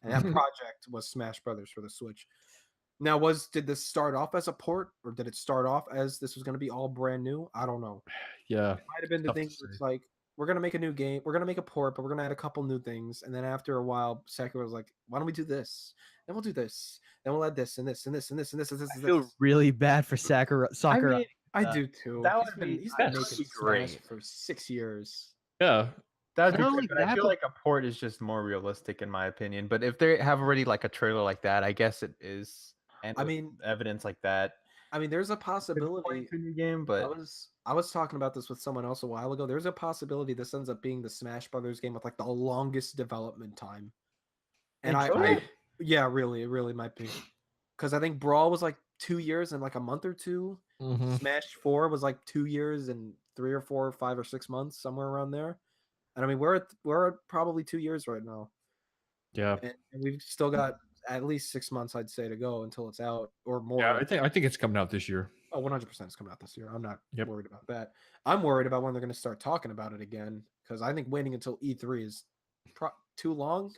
[SPEAKER 3] And that project was Smash Brothers for the Switch. Now, did this start off as a port, or did it start off as this was going to be all brand new? I don't know.
[SPEAKER 1] Yeah,
[SPEAKER 3] It might have been the
[SPEAKER 1] tough to
[SPEAKER 3] thing where it's
[SPEAKER 1] say.
[SPEAKER 3] like, we're gonna make a new game, we're gonna make a port, but we're gonna add a couple new things, and then after a while, Sakurai was like, "Why don't we do this? Then we'll do this. Then we'll add this and this and this and this and this and this."
[SPEAKER 4] I
[SPEAKER 3] And
[SPEAKER 4] feel
[SPEAKER 3] this.
[SPEAKER 4] really bad for Sakura. Sakurai.
[SPEAKER 3] I do too.
[SPEAKER 2] that
[SPEAKER 3] He's
[SPEAKER 2] would've
[SPEAKER 3] been,
[SPEAKER 2] been-
[SPEAKER 3] he's
[SPEAKER 2] that
[SPEAKER 3] been
[SPEAKER 2] would
[SPEAKER 3] making
[SPEAKER 2] be
[SPEAKER 3] Smash
[SPEAKER 2] great.
[SPEAKER 3] for 6 years.
[SPEAKER 1] Yeah,
[SPEAKER 2] That'd be
[SPEAKER 4] Not
[SPEAKER 2] great,
[SPEAKER 4] only
[SPEAKER 2] but I
[SPEAKER 4] that,
[SPEAKER 2] feel
[SPEAKER 4] but-
[SPEAKER 2] like a port is just more realistic in my opinion. But if they have already like a trailer like that, I guess it is. And
[SPEAKER 3] I
[SPEAKER 2] with
[SPEAKER 3] mean,
[SPEAKER 2] evidence like that,
[SPEAKER 3] there's a
[SPEAKER 2] could
[SPEAKER 3] possibility.
[SPEAKER 2] point to a new game.
[SPEAKER 3] I
[SPEAKER 2] But
[SPEAKER 3] was talking about this with someone else a while ago. There's a possibility this ends up being the Smash Brothers game with like the longest development time. And
[SPEAKER 2] Really?
[SPEAKER 3] yeah, really, it really might be. Because I think Brawl was like 2 years and like a month or two.
[SPEAKER 1] Mhm.
[SPEAKER 3] Smash 4 was like 2 years and 3 or 4 or 5 or 6 months, somewhere around there. And I mean, we're at probably 2 years right now,
[SPEAKER 1] yeah,
[SPEAKER 3] and we've still got at least 6 months, I'd say, to go until it's out or more.
[SPEAKER 1] yeah. I think it's coming out this year.
[SPEAKER 3] Oh, 100% it's coming out this year. I'm not
[SPEAKER 1] Yep.
[SPEAKER 3] worried about that. I'm worried about when they're going to start talking about it again, because I think waiting until E3 is too long.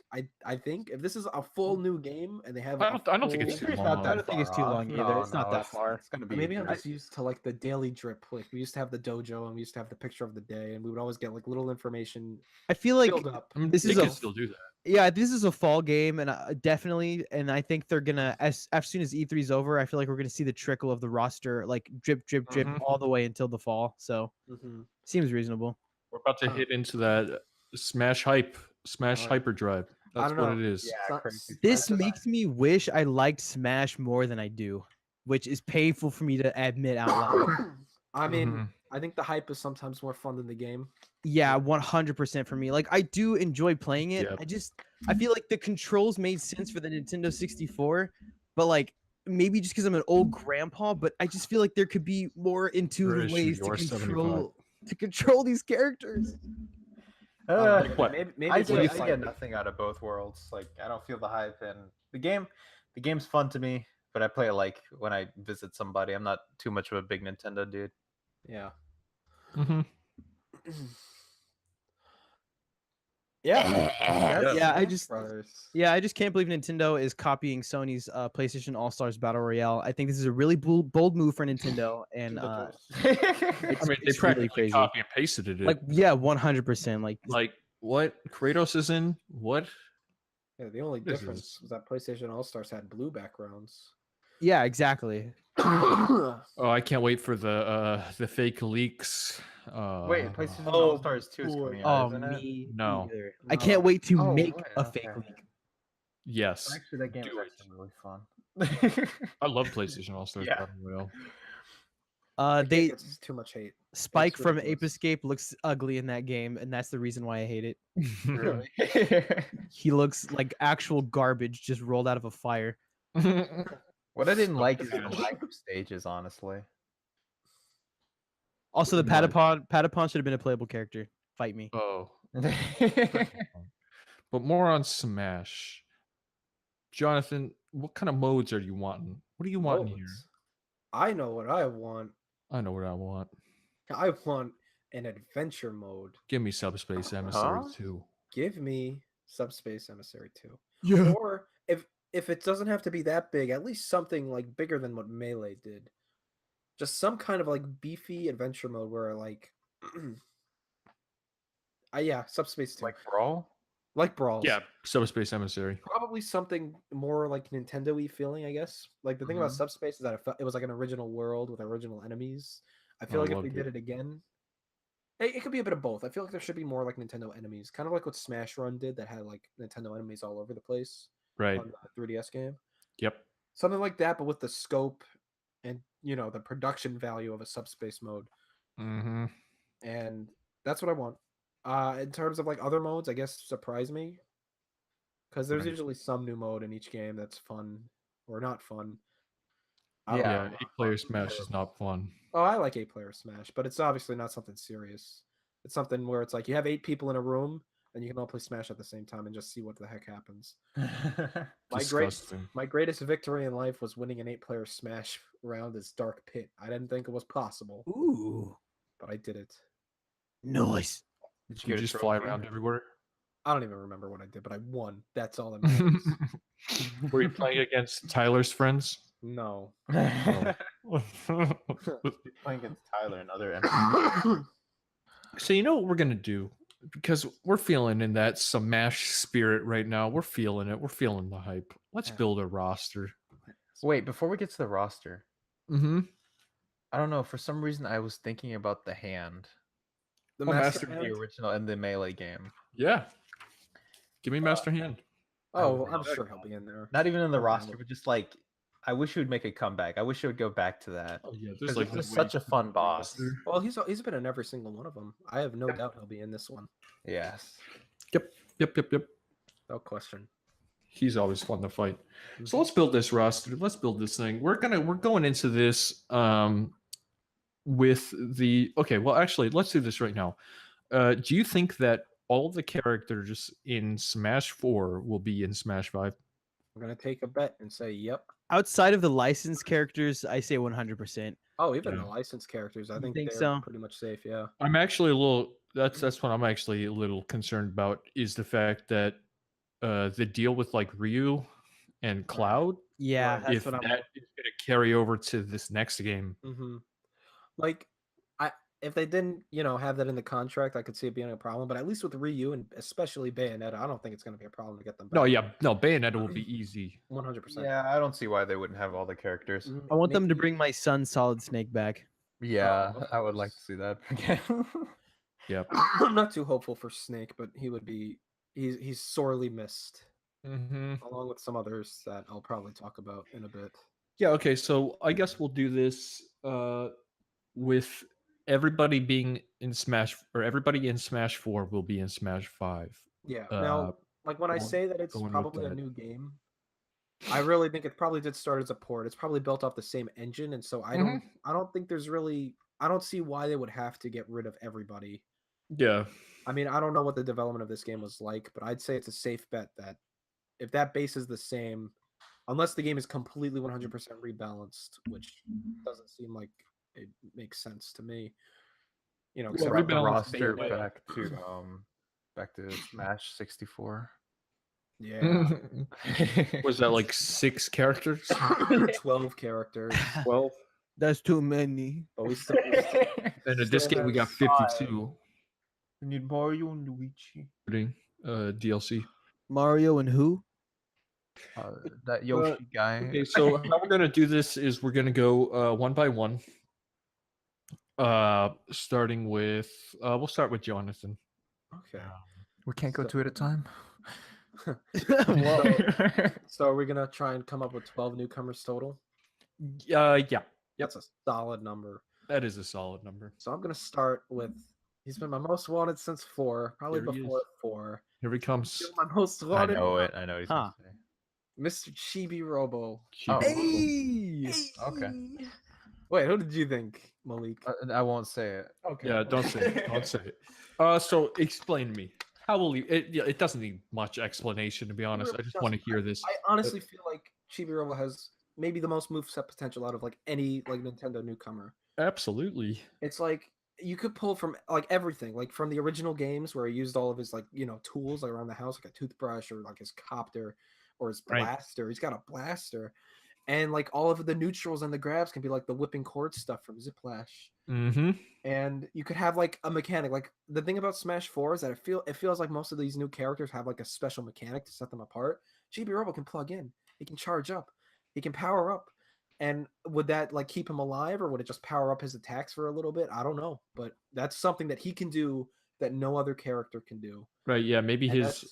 [SPEAKER 3] I think if this is a full new game and they have,
[SPEAKER 1] I don't think it's
[SPEAKER 3] full-
[SPEAKER 1] too
[SPEAKER 2] E3's
[SPEAKER 1] long.
[SPEAKER 2] not that
[SPEAKER 4] I don't think it's
[SPEAKER 2] far
[SPEAKER 4] too
[SPEAKER 2] off.
[SPEAKER 4] long either.
[SPEAKER 2] No,
[SPEAKER 4] It's not
[SPEAKER 2] no,
[SPEAKER 4] that far.
[SPEAKER 2] It's gonna be.
[SPEAKER 3] Maybe I'm
[SPEAKER 2] great.
[SPEAKER 3] just used to like the daily drip. Like we used to have the dojo and we used to have the picture of the day, and we would always get like little information
[SPEAKER 4] I feel like
[SPEAKER 3] build up.
[SPEAKER 1] I mean,
[SPEAKER 4] This
[SPEAKER 1] they
[SPEAKER 4] is
[SPEAKER 1] can
[SPEAKER 4] a-
[SPEAKER 1] still do that.
[SPEAKER 4] yeah, this is a fall game, and definitely, and I think they're gonna as soon as E3 is over, I feel like we're gonna see the trickle of the roster, like drip, drip, drip,
[SPEAKER 1] Mhm.
[SPEAKER 4] all the way until the fall. So
[SPEAKER 3] Mhm.
[SPEAKER 4] seems reasonable.
[SPEAKER 1] We're about to hit into that Smash
[SPEAKER 3] Alright.
[SPEAKER 1] hyperdrive. That's
[SPEAKER 3] don't
[SPEAKER 1] what
[SPEAKER 3] know.
[SPEAKER 1] it is.
[SPEAKER 2] Yeah,
[SPEAKER 3] It's not-
[SPEAKER 2] crazy.
[SPEAKER 4] This
[SPEAKER 3] That's-
[SPEAKER 4] makes me wish I liked Smash more than I do, which is painful for me to admit out loud.
[SPEAKER 3] I mean,
[SPEAKER 1] Mhm.
[SPEAKER 3] I think the hype is sometimes more fun than the game.
[SPEAKER 4] Yeah, 100% for me. Like I do enjoy playing it.
[SPEAKER 1] Yep.
[SPEAKER 4] I feel like the controls made sense for the Nintendo 64, but like maybe just because I'm an old grandpa, but I just feel like there could be more intuitive
[SPEAKER 1] issue,
[SPEAKER 4] ways to
[SPEAKER 1] you're 75.
[SPEAKER 4] control these characters.
[SPEAKER 1] Like what?
[SPEAKER 3] Maybe
[SPEAKER 2] I
[SPEAKER 3] it's like
[SPEAKER 2] get, I get nothing out of both worlds. Like I don't feel the hype, and the game's fun to me, but I play it like when I visit somebody. I'm not too much of a big Nintendo dude.
[SPEAKER 3] Yeah.
[SPEAKER 1] Mhm.
[SPEAKER 3] Yeah.
[SPEAKER 4] Yeah, I
[SPEAKER 3] Smash
[SPEAKER 4] just-
[SPEAKER 3] Brothers.
[SPEAKER 4] Yeah, I just can't believe Nintendo is copying Sony's PlayStation All Stars Battle Royale. I think this is a really bold move for Nintendo, and
[SPEAKER 3] Nintendo.
[SPEAKER 1] I mean, they
[SPEAKER 4] it's really
[SPEAKER 1] practically
[SPEAKER 4] crazy.
[SPEAKER 1] copy and pasted it.
[SPEAKER 4] like yeah, 100%.
[SPEAKER 1] Like what? Kratos is in what?
[SPEAKER 3] Yeah, the only
[SPEAKER 1] This
[SPEAKER 3] difference
[SPEAKER 1] is-
[SPEAKER 3] was that PlayStation All Stars had blue backgrounds.
[SPEAKER 4] yeah, exactly.
[SPEAKER 1] Oh, I can't wait for the fake leaks.
[SPEAKER 2] Wait, PlayStation
[SPEAKER 3] Oh,
[SPEAKER 2] All Stars 2 is
[SPEAKER 3] boy.
[SPEAKER 2] coming
[SPEAKER 4] Oh,
[SPEAKER 2] out, isn't it?
[SPEAKER 4] me
[SPEAKER 1] No.
[SPEAKER 4] either. I can't wait to
[SPEAKER 2] Oh,
[SPEAKER 4] make
[SPEAKER 2] boy,
[SPEAKER 4] a fake
[SPEAKER 2] okay.
[SPEAKER 4] leak.
[SPEAKER 1] Yes,
[SPEAKER 2] Actually, that game is
[SPEAKER 1] Do it.
[SPEAKER 2] actually really fun.
[SPEAKER 1] I love PlayStation All Stars
[SPEAKER 2] Yeah.
[SPEAKER 1] Battle Royale.
[SPEAKER 4] They
[SPEAKER 3] It's too much hate.
[SPEAKER 4] Spike from
[SPEAKER 3] ridiculous.
[SPEAKER 4] Ape Escape looks ugly in that game, and that's the reason why I hate it.
[SPEAKER 2] Really?
[SPEAKER 4] He looks like actual garbage just rolled out of a fire.
[SPEAKER 2] What I didn't like is the
[SPEAKER 1] Gosh.
[SPEAKER 2] lack of stages, honestly.
[SPEAKER 4] Also, the
[SPEAKER 1] Right.
[SPEAKER 4] Patapon should have been a playable character. Fight me.
[SPEAKER 1] Oh, but more on Smash. Jonathan, what kind of modes are you wanting? What do you want in here?
[SPEAKER 3] Modes. I know what I want.
[SPEAKER 1] I know what I want.
[SPEAKER 3] I want an adventure mode.
[SPEAKER 1] Give me Subspace Emissary
[SPEAKER 2] Huh?
[SPEAKER 1] 2.
[SPEAKER 3] Give me Subspace Emissary 2.
[SPEAKER 4] Yeah.
[SPEAKER 3] Or if it doesn't have to be that big, at least something like bigger than what Melee did. just some kind of like beefy adventure mode where like, yeah, Subspace 2,
[SPEAKER 2] Like Brawl?
[SPEAKER 3] like Brawls.
[SPEAKER 1] Yeah, Subspace Emissary.
[SPEAKER 3] Probably something more like Nintendo-y feeling, I guess. Like the thing about
[SPEAKER 2] Mhm.
[SPEAKER 3] Subspace is that it was like an original world with original enemies. I feel
[SPEAKER 1] I
[SPEAKER 3] like if they
[SPEAKER 1] loved
[SPEAKER 3] did
[SPEAKER 1] it.
[SPEAKER 3] it again, it could be a bit of both. I feel like there should be more like Nintendo enemies, kind of like what Smash Run did, that had like Nintendo enemies all over the place
[SPEAKER 1] Right.
[SPEAKER 3] on the 3DS game.
[SPEAKER 1] Yep.
[SPEAKER 3] Something like that, but with the scope and the production value of a Subspace mode.
[SPEAKER 1] Mm-hmm.
[SPEAKER 3] And that's what I want. In terms of like other modes, I guess surprise me, because there's
[SPEAKER 1] Right.
[SPEAKER 3] usually some new mode in each game that's fun or not fun.
[SPEAKER 1] Yeah, 8-player Smash is not fun.
[SPEAKER 3] Oh, I like 8-player Smash, but it's obviously not something serious. It's something where it's like you have 8 people in a room and you can all play Smash at the same time and just see what the heck happens.
[SPEAKER 1] Disgusting.
[SPEAKER 3] My greatest victory in life was winning an 8-player Smash round as Dark Pit. I didn't think it was possible,
[SPEAKER 4] Ooh,
[SPEAKER 3] but I did it.
[SPEAKER 4] nice.
[SPEAKER 2] Did
[SPEAKER 1] You just fly around everywhere.
[SPEAKER 3] I don't even remember what I did, but I won. That's all that matters.
[SPEAKER 1] Were you playing against Tyler's friends?
[SPEAKER 3] No.
[SPEAKER 2] Playing against Tyler and other
[SPEAKER 1] So you know what we're gonna do, because we're feeling in that Smash spirit right now. We're feeling it. We're feeling the hype. Let's
[SPEAKER 2] Yeah.
[SPEAKER 1] build a roster.
[SPEAKER 2] Wait, before we get to the roster,
[SPEAKER 1] Mm-hmm.
[SPEAKER 2] I don't know. For some reason, I was thinking about the hand,
[SPEAKER 3] The
[SPEAKER 1] Oh,
[SPEAKER 3] Master
[SPEAKER 1] Master
[SPEAKER 2] the
[SPEAKER 3] Hand?
[SPEAKER 2] original and the Melee game.
[SPEAKER 1] Yeah. Give me Master Hand.
[SPEAKER 3] Oh, I'm sure he'll be in there.
[SPEAKER 2] Not even in the
[SPEAKER 3] Okay.
[SPEAKER 2] roster, but just like, I wish he would make a comeback. I wish he would go back to that.
[SPEAKER 1] Oh yeah,
[SPEAKER 2] Because
[SPEAKER 1] there's
[SPEAKER 2] it's
[SPEAKER 1] like
[SPEAKER 2] just such a fun boss.
[SPEAKER 3] Well, he's been in every single one of them. I have no doubt he'll be in this one.
[SPEAKER 2] Yes.
[SPEAKER 1] Yep.
[SPEAKER 3] No question.
[SPEAKER 1] He's always fun to fight. So let's build this roster. Let's build this thing. We're going into this with the okay. Well, actually, let's do this right now. Do you think that all the characters in Smash 4 will be in Smash 5?
[SPEAKER 3] I'm gonna take a bet and say yep.
[SPEAKER 4] Outside of the licensed characters, I say 100%.
[SPEAKER 3] Oh, even
[SPEAKER 1] Yeah.
[SPEAKER 3] the licensed characters, I
[SPEAKER 4] You
[SPEAKER 3] think
[SPEAKER 4] think
[SPEAKER 3] they're
[SPEAKER 4] so?
[SPEAKER 3] pretty much safe. Yeah.
[SPEAKER 1] I'm actually a little. That's what I'm actually a little concerned about is the fact that the deal with like Ryu and Cloud,
[SPEAKER 4] Yeah,
[SPEAKER 3] Right.
[SPEAKER 4] that's
[SPEAKER 1] if
[SPEAKER 4] what I'm.
[SPEAKER 1] that is going to carry over to this next game.
[SPEAKER 3] Mm-hmm. Like, if they didn't, have that in the contract, I could see it being a problem. But at least with Ryu and especially Bayonetta, I don't think it's going to be a problem to get them back.
[SPEAKER 1] No, yeah, no, Bayonetta will be easy.
[SPEAKER 3] 100%.
[SPEAKER 2] Yeah, I don't see why they wouldn't have all the characters.
[SPEAKER 4] I want them to
[SPEAKER 3] Maybe-
[SPEAKER 4] bring my son Solid Snake back.
[SPEAKER 2] Yeah,
[SPEAKER 3] of
[SPEAKER 2] I would like to
[SPEAKER 3] course.
[SPEAKER 2] see that again.
[SPEAKER 1] Yep.
[SPEAKER 3] I'm not too hopeful for Snake, but he would be. He's sorely missed,
[SPEAKER 1] Mm-hmm.
[SPEAKER 3] along with some others that I'll probably talk about in a bit.
[SPEAKER 1] Yeah. Okay. So I guess we'll do this with everybody being in Smash, or everybody in Smash 4 will be in Smash 5.
[SPEAKER 3] Yeah.
[SPEAKER 1] Uh,
[SPEAKER 3] Now, like when I
[SPEAKER 1] going-
[SPEAKER 3] say that it's
[SPEAKER 1] going with
[SPEAKER 3] probably a
[SPEAKER 1] that.
[SPEAKER 3] new game, I really think it probably did start as a port. It's probably built off the same engine, and so I don't think there's really. I don't see why they would have to get rid of everybody.
[SPEAKER 1] Yeah.
[SPEAKER 3] I mean, I don't know what the development of this game was like, but I'd say it's a safe bet that if that base is the same, unless the game is completely 100% rebalanced, which doesn't seem like it makes sense to me.
[SPEAKER 2] So
[SPEAKER 3] except
[SPEAKER 2] brought
[SPEAKER 3] for
[SPEAKER 2] the
[SPEAKER 1] rebalance
[SPEAKER 2] roster
[SPEAKER 3] Bayonetta.
[SPEAKER 2] back to Smash 64.
[SPEAKER 3] Yeah,
[SPEAKER 1] Was that like 6 characters?
[SPEAKER 3] 12 characters,
[SPEAKER 1] 12?
[SPEAKER 4] That's too many.
[SPEAKER 3] but we still
[SPEAKER 1] And in this
[SPEAKER 3] Still
[SPEAKER 1] game, we got
[SPEAKER 3] have
[SPEAKER 1] 52.
[SPEAKER 2] We need Mario and Luigi.
[SPEAKER 1] Including DLC.
[SPEAKER 4] Mario and who?
[SPEAKER 2] That Yoshi guy.
[SPEAKER 1] Okay, so how we're gonna do this is we're gonna go one by one. Starting with we'll start with Jonathan.
[SPEAKER 3] okay.
[SPEAKER 2] We can't go
[SPEAKER 3] So-
[SPEAKER 2] 2 at a time.
[SPEAKER 3] So are we gonna try and come up with 12 newcomers total?
[SPEAKER 1] Yeah,
[SPEAKER 3] That's a solid number.
[SPEAKER 1] that is a solid number.
[SPEAKER 3] So I'm gonna start with. He's been my most wanted since 4, probably
[SPEAKER 1] There he
[SPEAKER 3] before
[SPEAKER 1] is.
[SPEAKER 3] 4.
[SPEAKER 1] Here he comes.
[SPEAKER 3] Still my most
[SPEAKER 2] I
[SPEAKER 3] wanted.
[SPEAKER 2] know it. I know what he's
[SPEAKER 4] Huh.
[SPEAKER 2] gonna say.
[SPEAKER 3] Mr. Chibi-robo.
[SPEAKER 2] Oh.
[SPEAKER 4] Hey!
[SPEAKER 2] Okay.
[SPEAKER 3] Wait, who did you think, Malik?
[SPEAKER 2] I won't say it.
[SPEAKER 3] Okay.
[SPEAKER 1] Yeah, don't say it. Don't say it. So explain to me. How will you? It doesn't need much explanation, to be honest. I
[SPEAKER 3] really
[SPEAKER 1] just want to
[SPEAKER 3] doesn't.
[SPEAKER 1] hear this.
[SPEAKER 3] I honestly feel like Chibi-robo has maybe the most moveset potential out of like any like Nintendo newcomer.
[SPEAKER 1] Absolutely.
[SPEAKER 3] It's like you could pull from like everything, like from the original games where he used all of his like tools like around the house, like a toothbrush or like his copter or his
[SPEAKER 1] Right.
[SPEAKER 3] blaster. He's got a blaster, and like all of the neutrals and the grabs can be like the whipping cord stuff from Ziplash.
[SPEAKER 1] Mm-hmm.
[SPEAKER 3] And you could have like a mechanic. Like the thing about Smash 4 is that it feels like most of these new characters have like a special mechanic to set them apart. Chibi-Robo can plug in, he can charge up, he can power up. And would that like keep him alive, or would it just power up his attacks for a little bit? I don't know, but that's something that he can do that no other character can do.
[SPEAKER 1] Right. Yeah. Maybe
[SPEAKER 3] And
[SPEAKER 1] his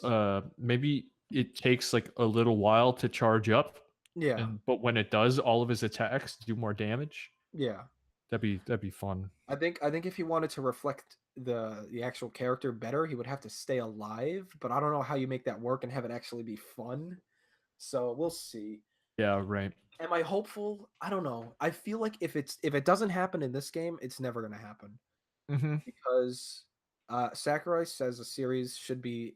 [SPEAKER 1] maybe it takes like a little while to charge up,
[SPEAKER 3] Yeah,
[SPEAKER 1] but when it does, all of his attacks do more damage.
[SPEAKER 3] yeah.
[SPEAKER 1] That'd be fun.
[SPEAKER 3] I think if he wanted to reflect the actual character better, he would have to stay alive. But I don't know how you make that work and have it actually be fun. So we'll see.
[SPEAKER 1] Yeah. Right.
[SPEAKER 3] Am I hopeful? I don't know. I feel like if it doesn't happen in this game, it's never gonna happen
[SPEAKER 1] Mm-hmm.
[SPEAKER 3] because Sakurai says a series should be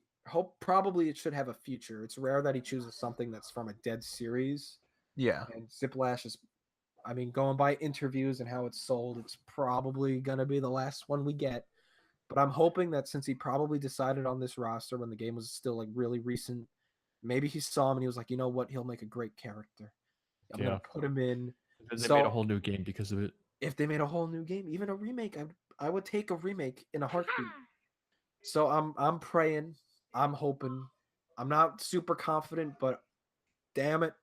[SPEAKER 3] probably it should have a future. It's rare that he chooses something that's from a dead series.
[SPEAKER 2] Yeah.
[SPEAKER 3] And Ziplash is, I mean, going by interviews and how it's sold, it's probably gonna be the last one we get. But I'm hoping that since he probably decided on this roster when the game was still like really recent, maybe he saw him and he was like, you know what, he'll make a great character. I'm gonna put him in.
[SPEAKER 1] And they
[SPEAKER 3] So
[SPEAKER 1] made a whole new game because of it.
[SPEAKER 3] if they made a whole new game, even a remake, I would take a remake in a heartbeat. So I'm praying, I'm hoping. I'm not super confident, but damn it,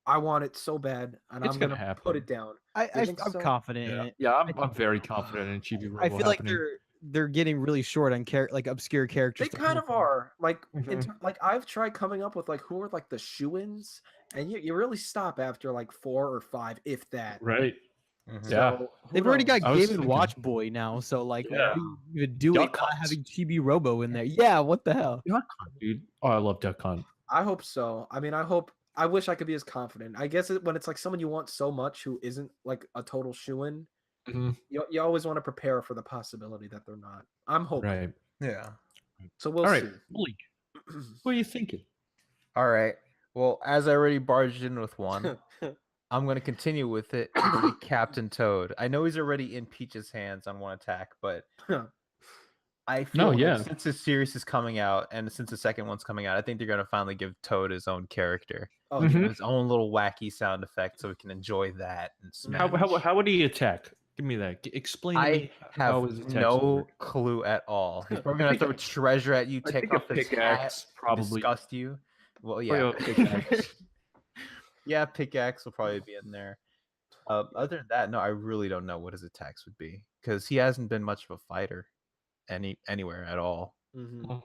[SPEAKER 3] I want it so bad, and
[SPEAKER 1] It's
[SPEAKER 3] I'm
[SPEAKER 1] gonna
[SPEAKER 3] gonna
[SPEAKER 1] happen.
[SPEAKER 3] put it down.
[SPEAKER 4] I'm
[SPEAKER 3] think so?
[SPEAKER 4] confident in it.
[SPEAKER 1] Yeah. I'm very confident in Chibi-Robo
[SPEAKER 4] I feel like
[SPEAKER 1] happening.
[SPEAKER 4] they're getting really short on like obscure characters.
[SPEAKER 3] They
[SPEAKER 4] to
[SPEAKER 3] kind
[SPEAKER 4] pull
[SPEAKER 3] of
[SPEAKER 4] from.
[SPEAKER 3] are like
[SPEAKER 1] Mhm.
[SPEAKER 3] like I've tried coming up with like who are like the shoo-ins, and you really stop after like 4 or 5, if that.
[SPEAKER 1] Right.
[SPEAKER 2] Mhm.
[SPEAKER 1] Yeah.
[SPEAKER 3] So, who
[SPEAKER 4] They've already
[SPEAKER 3] knows?
[SPEAKER 4] got
[SPEAKER 1] I was
[SPEAKER 4] Game and
[SPEAKER 1] thinking-
[SPEAKER 4] Watch Boy now, so like,
[SPEAKER 1] Yeah.
[SPEAKER 4] what do you even do it
[SPEAKER 1] Duck
[SPEAKER 4] not
[SPEAKER 1] Hunt.
[SPEAKER 4] having Chibi-Robo in there? Yeah, what the hell?
[SPEAKER 1] Duck Hunt, dude. Oh, I love Duck Hunt.
[SPEAKER 3] I hope so. I mean, I wish I could be as confident. I guess when it's like someone you want so much who isn't like a total shoo-in,
[SPEAKER 1] Mhm.
[SPEAKER 3] you always want to prepare for the possibility that they're not. I'm hoping.
[SPEAKER 1] Right.
[SPEAKER 2] Yeah.
[SPEAKER 3] So we'll
[SPEAKER 1] All right.
[SPEAKER 3] see.
[SPEAKER 1] Malik, what are you thinking?
[SPEAKER 2] All right. Well, as I already barged in with one, I'm going to continue with it. It'll be Captain Toad. I know he's already in Peach's hands on one attack, but I feel like
[SPEAKER 1] yeah.
[SPEAKER 2] since this series is coming out and since the second one's coming out, I think they're going to finally give Toad his own character,
[SPEAKER 3] Oh,
[SPEAKER 1] Mhm.
[SPEAKER 3] yeah.
[SPEAKER 2] his own little wacky sound effect, so we can enjoy that and smash.
[SPEAKER 1] How would he attack? Give me that. Explain to
[SPEAKER 2] I
[SPEAKER 1] me how
[SPEAKER 2] have
[SPEAKER 1] his attacks
[SPEAKER 2] no
[SPEAKER 1] work.
[SPEAKER 2] clue at all. He's probably gonna throw treasure at you,
[SPEAKER 1] I
[SPEAKER 2] take
[SPEAKER 1] think a
[SPEAKER 2] off his
[SPEAKER 1] pickaxe,
[SPEAKER 2] hat,
[SPEAKER 1] probably.
[SPEAKER 2] disgust you. Well,
[SPEAKER 1] Probably
[SPEAKER 2] yeah,
[SPEAKER 1] a pickaxe.
[SPEAKER 2] yeah, pickaxe will probably be in there. Other than that, no, I really don't know what his attacks would be because he hasn't been much of a fighter anywhere at all.
[SPEAKER 3] Mhm.
[SPEAKER 1] Mhm.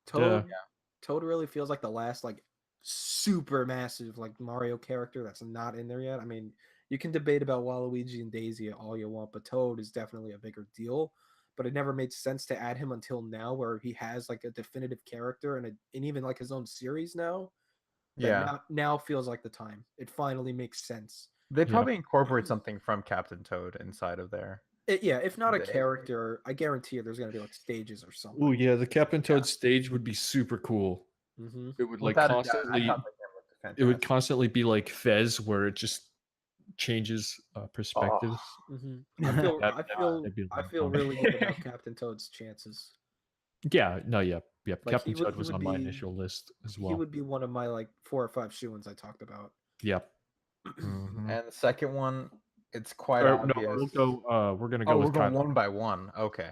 [SPEAKER 3] Toad,
[SPEAKER 1] Yeah.
[SPEAKER 3] Toad really feels like the last like super massive like Mario character that's not in there yet. I mean, you can debate about Waluigi and Daisy all you want, but Toad is definitely a bigger deal. But it never made sense to add him until now, where he has like a definitive character and even like his own series now. that
[SPEAKER 2] Yeah,
[SPEAKER 3] now feels like the time. It finally makes sense.
[SPEAKER 2] they
[SPEAKER 1] Yeah.
[SPEAKER 2] probably incorporate something from Captain Toad inside of there.
[SPEAKER 3] If not a
[SPEAKER 2] They-
[SPEAKER 3] character, I guarantee you there's gonna be like stages or something.
[SPEAKER 1] Oh yeah, the Captain Toad stage would be super cool.
[SPEAKER 3] Mm-hmm.
[SPEAKER 1] It would like
[SPEAKER 2] Without a doubt, I
[SPEAKER 1] constantly.
[SPEAKER 2] thought the game looked
[SPEAKER 1] It would
[SPEAKER 2] fantastic.
[SPEAKER 1] constantly be like Fez, where it just changes perspectives.
[SPEAKER 3] Mm-hmm. I feel
[SPEAKER 1] That'd be a lot
[SPEAKER 3] I
[SPEAKER 1] of
[SPEAKER 3] feel
[SPEAKER 1] fun.
[SPEAKER 3] really good about Captain Toad's chances.
[SPEAKER 1] Yeah, no, yeah.
[SPEAKER 3] Like,
[SPEAKER 1] Captain
[SPEAKER 3] he would-
[SPEAKER 1] Toad
[SPEAKER 3] he
[SPEAKER 1] was
[SPEAKER 3] would
[SPEAKER 1] on my
[SPEAKER 3] be-
[SPEAKER 1] initial list as
[SPEAKER 3] He
[SPEAKER 1] well.
[SPEAKER 3] would be one of my like 4 or 5 shoo-ins I talked about.
[SPEAKER 1] Yep. Mhm.
[SPEAKER 2] And the second one, it's quite
[SPEAKER 1] No,
[SPEAKER 2] obvious.
[SPEAKER 1] we'll go. We're gonna go
[SPEAKER 2] Oh,
[SPEAKER 1] with
[SPEAKER 2] we're going
[SPEAKER 1] Kyler.
[SPEAKER 2] one by one. Okay.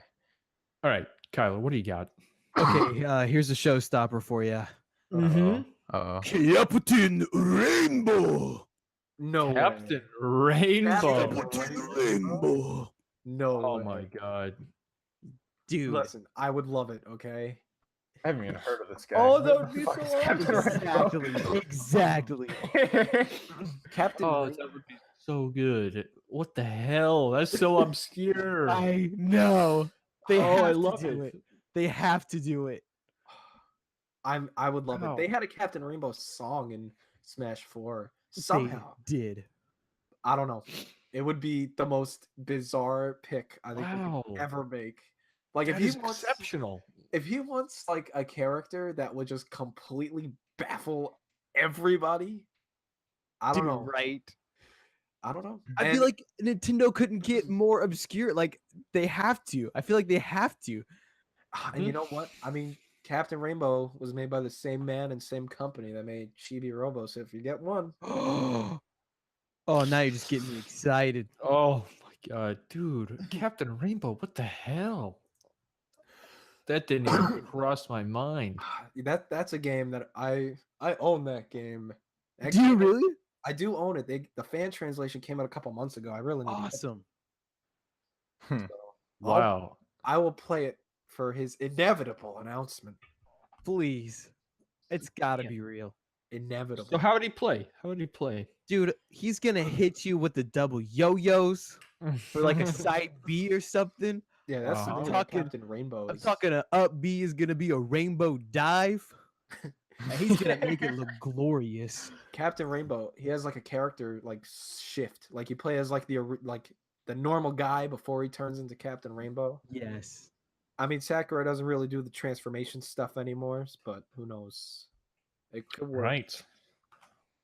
[SPEAKER 1] All right, Kyler, what do you got?
[SPEAKER 4] Okay, here's a showstopper for you.
[SPEAKER 1] Mhm.
[SPEAKER 2] Uh-oh.
[SPEAKER 4] Captain Rainbow.
[SPEAKER 3] No
[SPEAKER 1] Captain
[SPEAKER 3] way.
[SPEAKER 1] Rainbow.
[SPEAKER 3] Captain
[SPEAKER 4] Rainbow.
[SPEAKER 3] No
[SPEAKER 1] Oh
[SPEAKER 3] way.
[SPEAKER 1] my god.
[SPEAKER 4] Dude.
[SPEAKER 3] Listen, I would love it, okay?
[SPEAKER 2] I haven't even heard of this guy.
[SPEAKER 3] Oh,
[SPEAKER 2] What
[SPEAKER 3] that
[SPEAKER 2] the
[SPEAKER 3] would be
[SPEAKER 2] fuck
[SPEAKER 3] so
[SPEAKER 2] is Captain
[SPEAKER 3] awesome.
[SPEAKER 2] Rainbow?
[SPEAKER 4] Exactly.
[SPEAKER 3] Captain
[SPEAKER 1] Oh,
[SPEAKER 3] Rainbow-
[SPEAKER 1] that would be so good. What the hell? That's so obscure.
[SPEAKER 4] I know. They
[SPEAKER 1] Oh,
[SPEAKER 4] have
[SPEAKER 1] I
[SPEAKER 4] to
[SPEAKER 1] love
[SPEAKER 4] do
[SPEAKER 1] it.
[SPEAKER 4] it. They have to do it.
[SPEAKER 3] I would love
[SPEAKER 1] Wow.
[SPEAKER 3] it. They had a Captain Rainbow song in Smash 4.
[SPEAKER 4] They
[SPEAKER 3] Somehow.
[SPEAKER 4] did.
[SPEAKER 3] I don't know. It would be the most bizarre pick I think
[SPEAKER 1] Wow.
[SPEAKER 3] we could ever make. Like
[SPEAKER 1] That is exceptional.
[SPEAKER 3] if he wants like a character that would just completely baffle everybody, I don't
[SPEAKER 4] Dude,
[SPEAKER 3] know.
[SPEAKER 4] right?
[SPEAKER 3] I don't know.
[SPEAKER 4] I feel like Nintendo couldn't get more obscure. Like they have to. I feel like they have to.
[SPEAKER 3] and you know what? I mean, Captain Rainbow was made by the same man and same company that made Chibi-Robo. So if you get one,
[SPEAKER 4] Oh, now you're just getting me excited.
[SPEAKER 1] Oh my god, dude. Captain Rainbow, what the hell? That didn't even cross my mind.
[SPEAKER 3] That's a game that I own that game. That
[SPEAKER 4] Do you
[SPEAKER 3] game-
[SPEAKER 4] really?
[SPEAKER 3] I do own it. The fan translation came out a couple months ago. I really need to get it,
[SPEAKER 4] Awesome.
[SPEAKER 2] Hmm.
[SPEAKER 3] so
[SPEAKER 1] Wow.
[SPEAKER 3] I will play it for his inevitable announcement.
[SPEAKER 4] Please. It's gotta
[SPEAKER 1] Yeah.
[SPEAKER 4] be real.
[SPEAKER 3] Inevitable.
[SPEAKER 1] So how would he play? How would he play?
[SPEAKER 4] Dude, he's gonna hit you with the double yo-yos for like a side B or something.
[SPEAKER 3] Yeah, that's the
[SPEAKER 1] Uh-huh.
[SPEAKER 3] thing
[SPEAKER 4] Talking-
[SPEAKER 3] about Captain Rainbow.
[SPEAKER 4] I'm
[SPEAKER 3] is-
[SPEAKER 4] talking a up B is gonna be a rainbow dive. And he's gonna make it look glorious.
[SPEAKER 3] Captain Rainbow. He has like a character like shift. Like you play as like the normal guy before he turns into Captain Rainbow.
[SPEAKER 4] Yes.
[SPEAKER 3] I mean, Sakura doesn't really do the transformation stuff anymore, but who knows? It could work.
[SPEAKER 1] Right.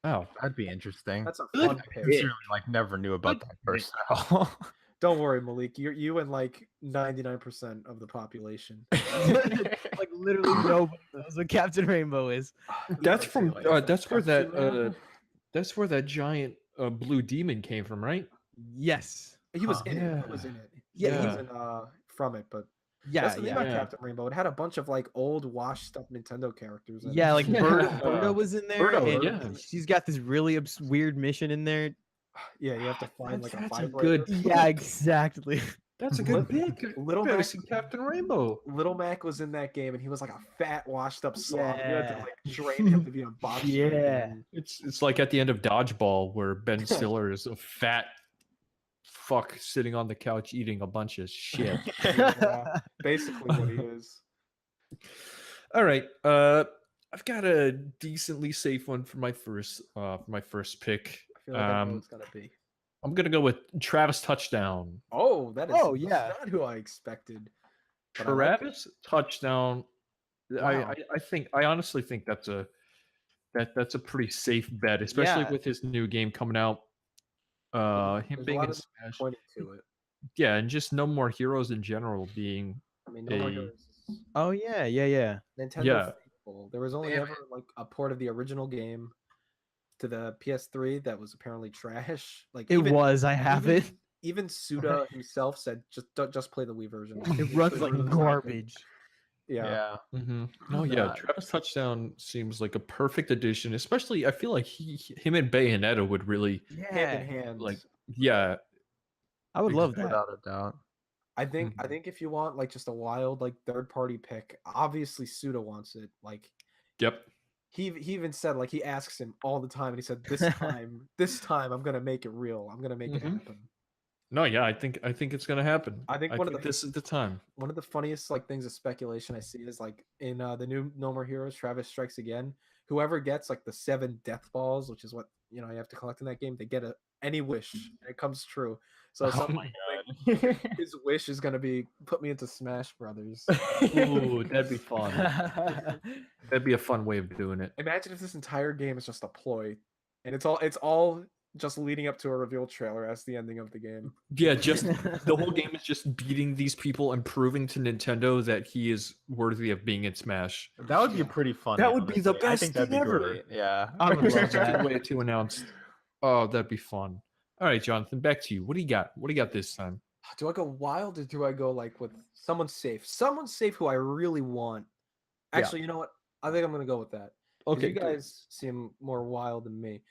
[SPEAKER 1] Wow.
[SPEAKER 2] That'd be interesting.
[SPEAKER 3] That's a
[SPEAKER 1] Good
[SPEAKER 3] fun
[SPEAKER 2] I
[SPEAKER 3] pick.
[SPEAKER 2] sincerely like never knew about that person at all.
[SPEAKER 3] Don't worry, Malik. You and like 99% of the population.
[SPEAKER 4] Like literally nobody knows what Captain Rainbow is.
[SPEAKER 1] That's from
[SPEAKER 3] Like,
[SPEAKER 1] that's where that
[SPEAKER 3] Captain
[SPEAKER 1] that's where that giant blue demon came from, right?
[SPEAKER 4] Yes.
[SPEAKER 3] He was
[SPEAKER 2] Huh.
[SPEAKER 3] in it.
[SPEAKER 1] Yeah.
[SPEAKER 3] He was in it.
[SPEAKER 4] Yeah,
[SPEAKER 3] He was
[SPEAKER 1] yeah.
[SPEAKER 3] in from it, but
[SPEAKER 4] Yeah,
[SPEAKER 3] that's the thing about
[SPEAKER 1] yeah.
[SPEAKER 3] Captain Rainbow. It had a bunch of like old washed up Nintendo characters. in it.
[SPEAKER 4] Yeah, like
[SPEAKER 1] Yeah.
[SPEAKER 4] Birdo was in there.
[SPEAKER 1] Birdo,
[SPEAKER 4] and
[SPEAKER 1] yeah.
[SPEAKER 4] she's got this really weird mission in there.
[SPEAKER 3] Yeah, you have to find like a
[SPEAKER 1] That's a
[SPEAKER 3] vibrator.
[SPEAKER 1] good-
[SPEAKER 4] Yeah, exactly.
[SPEAKER 1] That's a good
[SPEAKER 3] Little-
[SPEAKER 1] pick.
[SPEAKER 3] Little
[SPEAKER 1] Better
[SPEAKER 3] Mac-
[SPEAKER 1] see Captain Rainbow.
[SPEAKER 3] Little Mac was in that game, and he was like a fat, washed up slob. You had to
[SPEAKER 4] Yeah.
[SPEAKER 3] like train him to be a boxer.
[SPEAKER 4] Yeah.
[SPEAKER 3] and-
[SPEAKER 1] It's like at the end of Dodgeball where Ben Stiller is a fat fuck sitting on the couch eating a bunch of shit.
[SPEAKER 3] Yeah, basically what he is.
[SPEAKER 1] All right. I've got a decently safe one for my first pick.
[SPEAKER 3] I feel like I know what it's gonna be.
[SPEAKER 1] I'm gonna go with Travis Touchdown.
[SPEAKER 3] Oh, that is
[SPEAKER 4] Oh, yeah.
[SPEAKER 3] not who I expected. but I like it.
[SPEAKER 1] Travis Touchdown.
[SPEAKER 3] Wow.
[SPEAKER 1] I honestly think that's a pretty safe bet, especially
[SPEAKER 4] Yeah.
[SPEAKER 1] with his new game coming out. Him
[SPEAKER 3] There's a
[SPEAKER 1] being
[SPEAKER 3] lot
[SPEAKER 1] in
[SPEAKER 3] of
[SPEAKER 1] Smash.
[SPEAKER 3] pointing to it.
[SPEAKER 1] Yeah, and just no more heroes in general being
[SPEAKER 3] I mean, no more
[SPEAKER 1] a-
[SPEAKER 3] heroes.
[SPEAKER 4] Oh yeah, yeah, yeah.
[SPEAKER 3] Nintendo
[SPEAKER 1] Yeah.
[SPEAKER 3] faithful. There was only
[SPEAKER 2] Damn
[SPEAKER 3] ever like a port of the original game to the PS3 that was apparently trash. Like
[SPEAKER 4] It was. I have it.
[SPEAKER 3] Even Suda himself said just play the Wii version.
[SPEAKER 4] It runs like garbage.
[SPEAKER 3] Yeah.
[SPEAKER 1] Mhm. Oh yeah,
[SPEAKER 2] Not-
[SPEAKER 1] Travis Touchdown seems like a perfect addition. Especially, I feel like him and Bayonetta would really,
[SPEAKER 3] Hand in
[SPEAKER 4] Yeah,
[SPEAKER 3] hand.
[SPEAKER 1] like, yeah,
[SPEAKER 4] I would love that.
[SPEAKER 2] Without a doubt.
[SPEAKER 3] I think
[SPEAKER 1] Mhm.
[SPEAKER 3] if you want like just a wild like third party pick, obviously Suda wants it. Like
[SPEAKER 1] yep.
[SPEAKER 3] he even said like he asks him all the time, and he said this time I'm gonna make it real. I'm gonna make it
[SPEAKER 1] Mhm.
[SPEAKER 3] happen.
[SPEAKER 1] No, yeah, I think it's gonna happen.
[SPEAKER 3] I think one of the-
[SPEAKER 1] this is the time.
[SPEAKER 3] One of the funniest like things of speculation I see is like in the new No More Heroes, Travis Strikes Again. Whoever gets like the 7 death balls, which is what you have to collect in that game, they get any wish, and it comes true. So
[SPEAKER 1] Oh
[SPEAKER 3] something
[SPEAKER 1] my
[SPEAKER 3] like, his wish is gonna be put me into Smash Brothers.
[SPEAKER 1] Ooh, that'd be fun. That'd be a fun way of doing it.
[SPEAKER 3] Imagine if this entire game is just a ploy, and it's all just leading up to a reveal trailer as the ending of the game.
[SPEAKER 1] Yeah, just the whole game is just beating these people and proving to Nintendo that he is worthy of being in Smash.
[SPEAKER 2] That would be pretty fun.
[SPEAKER 1] That would be the
[SPEAKER 2] I
[SPEAKER 1] best
[SPEAKER 2] think that'd
[SPEAKER 1] thing
[SPEAKER 2] be
[SPEAKER 1] ever.
[SPEAKER 2] great. Yeah.
[SPEAKER 4] I would love
[SPEAKER 1] Such a
[SPEAKER 4] that.
[SPEAKER 1] good way to announce. Oh, that'd be fun. All right, Jonathan, back to you. What do you got? What do you got this time?
[SPEAKER 3] Do I go wild or do I go like with someone safe? Someone safe who I really want.
[SPEAKER 1] Yeah.
[SPEAKER 3] Actually, you know what? I think I'm gonna go with that. 'Cause
[SPEAKER 1] Okay,
[SPEAKER 3] you
[SPEAKER 1] good.
[SPEAKER 3] guys seem more wild than me.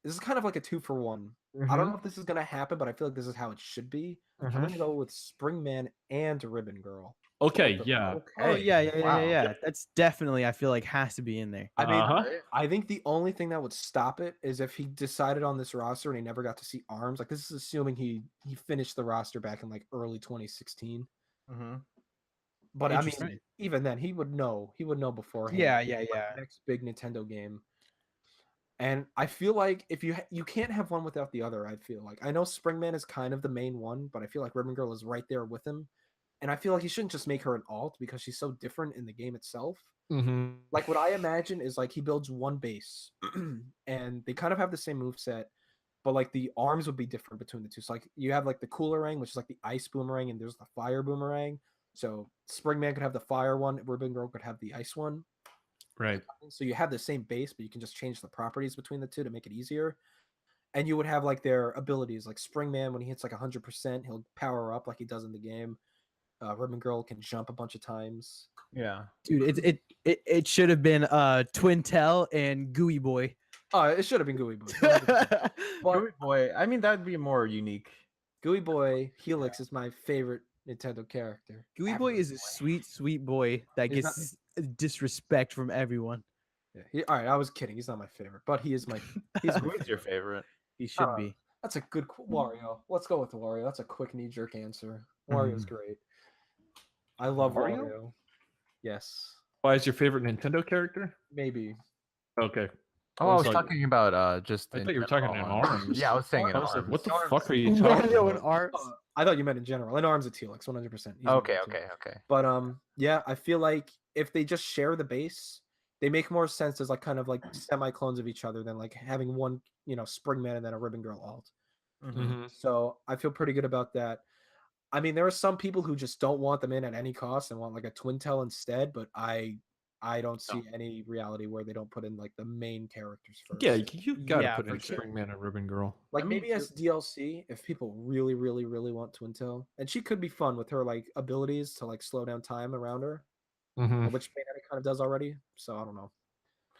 [SPEAKER 3] This is kind of like a 2-for-1. I
[SPEAKER 1] Mm-hmm.
[SPEAKER 3] don't know if this is gonna happen, but I feel like this is how it should be. I'm gonna go with Springman and Ribbon Girl.
[SPEAKER 1] Okay, yeah.
[SPEAKER 4] Oh yeah, yeah, yeah,
[SPEAKER 2] Wow.
[SPEAKER 4] yeah, yeah. That's definitely I feel like has to be in there.
[SPEAKER 3] I mean,
[SPEAKER 1] Uh-huh.
[SPEAKER 3] I think the only thing that would stop it is if he decided on this roster and he never got to see arms. Like this is assuming he finished the roster back in like early 2016.
[SPEAKER 2] Mm-hmm.
[SPEAKER 3] But I mean,
[SPEAKER 4] Interesting.
[SPEAKER 3] even then, he would know. He would know beforehand.
[SPEAKER 4] Yeah,
[SPEAKER 3] This
[SPEAKER 4] yeah,
[SPEAKER 3] is, like,
[SPEAKER 4] yeah.
[SPEAKER 3] the next big Nintendo game. And I feel like if you can't have one without the other. I feel like I know Springman is kind of the main one, but I feel like Ribbon Girl is right there with him. And I feel like he shouldn't just make her an alt because she's so different in the game itself.
[SPEAKER 1] Mm-hmm.
[SPEAKER 3] Like what I imagine is like he builds one base, and they kind of have the same move set, but like the arms would be different between the two. So like you have like the Coolerang, which is like the ice boomerang, and there's the fire boomerang. So Springman could have the fire one, Ribbon Girl could have the ice one.
[SPEAKER 1] Right.
[SPEAKER 3] So you have the same base, but you can just change the properties between the two to make it easier. and you would have like their abilities. Like Springman, when he hits like 100%, he'll power up like he does in the game. Ribbon Girl can jump a bunch of times.
[SPEAKER 2] Yeah.
[SPEAKER 4] Dude, it should have been Twintel and Gooey Boy.
[SPEAKER 3] Oh, it should have been Gooey Boy. 100%. But
[SPEAKER 2] Gooey Boy. I mean, that'd be more unique.
[SPEAKER 3] Gooey Boy Helix is my favorite Nintendo character.
[SPEAKER 4] Gooey
[SPEAKER 3] ever.
[SPEAKER 4] Boy is a sweet, sweet boy that
[SPEAKER 3] He's not-
[SPEAKER 4] gets disrespect from everyone.
[SPEAKER 3] Yeah, all right, I was kidding. He's not my favorite, but he is my. He's my
[SPEAKER 2] Who's your
[SPEAKER 3] favorite.
[SPEAKER 2] favorite?
[SPEAKER 4] He should
[SPEAKER 3] Uh,
[SPEAKER 4] be.
[SPEAKER 3] That's a good Wario. Let's go with Wario. That's a quick knee jerk answer. Wario's great. I love
[SPEAKER 1] Wario?
[SPEAKER 3] Wario. Yes,
[SPEAKER 1] Why is your favorite Nintendo character?
[SPEAKER 3] maybe.
[SPEAKER 1] Okay.
[SPEAKER 2] Oh, I was
[SPEAKER 1] like-
[SPEAKER 2] talking about just.
[SPEAKER 1] I
[SPEAKER 2] in
[SPEAKER 1] thought you were talking in
[SPEAKER 2] general.
[SPEAKER 1] arms.
[SPEAKER 2] Yeah, I was saying in
[SPEAKER 1] I was like,
[SPEAKER 2] arms.
[SPEAKER 1] what the
[SPEAKER 3] Arms.
[SPEAKER 1] fuck are you talking
[SPEAKER 4] Wario and
[SPEAKER 1] about?
[SPEAKER 4] Arms.
[SPEAKER 3] I thought you meant in general. In arms, it's Helix, 100%.
[SPEAKER 2] Okay.
[SPEAKER 3] But yeah, I feel like if they just share the base, they make more sense as like kind of like semi clones of each other than like having one, Springman and then a Ribbon Girl alt.
[SPEAKER 1] Mhm.
[SPEAKER 3] So I feel pretty good about that. I mean, there are some people who just don't want them in at any cost and want like a Twintel instead, but I don't see any reality where they don't put in like the main characters first.
[SPEAKER 1] Yeah, you gotta
[SPEAKER 4] Yeah,
[SPEAKER 1] put in
[SPEAKER 4] for sure.
[SPEAKER 1] Springman and Ribbon Girl.
[SPEAKER 3] Like
[SPEAKER 2] I mean,
[SPEAKER 3] maybe as DLC if people really, really, really want Twintel, and she could be fun with her like abilities to like slow down time around her,
[SPEAKER 1] Mhm.
[SPEAKER 3] which Bayonetta kind of does already. So I don't know,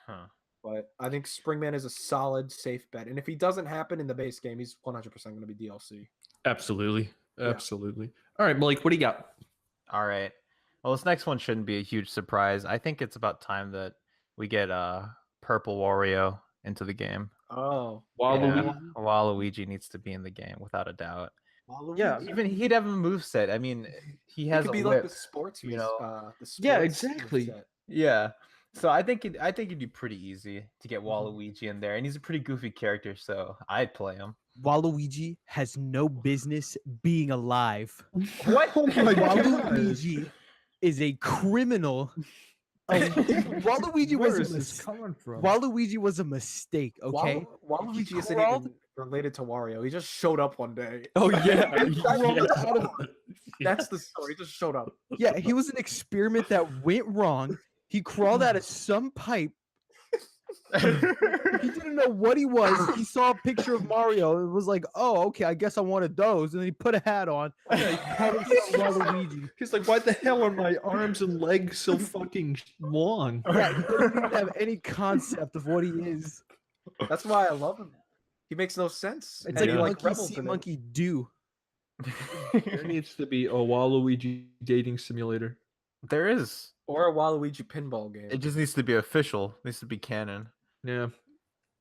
[SPEAKER 2] Huh.
[SPEAKER 3] but I think Springman is a solid, safe bet. And if he doesn't happen in the base game, he's 100% going to be DLC.
[SPEAKER 1] Absolutely. Absolutely. All right, Malik, what do you got?
[SPEAKER 2] All right. Well, this next one shouldn't be a huge surprise. I think it's about time that we get Purple Wario into the game.
[SPEAKER 3] Oh,
[SPEAKER 1] Waluigi?
[SPEAKER 2] Yeah, Waluigi needs to be in the game without a doubt.
[SPEAKER 1] Yeah,
[SPEAKER 2] Even he'd have a moveset. I mean, he has
[SPEAKER 3] could
[SPEAKER 2] a
[SPEAKER 3] be
[SPEAKER 2] whip,
[SPEAKER 3] like the sports,
[SPEAKER 2] you know?
[SPEAKER 3] the sports
[SPEAKER 1] Yeah, exactly.
[SPEAKER 3] set.
[SPEAKER 2] Yeah. So I think it'd be pretty easy to get
[SPEAKER 3] Mhm.
[SPEAKER 2] Waluigi in there, and he's a pretty goofy character, so I'd play him.
[SPEAKER 4] Waluigi has no business being alive.
[SPEAKER 2] What?
[SPEAKER 1] Oh my God.
[SPEAKER 4] Waluigi is a criminal. Waluigi
[SPEAKER 1] Where
[SPEAKER 4] was
[SPEAKER 1] is
[SPEAKER 4] a
[SPEAKER 1] this
[SPEAKER 4] mis-
[SPEAKER 1] coming from?
[SPEAKER 4] Waluigi was a mistake. Okay,
[SPEAKER 3] Waluigi isn't
[SPEAKER 4] crawled-
[SPEAKER 3] even related to Wario. He just showed up one day.
[SPEAKER 1] Oh yeah.
[SPEAKER 3] That's the story. He just showed up.
[SPEAKER 4] yeah, he was an experiment that went wrong. He crawled out of some pipe. He didn't know what he was. He saw a picture of Mario and was like, "Oh, okay, I guess I wanted those." And then he put a hat on. Waluigi.
[SPEAKER 1] He's like, why the hell are my arms and legs so fucking long?
[SPEAKER 4] Yeah, he doesn't even have any concept of what he is.
[SPEAKER 3] That's why I love him. He makes no sense.
[SPEAKER 4] It's
[SPEAKER 3] And
[SPEAKER 4] like
[SPEAKER 3] he,
[SPEAKER 4] monkey
[SPEAKER 3] rebels
[SPEAKER 4] see,
[SPEAKER 3] in it.
[SPEAKER 4] monkey do.
[SPEAKER 1] There needs to be a Waluigi dating simulator.
[SPEAKER 2] There is.
[SPEAKER 3] Or a Waluigi pinball game.
[SPEAKER 2] It just needs to be official. It needs to be canon.
[SPEAKER 1] Yeah,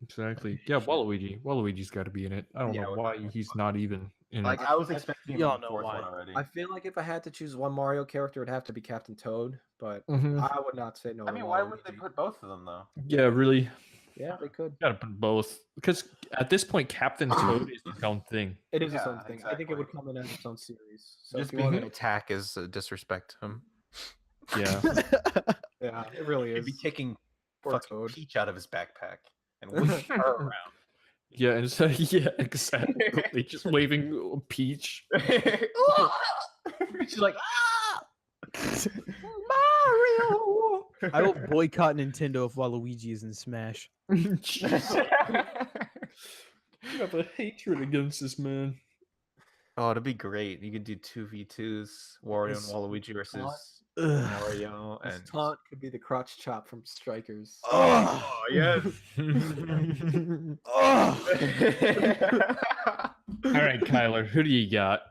[SPEAKER 1] exactly. Yeah, Waluigi. Waluigi's got to be in it. I don't
[SPEAKER 2] Yeah,
[SPEAKER 1] know why he's not even in
[SPEAKER 2] Like
[SPEAKER 1] it.
[SPEAKER 2] I was expecting
[SPEAKER 4] Y'all
[SPEAKER 2] the
[SPEAKER 4] know
[SPEAKER 2] fourth
[SPEAKER 4] why.
[SPEAKER 2] one already.
[SPEAKER 3] I feel like if I had to choose one Mario character, it'd have to be Captain Toad. But
[SPEAKER 1] Mhm.
[SPEAKER 3] I would not say no.
[SPEAKER 2] I
[SPEAKER 3] to
[SPEAKER 2] mean, why wouldn't they
[SPEAKER 3] Waluigi.
[SPEAKER 2] put both of them though?
[SPEAKER 1] Yeah, really.
[SPEAKER 3] Yeah, they could.
[SPEAKER 1] Gotta put both because at this point, Captain Toad is his own thing.
[SPEAKER 3] It is its
[SPEAKER 2] Yeah,
[SPEAKER 3] own thing. I think it would
[SPEAKER 2] exactly.
[SPEAKER 3] come in as its own series. So
[SPEAKER 2] Just
[SPEAKER 3] if you
[SPEAKER 2] being
[SPEAKER 3] want
[SPEAKER 2] an attack is a disrespect to him.
[SPEAKER 1] Yeah.
[SPEAKER 3] yeah, it really
[SPEAKER 2] He'd
[SPEAKER 3] is.
[SPEAKER 2] be taking
[SPEAKER 3] Poor
[SPEAKER 2] fucking
[SPEAKER 3] Toad.
[SPEAKER 2] Peach out of his backpack and waving her around.
[SPEAKER 1] Yeah, and so yeah, exactly. Just waving Peach.
[SPEAKER 2] She's like,
[SPEAKER 3] Mario.
[SPEAKER 4] I will boycott Nintendo if Waluigi is in Smash.
[SPEAKER 1] Jeez, you have a hatred against this man.
[SPEAKER 2] oh, it'd be great. You could do 2v2s, Wario and
[SPEAKER 3] This
[SPEAKER 2] Waluigi versus
[SPEAKER 4] Ugh.
[SPEAKER 2] Mario
[SPEAKER 3] This
[SPEAKER 2] and.
[SPEAKER 3] taunt could be the crotch chop from Strikers.
[SPEAKER 2] Oh yes.
[SPEAKER 1] All right, Kyler, who do you got?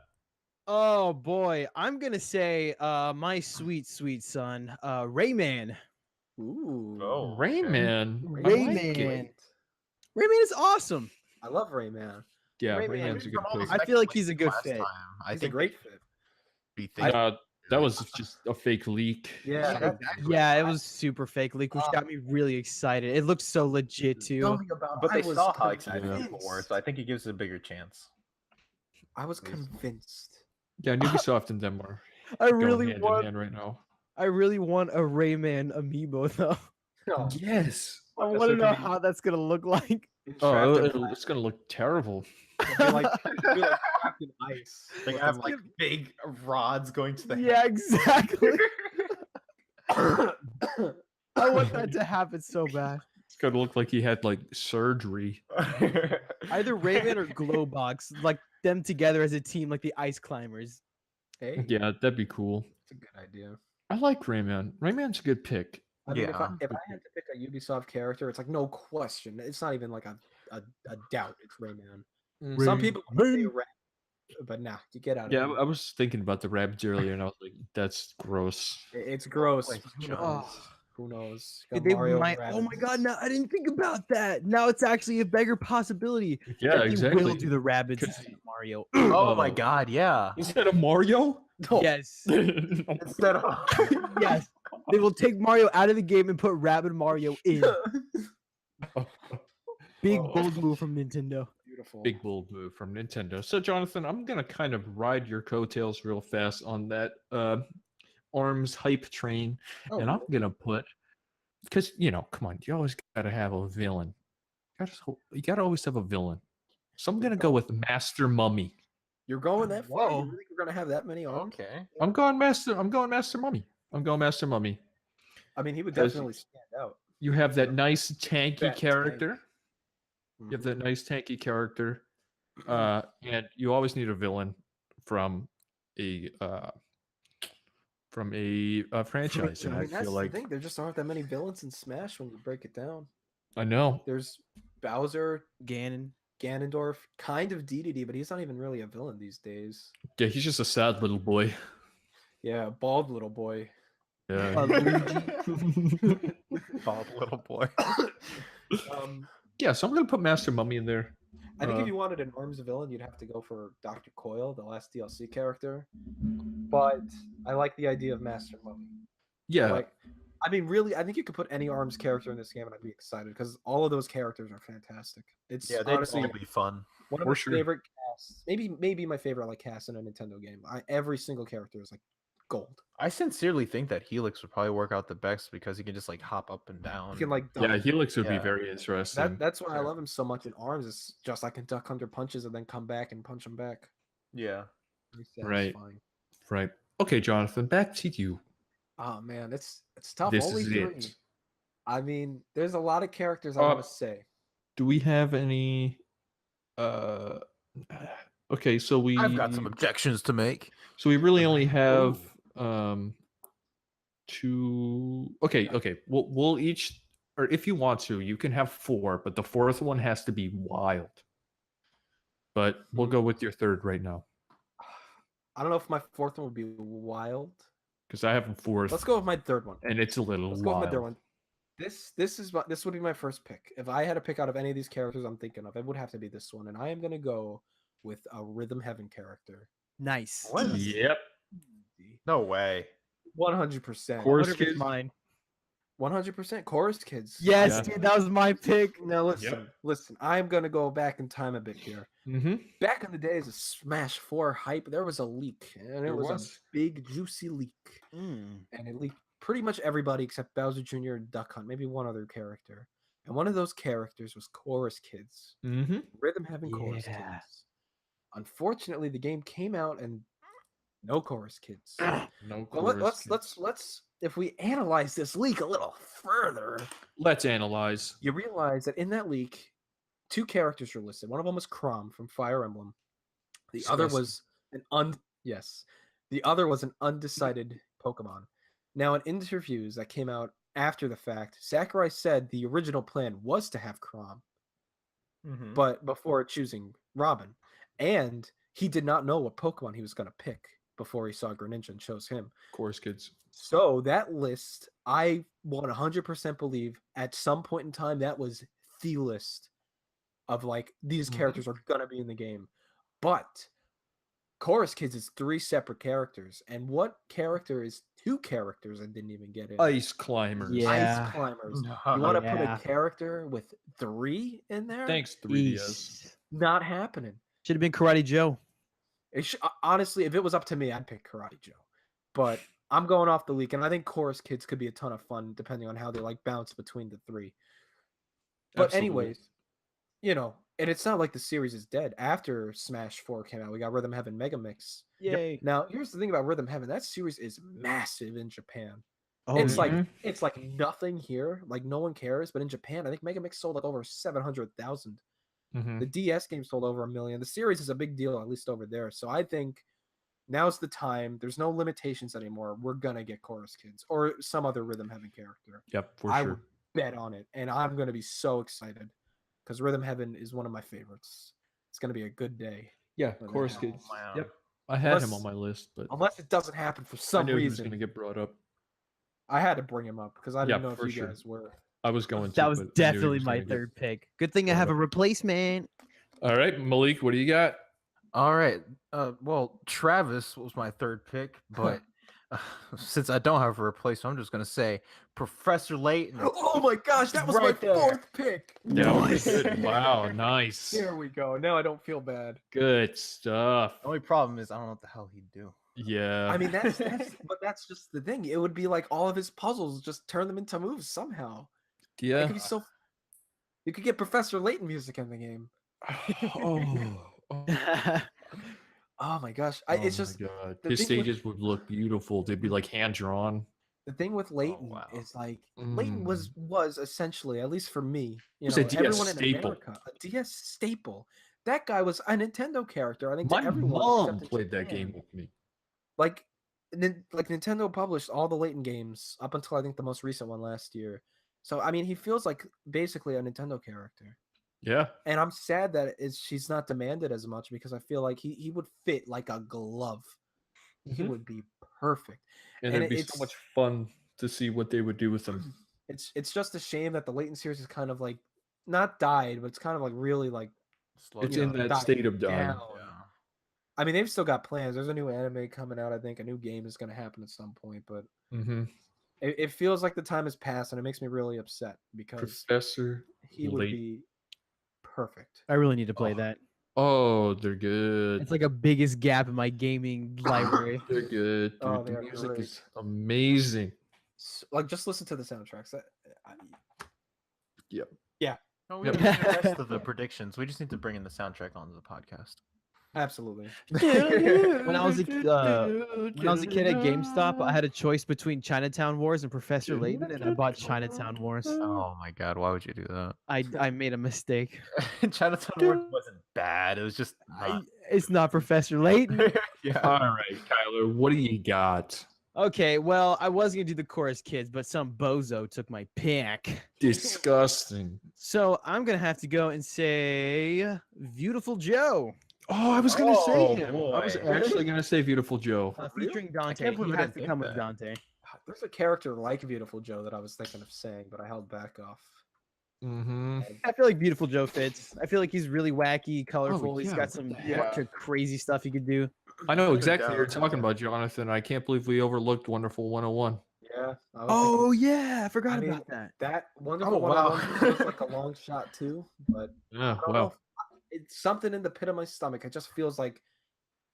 [SPEAKER 4] Oh boy, I'm gonna say my sweet, sweet son, Rayman.
[SPEAKER 3] Ooh.
[SPEAKER 2] Oh,
[SPEAKER 1] Rayman. I
[SPEAKER 4] Rayman.
[SPEAKER 1] like it.
[SPEAKER 3] Great.
[SPEAKER 4] Rayman is awesome.
[SPEAKER 3] I love Rayman.
[SPEAKER 1] Yeah,
[SPEAKER 4] Rayman.
[SPEAKER 1] Rayman's a good pick.
[SPEAKER 4] I feel like he's a good fit.
[SPEAKER 2] I
[SPEAKER 3] He's a
[SPEAKER 2] think
[SPEAKER 3] great fit.
[SPEAKER 2] be thinking.
[SPEAKER 1] That was just a fake leak.
[SPEAKER 3] Yeah.
[SPEAKER 2] exactly.
[SPEAKER 4] Yeah, it was super fake leak, which got me really excited. It looked so legit too.
[SPEAKER 3] Tell me about.
[SPEAKER 2] But
[SPEAKER 3] I
[SPEAKER 2] they
[SPEAKER 3] was
[SPEAKER 2] saw how excited
[SPEAKER 3] convinced.
[SPEAKER 2] people were, so I think it gives it a bigger chance.
[SPEAKER 3] I was
[SPEAKER 2] Please.
[SPEAKER 3] convinced.
[SPEAKER 1] Yeah, Ubisoft and them are
[SPEAKER 4] I
[SPEAKER 1] going
[SPEAKER 4] really
[SPEAKER 1] hand in
[SPEAKER 4] want,
[SPEAKER 1] hand right now.
[SPEAKER 4] I really want a Rayman amiibo though.
[SPEAKER 3] No,
[SPEAKER 1] Yes.
[SPEAKER 4] I
[SPEAKER 3] That's
[SPEAKER 4] want to
[SPEAKER 3] so
[SPEAKER 4] know
[SPEAKER 3] convenient.
[SPEAKER 4] how that's gonna look like.
[SPEAKER 1] Oh,
[SPEAKER 3] Entrapped in
[SPEAKER 1] it's gonna look terrible.
[SPEAKER 3] It'll be like, it'll be like trapped in ice.
[SPEAKER 2] They
[SPEAKER 3] Looking
[SPEAKER 2] have like big rods going to the
[SPEAKER 4] Yeah, exactly.
[SPEAKER 3] like-
[SPEAKER 4] I want that to happen so bad.
[SPEAKER 1] It's gonna look like he had like surgery.
[SPEAKER 4] Either Rayman or Glowbox, like them together as a team, like the Ice Climbers.
[SPEAKER 3] Hey,
[SPEAKER 1] Yeah, that'd be cool.
[SPEAKER 3] it's a good idea.
[SPEAKER 1] I like Rayman. Rayman's a good pick.
[SPEAKER 3] I mean,
[SPEAKER 2] Yeah.
[SPEAKER 3] if I had to pick a Ubisoft character, it's like no question. It's not even like a doubt. It's Rayman. Some people would say Rat, but nah, you get out of
[SPEAKER 1] Yeah,
[SPEAKER 3] here.
[SPEAKER 1] I was thinking about the rabbits earlier, and I was like, "That's gross."
[SPEAKER 3] It's gross.
[SPEAKER 2] Like,
[SPEAKER 3] Who
[SPEAKER 2] Jones.
[SPEAKER 3] knows? Who knows? Got
[SPEAKER 4] They
[SPEAKER 3] Mario
[SPEAKER 4] might. Oh my
[SPEAKER 3] Rabbids.
[SPEAKER 4] god! No, I didn't think about that. Now it's actually a bigger possibility.
[SPEAKER 1] Yeah,
[SPEAKER 4] that they
[SPEAKER 1] exactly.
[SPEAKER 4] will do the rabbits
[SPEAKER 1] 'Cause
[SPEAKER 4] instead of Mario.
[SPEAKER 2] Oh my god, yeah.
[SPEAKER 1] Instead of Mario?
[SPEAKER 3] No,
[SPEAKER 4] Yes.
[SPEAKER 2] Instead of
[SPEAKER 4] Yes. They will take Mario out of the game and put Rabbit Mario in. Big bold move from Nintendo.
[SPEAKER 3] beautiful.
[SPEAKER 1] Big bold move from Nintendo. So, Jonathan, I'm gonna kind of ride your coattails real fast on that ARMS hype train,
[SPEAKER 3] Oh,
[SPEAKER 1] and I'm gonna put because come on, you always gotta have a villain. You gotta always have a villain. So I'm gonna go with Master Mummy.
[SPEAKER 3] you're going that far?
[SPEAKER 2] Whoa.
[SPEAKER 3] You really think we're gonna have that many arms?
[SPEAKER 2] Okay.
[SPEAKER 1] I'm going Master Mummy.
[SPEAKER 3] I mean, he would
[SPEAKER 1] Because-
[SPEAKER 3] definitely stand out.
[SPEAKER 1] You have that nice tanky
[SPEAKER 3] That tank.
[SPEAKER 1] character. You have
[SPEAKER 3] Mhm.
[SPEAKER 1] that nice tanky character, and you always need a villain from a franchise. And
[SPEAKER 3] I
[SPEAKER 1] I
[SPEAKER 3] mean, that's
[SPEAKER 1] feel
[SPEAKER 3] the
[SPEAKER 1] like
[SPEAKER 3] thing. There just aren't that many villains in Smash when you break it down.
[SPEAKER 1] I know.
[SPEAKER 3] There's Bowser,
[SPEAKER 4] Ganon.
[SPEAKER 3] Ganondorf, kind of DDD, but he's not even really a villain these days.
[SPEAKER 1] Yeah, he's just a sad little boy.
[SPEAKER 3] Yeah, bald little boy.
[SPEAKER 1] Yeah.
[SPEAKER 2] Bald little boy.
[SPEAKER 1] Yeah, so I'm gonna put Master Mummy in there.
[SPEAKER 3] I think
[SPEAKER 1] Uh,
[SPEAKER 3] if you wanted an ARMS villain, you'd have to go for Dr. Coyle, the last DLC character. But I like the idea of Master Mummy.
[SPEAKER 1] Yeah,
[SPEAKER 3] Like, I mean, really, I think you could put any ARMS character in this game, and I'd be excited because all of those characters are fantastic. It's
[SPEAKER 2] Yeah, they'd
[SPEAKER 3] honestly
[SPEAKER 2] all be fun.
[SPEAKER 3] one of
[SPEAKER 1] for
[SPEAKER 3] my
[SPEAKER 1] sure.
[SPEAKER 3] favorite casts. Maybe my favorite like cast in a Nintendo game. Every single character is like gold.
[SPEAKER 2] I sincerely think that Helix would probably work out the best because he can just like hop up and down.
[SPEAKER 3] You can like
[SPEAKER 1] yeah,
[SPEAKER 3] duck.
[SPEAKER 1] Helix would be
[SPEAKER 2] Yeah.
[SPEAKER 1] very interesting.
[SPEAKER 3] That's why I love him so much in ARMS. It's just I can duck under punches and then come back and punch him back.
[SPEAKER 2] Yeah.
[SPEAKER 3] Very
[SPEAKER 1] Right.
[SPEAKER 3] satisfying.
[SPEAKER 1] Right. Okay, Jonathan, back to you.
[SPEAKER 3] Oh man, it's tough.
[SPEAKER 1] This
[SPEAKER 3] Only
[SPEAKER 1] is
[SPEAKER 3] three.
[SPEAKER 1] it.
[SPEAKER 3] I mean, there's a lot of characters I want to say.
[SPEAKER 1] Do we have any? Okay, so we
[SPEAKER 2] I've got some objections to make.
[SPEAKER 1] So we really only have two. Okay. We'll each, or if you want to, you can have four, but the fourth one has to be wild. But we'll go with your third right now
[SPEAKER 3] I don't know if my fourth one would be wild.
[SPEAKER 1] because I have a fourth,
[SPEAKER 3] Let's go with my third one.
[SPEAKER 1] and it's a little
[SPEAKER 3] Let's go with
[SPEAKER 1] wild.
[SPEAKER 3] my third one. This would be my first pick. If I had to pick out of any of these characters I'm thinking of, it would have to be this one, and I am gonna go with a Rhythm Heaven character.
[SPEAKER 4] Nice.
[SPEAKER 2] What?
[SPEAKER 1] Yep.
[SPEAKER 2] No way.
[SPEAKER 3] 100%.
[SPEAKER 1] Chorus
[SPEAKER 4] What if it's
[SPEAKER 1] Kids?
[SPEAKER 4] mine?
[SPEAKER 3] 100% Chorus Kids.
[SPEAKER 4] Yes,
[SPEAKER 1] Yeah.
[SPEAKER 4] dude, that was my pick.
[SPEAKER 3] Now listen. I'm gonna go back in time a bit here.
[SPEAKER 1] Mm-hmm.
[SPEAKER 3] Back in the days of Smash 4 hype, there was a leak, and it
[SPEAKER 1] There
[SPEAKER 3] was
[SPEAKER 1] was.
[SPEAKER 3] a big juicy leak, and it leaked pretty much everybody except Bowser Jr. and Duck Hunt, maybe one other character. And one of those characters was Chorus Kids.
[SPEAKER 1] Mm-hmm.
[SPEAKER 3] Rhythm Heaven Chorus
[SPEAKER 4] Yeah.
[SPEAKER 3] Kids. Unfortunately, the game came out and no Chorus Kids.
[SPEAKER 1] No.
[SPEAKER 3] Well,
[SPEAKER 1] Chorus Kids.
[SPEAKER 3] let's if we analyze this leak a little further,
[SPEAKER 1] Let's analyze.
[SPEAKER 3] you realize that in that leak, two characters were listed. One of them was Chrom from Fire Emblem. The other was the other was an undecided Pokemon. Now, in interviews that came out after the fact, Sakurai said the original plan was to have Chrom,
[SPEAKER 2] Mm-hmm.
[SPEAKER 3] but before choosing Robin, and he did not know what Pokemon he was going to pick before he saw Greninja and chose him.
[SPEAKER 1] Chorus Kids.
[SPEAKER 3] So that list, I 100% believe at some point in time that was the list of like these characters are gonna be in the game. But Chorus Kids is three separate characters, and what character is two characters and didn't even get in?
[SPEAKER 1] Ice Climbers.
[SPEAKER 4] Yeah.
[SPEAKER 3] Ice Climbers.
[SPEAKER 2] Uh-huh.
[SPEAKER 3] You want to put
[SPEAKER 4] Yeah.
[SPEAKER 3] a character with three in there?
[SPEAKER 1] Thanks, 3DS.
[SPEAKER 3] Not happening.
[SPEAKER 4] Should have been Karate Joe.
[SPEAKER 3] Honestly, if it was up to me, I'd pick Karate Joe. But I'm going off the leak, and I think Chorus Kids could be a ton of fun depending on how they like bounce between the three. But
[SPEAKER 1] Absolutely.
[SPEAKER 3] anyways, and it's not like the series is dead. After Smash 4 came out, we got Rhythm Heaven Mega Mix.
[SPEAKER 4] Yay.
[SPEAKER 3] Now, here's the thing about Rhythm Heaven. That series is massive in Japan.
[SPEAKER 4] Oh,
[SPEAKER 3] it's
[SPEAKER 4] yeah.
[SPEAKER 3] like nothing here. Like no one cares. But in Japan, I think Mega Mix sold like over 700,000.
[SPEAKER 1] Mhm.
[SPEAKER 3] The DS game sold over 1 million. The series is a big deal, at least over there. So I think now's the time. There's no limitations anymore. We're gonna get Chorus Kids or some other rhythm heaven character.
[SPEAKER 1] Yep, for
[SPEAKER 3] I
[SPEAKER 1] sure.
[SPEAKER 3] would bet on it, and I'm gonna be so excited because Rhythm Heaven is one of my favorites. It's gonna be a good day.
[SPEAKER 1] Yeah,
[SPEAKER 3] when that
[SPEAKER 1] Chorus
[SPEAKER 3] happens.
[SPEAKER 1] Kids.
[SPEAKER 2] man.
[SPEAKER 1] Yep, I had him on
[SPEAKER 3] Unless-
[SPEAKER 1] my list, but
[SPEAKER 3] Unless it doesn't happen for
[SPEAKER 1] I
[SPEAKER 3] some
[SPEAKER 1] knew he was
[SPEAKER 3] reason,
[SPEAKER 1] going to get brought up.
[SPEAKER 3] I had to bring him up because I didn't
[SPEAKER 1] Yeah,
[SPEAKER 3] know if
[SPEAKER 1] for
[SPEAKER 3] you
[SPEAKER 1] sure.
[SPEAKER 3] guys were.
[SPEAKER 1] I was going to.
[SPEAKER 4] That was
[SPEAKER 1] but I knew he
[SPEAKER 4] definitely
[SPEAKER 1] was
[SPEAKER 4] my
[SPEAKER 1] gonna get
[SPEAKER 4] third pick. Good thing I
[SPEAKER 1] brought
[SPEAKER 4] have a
[SPEAKER 1] up.
[SPEAKER 4] replacement.
[SPEAKER 1] All right, Malik, what do you got?
[SPEAKER 2] All right. Well, Travis was my third pick, but since I don't have a replacement, I'm just gonna say Professor Layton.
[SPEAKER 3] Oh my gosh, that was
[SPEAKER 2] Right
[SPEAKER 3] my
[SPEAKER 2] there.
[SPEAKER 3] fourth pick.
[SPEAKER 1] Nice. Wow, nice.
[SPEAKER 3] There we go. Now I don't feel bad.
[SPEAKER 1] Good stuff.
[SPEAKER 2] The only problem is I don't know what the hell he'd do.
[SPEAKER 1] Yeah.
[SPEAKER 3] I mean, but that's just the thing. It would be like all of his puzzles, just turn them into moves somehow. It
[SPEAKER 1] yeah.
[SPEAKER 3] could be so. You could get Professor Layton music in the game.
[SPEAKER 1] Oh,
[SPEAKER 3] Oh my gosh!
[SPEAKER 1] oh
[SPEAKER 3] It's
[SPEAKER 1] my
[SPEAKER 3] just
[SPEAKER 1] God.
[SPEAKER 3] the
[SPEAKER 1] His
[SPEAKER 3] thing with-
[SPEAKER 1] stages would look beautiful. They'd be like hand drawn.
[SPEAKER 3] the thing with Layton
[SPEAKER 2] wow.
[SPEAKER 3] is like Layton was essentially, at least for me, you
[SPEAKER 1] Was a
[SPEAKER 3] know,
[SPEAKER 1] DS
[SPEAKER 3] everyone in
[SPEAKER 1] staple.
[SPEAKER 3] America, a DS staple. That guy was a Nintendo character. I think
[SPEAKER 1] My
[SPEAKER 3] to everyone
[SPEAKER 1] mom
[SPEAKER 3] except in
[SPEAKER 1] played that
[SPEAKER 3] Japan.
[SPEAKER 1] game with me.
[SPEAKER 3] Like Nintendo published all the Layton games up until I think the most recent one last year. So I mean, he feels like basically a Nintendo character.
[SPEAKER 1] Yeah.
[SPEAKER 3] And I'm sad that she's not demanded as much because I feel like he would fit like a glove. He
[SPEAKER 1] Mhm.
[SPEAKER 3] would be perfect.
[SPEAKER 1] And
[SPEAKER 3] And
[SPEAKER 1] it'd be so
[SPEAKER 3] it's-
[SPEAKER 1] much fun to see what they would do with them.
[SPEAKER 3] It's just a shame that the Layton series is kind of like not died, but it's kind of like really like
[SPEAKER 1] It's
[SPEAKER 3] you
[SPEAKER 1] in
[SPEAKER 3] know,
[SPEAKER 1] that
[SPEAKER 3] died
[SPEAKER 1] state of dying.
[SPEAKER 3] down. I mean, they've still got plans. There's a new anime coming out. I think a new game is going to happen at some point, but
[SPEAKER 1] Mm-hmm.
[SPEAKER 3] it feels like the time has passed, and it makes me really upset because
[SPEAKER 1] Professor.
[SPEAKER 3] he would
[SPEAKER 1] Layton.
[SPEAKER 3] be perfect.
[SPEAKER 4] I really need to play
[SPEAKER 1] Oh.
[SPEAKER 4] that.
[SPEAKER 1] Oh, they're good.
[SPEAKER 4] It's like a biggest gap in my gaming library.
[SPEAKER 1] They're good. Dude.
[SPEAKER 3] Oh, they
[SPEAKER 1] the
[SPEAKER 3] are
[SPEAKER 1] music
[SPEAKER 3] great.
[SPEAKER 1] is amazing.
[SPEAKER 3] Like, just listen to the soundtracks.
[SPEAKER 2] No, we
[SPEAKER 1] Yep.
[SPEAKER 2] have the rest of the predictions. We just need to bring in the soundtrack onto the podcast.
[SPEAKER 3] Absolutely.
[SPEAKER 4] When I was a kid at GameStop, I had a choice between Chinatown Wars and Professor Layton, and I bought Chinatown Wars.
[SPEAKER 2] Oh my god, why would you do that?
[SPEAKER 4] I made a mistake.
[SPEAKER 2] Chinatown Wars wasn't bad. It was just not.
[SPEAKER 4] It's not Professor Layton.
[SPEAKER 2] Yeah.
[SPEAKER 1] All right, Kyler, what do you got?
[SPEAKER 4] Okay, well, I was gonna do the Chorus Kids, but some bozo took my pick.
[SPEAKER 1] Disgusting.
[SPEAKER 4] So I'm gonna have to go and say Beautiful Joe,
[SPEAKER 1] Oh, I was gonna say
[SPEAKER 2] Oh,
[SPEAKER 1] him. I was
[SPEAKER 2] boy.
[SPEAKER 1] actually gonna say Beautiful Joe.
[SPEAKER 4] featuring Dante.
[SPEAKER 2] can't believe
[SPEAKER 4] He
[SPEAKER 2] I
[SPEAKER 4] has
[SPEAKER 2] didn't
[SPEAKER 4] to
[SPEAKER 2] think
[SPEAKER 4] come with
[SPEAKER 2] that.
[SPEAKER 4] Dante.
[SPEAKER 3] There's a character like Beautiful Joe that I was thinking of saying, but I held back off.
[SPEAKER 1] Mm-hmm.
[SPEAKER 4] I feel like Beautiful Joe fits. I feel like he's really wacky, colorful. He's
[SPEAKER 1] yeah,
[SPEAKER 4] got some
[SPEAKER 1] what the
[SPEAKER 4] bunch of crazy stuff he could do.
[SPEAKER 1] I know
[SPEAKER 2] No
[SPEAKER 1] exactly what you're
[SPEAKER 2] doubt.
[SPEAKER 1] talking about, Jonathan. I can't believe we overlooked Wonderful 101.
[SPEAKER 3] Yeah. I was
[SPEAKER 4] Oh
[SPEAKER 3] thinking
[SPEAKER 4] yeah, I forgot
[SPEAKER 3] I mean,
[SPEAKER 4] about that.
[SPEAKER 3] that Wonderful
[SPEAKER 2] Oh, wow.
[SPEAKER 3] 101 feels like a long shot too, but
[SPEAKER 1] Yeah,
[SPEAKER 3] I don't know.
[SPEAKER 1] well,
[SPEAKER 3] It's something in the pit of my stomach. It just feels like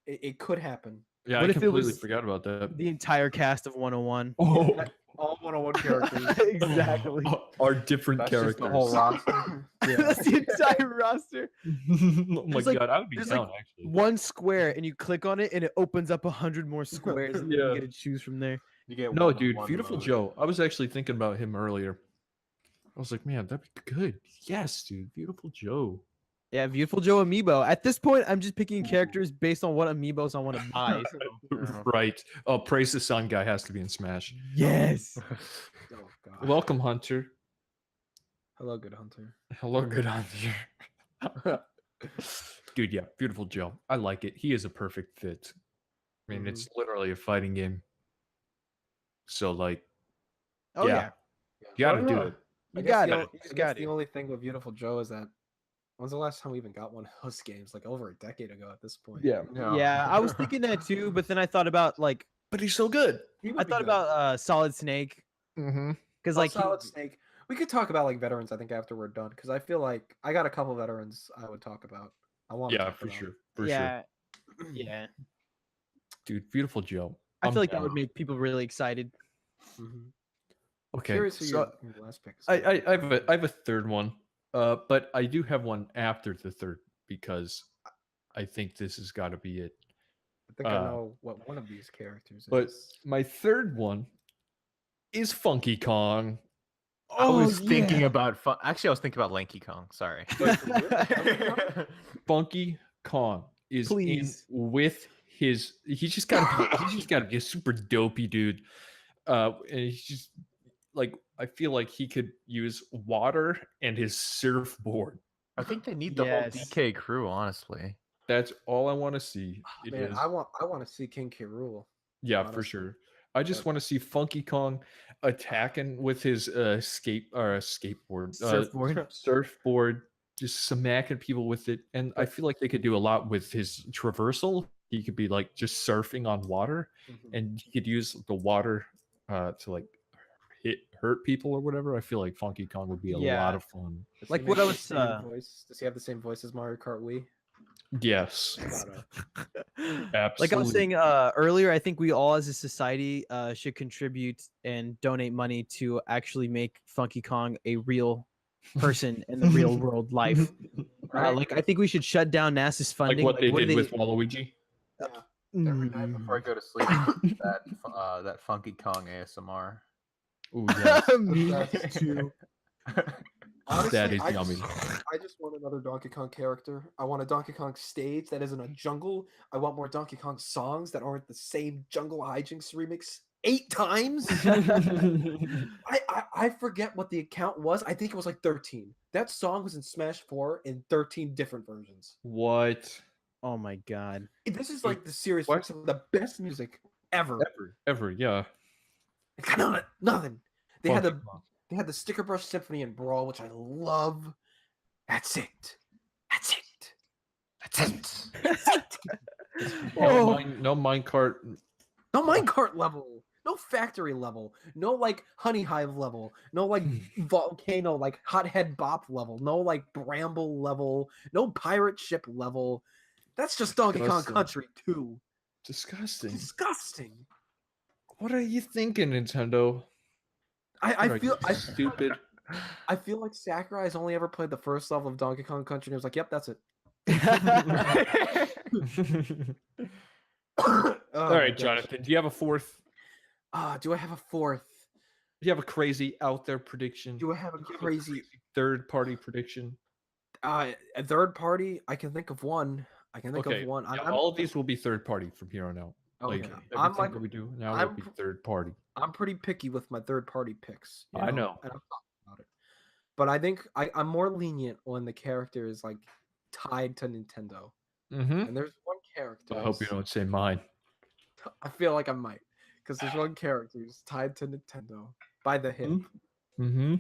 [SPEAKER 3] it could happen.
[SPEAKER 1] yeah,
[SPEAKER 4] What
[SPEAKER 1] I
[SPEAKER 4] if it
[SPEAKER 1] completely
[SPEAKER 4] was
[SPEAKER 1] forgot about that.
[SPEAKER 4] The entire cast of 101.
[SPEAKER 1] Oh,
[SPEAKER 3] All 101 characters.
[SPEAKER 4] Exactly.
[SPEAKER 1] Our different
[SPEAKER 2] That's just
[SPEAKER 1] characters.
[SPEAKER 2] the whole roster.
[SPEAKER 4] That's the entire roster.
[SPEAKER 1] Oh my
[SPEAKER 4] There's like-
[SPEAKER 1] god, I would be
[SPEAKER 4] there's
[SPEAKER 1] down
[SPEAKER 4] like
[SPEAKER 1] actually.
[SPEAKER 4] One square, and you click on it, and it opens up 100 more squares, and
[SPEAKER 1] Yeah.
[SPEAKER 4] you get to choose from there.
[SPEAKER 2] You get
[SPEAKER 1] No,
[SPEAKER 2] one
[SPEAKER 1] dude,
[SPEAKER 2] one
[SPEAKER 1] Beautiful
[SPEAKER 2] mode.
[SPEAKER 1] Joe. I was actually thinking about him earlier. I was like, man, that'd be good. Yes, dude, Beautiful Joe.
[SPEAKER 4] Yeah, Beautiful Joe amiibo. At this point, I'm just picking characters based on what amiibos I want to buy. so-
[SPEAKER 1] Right. Oh, Praise the Sun guy has to be in Smash.
[SPEAKER 4] Yes.
[SPEAKER 3] Oh god.
[SPEAKER 1] Welcome, Hunter.
[SPEAKER 3] Hello, good hunter.
[SPEAKER 1] Hello, good Hunter. Dude, yeah, Beautiful Joe. I like it. He is a perfect fit. I mean, it's literally a fighting game. So, like,
[SPEAKER 4] Oh
[SPEAKER 1] Yeah.
[SPEAKER 4] yeah.
[SPEAKER 1] you got to do
[SPEAKER 2] yeah.
[SPEAKER 1] it.
[SPEAKER 4] You got
[SPEAKER 3] the,
[SPEAKER 4] it.
[SPEAKER 3] o-
[SPEAKER 4] You
[SPEAKER 3] I
[SPEAKER 4] just
[SPEAKER 3] guess
[SPEAKER 4] got
[SPEAKER 3] the
[SPEAKER 4] it.
[SPEAKER 3] only thing with Beautiful Joe is that when's the last time we even got one of those games? Like over a decade ago at this point.
[SPEAKER 1] Yeah.
[SPEAKER 4] Yeah, I was thinking that too, but then I thought about like
[SPEAKER 1] But he's so good.
[SPEAKER 3] He would
[SPEAKER 4] I
[SPEAKER 3] be
[SPEAKER 4] thought
[SPEAKER 3] good.
[SPEAKER 4] about Solid Snake
[SPEAKER 1] Mm-hmm.
[SPEAKER 4] because
[SPEAKER 3] Oh,
[SPEAKER 4] like
[SPEAKER 3] Solid Snake. We could talk about like veterans. I think after we're done, because I feel like I got a couple veterans I would talk about. I want.
[SPEAKER 1] Yeah, for sure. For sure.
[SPEAKER 4] yeah, yeah.
[SPEAKER 1] Dude, Beautiful Joe.
[SPEAKER 4] I
[SPEAKER 1] I'm
[SPEAKER 4] feel like that
[SPEAKER 1] down.
[SPEAKER 4] would make people really excited.
[SPEAKER 1] Okay.
[SPEAKER 3] Curious who
[SPEAKER 1] so
[SPEAKER 3] your last pick is.
[SPEAKER 1] I have a third one. But I do have one after the third because I think this has got to be it.
[SPEAKER 3] I think I know what one of these characters
[SPEAKER 1] But
[SPEAKER 3] is.
[SPEAKER 1] my third one is Funky Kong.
[SPEAKER 2] I was
[SPEAKER 4] Oh,
[SPEAKER 2] thinking
[SPEAKER 4] yeah.
[SPEAKER 2] about actually I was thinking about Lanky Kong. Sorry.
[SPEAKER 1] Funky Kong is
[SPEAKER 4] Please.
[SPEAKER 1] in with his. He's just gotta be a super dopey dude. And he's just like, I feel like he could use water and his surfboard.
[SPEAKER 2] I think they need the whole
[SPEAKER 4] Yes.
[SPEAKER 2] DK crew, honestly.
[SPEAKER 1] That's all I want to see. It
[SPEAKER 3] Man,
[SPEAKER 1] is-
[SPEAKER 3] I want to see King K. Rool.
[SPEAKER 1] yeah, for
[SPEAKER 3] honestly.
[SPEAKER 1] sure. I just
[SPEAKER 3] But-
[SPEAKER 1] want to see Funky Kong attacking with his skateboard,
[SPEAKER 4] Surfboard.
[SPEAKER 1] surfboard, just smacking people with it. And I feel like they could do a lot with his traversal. He could be like just surfing on water, and he could use the water to like hurt people or whatever. I feel like Funky Kong would be a lot
[SPEAKER 4] Yeah.
[SPEAKER 1] of fun.
[SPEAKER 3] Does
[SPEAKER 4] Like
[SPEAKER 3] he
[SPEAKER 4] what
[SPEAKER 3] make
[SPEAKER 4] I
[SPEAKER 3] the
[SPEAKER 4] was,
[SPEAKER 3] same voice? Does he have the same voice as Mario Kart Wii?
[SPEAKER 1] Yes,
[SPEAKER 3] Gotta.
[SPEAKER 1] absolutely.
[SPEAKER 4] Like I was saying earlier, I think we all as a society should contribute and donate money to actually make Funky Kong a real person in the real world life. Like I think we should shut down NASA's
[SPEAKER 1] like
[SPEAKER 4] funding.
[SPEAKER 1] what they
[SPEAKER 4] do
[SPEAKER 1] did with Waluigi.
[SPEAKER 2] Every night
[SPEAKER 4] Mm.
[SPEAKER 2] before I go to sleep, that Funky Kong ASMR.
[SPEAKER 1] Ooh, yes.
[SPEAKER 4] Me
[SPEAKER 3] That's-
[SPEAKER 4] too.
[SPEAKER 3] Honestly,
[SPEAKER 1] That is
[SPEAKER 3] I
[SPEAKER 1] yummy.
[SPEAKER 3] I just want another Donkey Kong character. I want a Donkey Kong stage that isn't a jungle. I want more Donkey Kong songs that aren't the same Jungle Hijinks remix 8 times. I forget what the account was. I think it was like 13. That song was in Smash 4 in 13 different versions.
[SPEAKER 1] What?
[SPEAKER 4] Oh my god.
[SPEAKER 3] This is like the series
[SPEAKER 1] What?
[SPEAKER 3] some of the best music ever.
[SPEAKER 1] Ever, yeah.
[SPEAKER 3] Nothing. They had
[SPEAKER 1] Funky
[SPEAKER 3] the
[SPEAKER 1] Kong.
[SPEAKER 3] They had the Sticker Brush Symphony and Brawl, which I love. That's it. That's it. That's it.
[SPEAKER 4] Oh.
[SPEAKER 1] No minecart.
[SPEAKER 3] No minecart level. No factory level. No like honey hive level. No like volcano like hothead bop level. No like bramble level. No pirate ship level. That's just Donkey Kong
[SPEAKER 1] Disgusting.
[SPEAKER 3] Country 2.
[SPEAKER 1] Disgusting.
[SPEAKER 3] Disgusting.
[SPEAKER 1] What are you thinking, Nintendo?
[SPEAKER 3] I
[SPEAKER 1] What are
[SPEAKER 3] feel
[SPEAKER 1] you, stupid.
[SPEAKER 3] I feel like Sakurai has only ever played the first level of Donkey Kong Country and he was like, yep, that's it.
[SPEAKER 1] All
[SPEAKER 3] Oh,
[SPEAKER 1] right,
[SPEAKER 3] gosh.
[SPEAKER 1] Jonathan. Do you have a fourth?
[SPEAKER 3] Do I have a fourth?
[SPEAKER 1] Do you have a crazy out there prediction?
[SPEAKER 3] Do I have a
[SPEAKER 1] Do you
[SPEAKER 3] crazy
[SPEAKER 1] third party prediction?
[SPEAKER 3] a third party? I can think of one. I can think
[SPEAKER 1] Okay.
[SPEAKER 3] of one.
[SPEAKER 1] yeah, all of these will be third party from here on out. Like
[SPEAKER 3] okay.
[SPEAKER 1] everything
[SPEAKER 3] I'm like
[SPEAKER 1] that we do now
[SPEAKER 3] I'm
[SPEAKER 1] will be
[SPEAKER 3] pr-
[SPEAKER 1] third party.
[SPEAKER 3] I'm pretty picky with my third party picks. you
[SPEAKER 1] I know.
[SPEAKER 3] and I'm talking about it. But I think I'm more lenient when the character is like tied to Nintendo.
[SPEAKER 1] Mm-hmm.
[SPEAKER 3] And there's one character.
[SPEAKER 1] I hope you don't say mine.
[SPEAKER 3] I feel like I might, because there's one character who's tied to Nintendo by the hip.
[SPEAKER 1] Mm-hmm.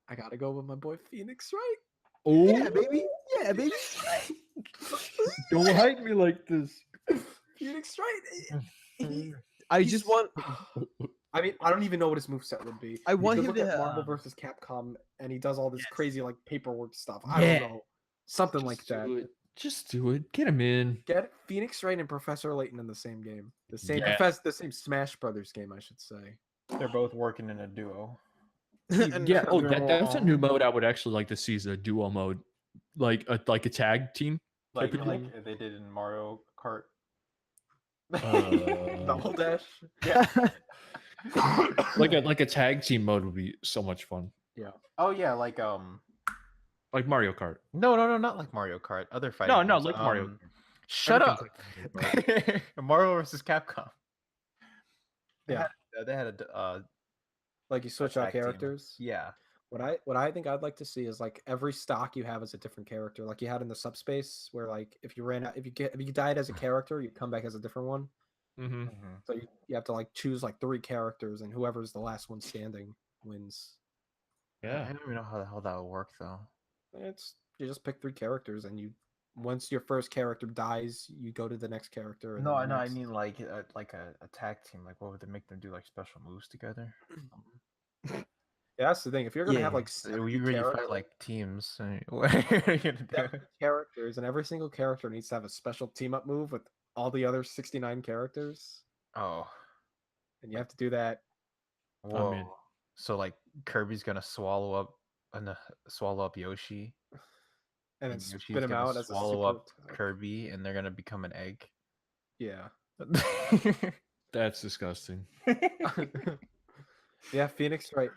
[SPEAKER 3] I gotta go with my boy Phoenix, right?
[SPEAKER 1] Oh,
[SPEAKER 4] Yeah, baby. Yeah, baby.
[SPEAKER 1] don't hype me like this.
[SPEAKER 3] Phoenix, right? He-
[SPEAKER 4] I
[SPEAKER 3] he's-
[SPEAKER 4] just want
[SPEAKER 3] I mean, I don't even know what his moveset would be.
[SPEAKER 4] I want
[SPEAKER 3] You
[SPEAKER 4] him
[SPEAKER 3] could look
[SPEAKER 4] to
[SPEAKER 3] at Marvel versus Capcom, and he does all this
[SPEAKER 4] Yes.
[SPEAKER 3] crazy like paperwork stuff. I
[SPEAKER 4] Yeah.
[SPEAKER 3] don't know, something like
[SPEAKER 1] Just do
[SPEAKER 3] that.
[SPEAKER 1] it. Just do it. Get him in.
[SPEAKER 3] Get Phoenix Wright and Professor Layton in the same game, the same
[SPEAKER 1] Yeah.
[SPEAKER 3] the same Smash Brothers game, I should say.
[SPEAKER 2] They're both working in a duo.
[SPEAKER 1] Yeah. Oh, that's a new mode I would actually like to see is a duo mode, like a tag team.
[SPEAKER 2] Like,
[SPEAKER 1] Type of
[SPEAKER 2] like they did in Mario Kart.
[SPEAKER 3] Double Dash.
[SPEAKER 1] like a tag team mode would be so much fun.
[SPEAKER 2] Oh yeah, like
[SPEAKER 1] Like Mario Kart.
[SPEAKER 2] no, not like Mario Kart. Other fighting.
[SPEAKER 1] no,
[SPEAKER 2] games,
[SPEAKER 1] like Mario.
[SPEAKER 2] Shut up.
[SPEAKER 1] Everything's like Mario Kart.
[SPEAKER 2] Mario versus Capcom.
[SPEAKER 3] Yeah.
[SPEAKER 2] They had a
[SPEAKER 3] Like you switch out
[SPEAKER 2] tag team.
[SPEAKER 3] characters.
[SPEAKER 2] yeah.
[SPEAKER 3] What I think I'd like to see is like every stock you have is a different character, like you had in the subspace, where like if you ran out, if you died as a character, you come back as a different one.
[SPEAKER 1] Mm-hmm.
[SPEAKER 3] So you have to like choose like 3 characters, and whoever's the last one standing wins.
[SPEAKER 2] I
[SPEAKER 1] Yeah.
[SPEAKER 2] don't even know how the hell that would work though.
[SPEAKER 3] It's you just pick 3 characters, and you once your first character dies, you go to the next character. And
[SPEAKER 2] No,
[SPEAKER 3] then the
[SPEAKER 2] I
[SPEAKER 3] next.
[SPEAKER 2] mean like a tag team. Like, what would they make them do? Like special moves together?
[SPEAKER 3] Yeah, that's the thing. If you're gonna have
[SPEAKER 4] Yeah.
[SPEAKER 3] like
[SPEAKER 2] So
[SPEAKER 3] 70
[SPEAKER 2] you really
[SPEAKER 3] characters,
[SPEAKER 2] fight like teams. What are you gonna do?
[SPEAKER 3] 70 characters, and every single character needs to have a special team up move with all the other 69 characters,
[SPEAKER 2] Oh,
[SPEAKER 3] and you have to do that.
[SPEAKER 2] whoa.
[SPEAKER 1] in.
[SPEAKER 2] So like Kirby's gonna swallow up Yoshi.
[SPEAKER 3] And then
[SPEAKER 2] and Yoshi's
[SPEAKER 3] spit him
[SPEAKER 2] gonna
[SPEAKER 3] out as a
[SPEAKER 2] swallow
[SPEAKER 3] super
[SPEAKER 2] up
[SPEAKER 3] attack.
[SPEAKER 2] Kirby, and they're gonna become an egg.
[SPEAKER 3] Yeah.
[SPEAKER 1] That's disgusting.
[SPEAKER 3] Yeah, Phoenix Wright.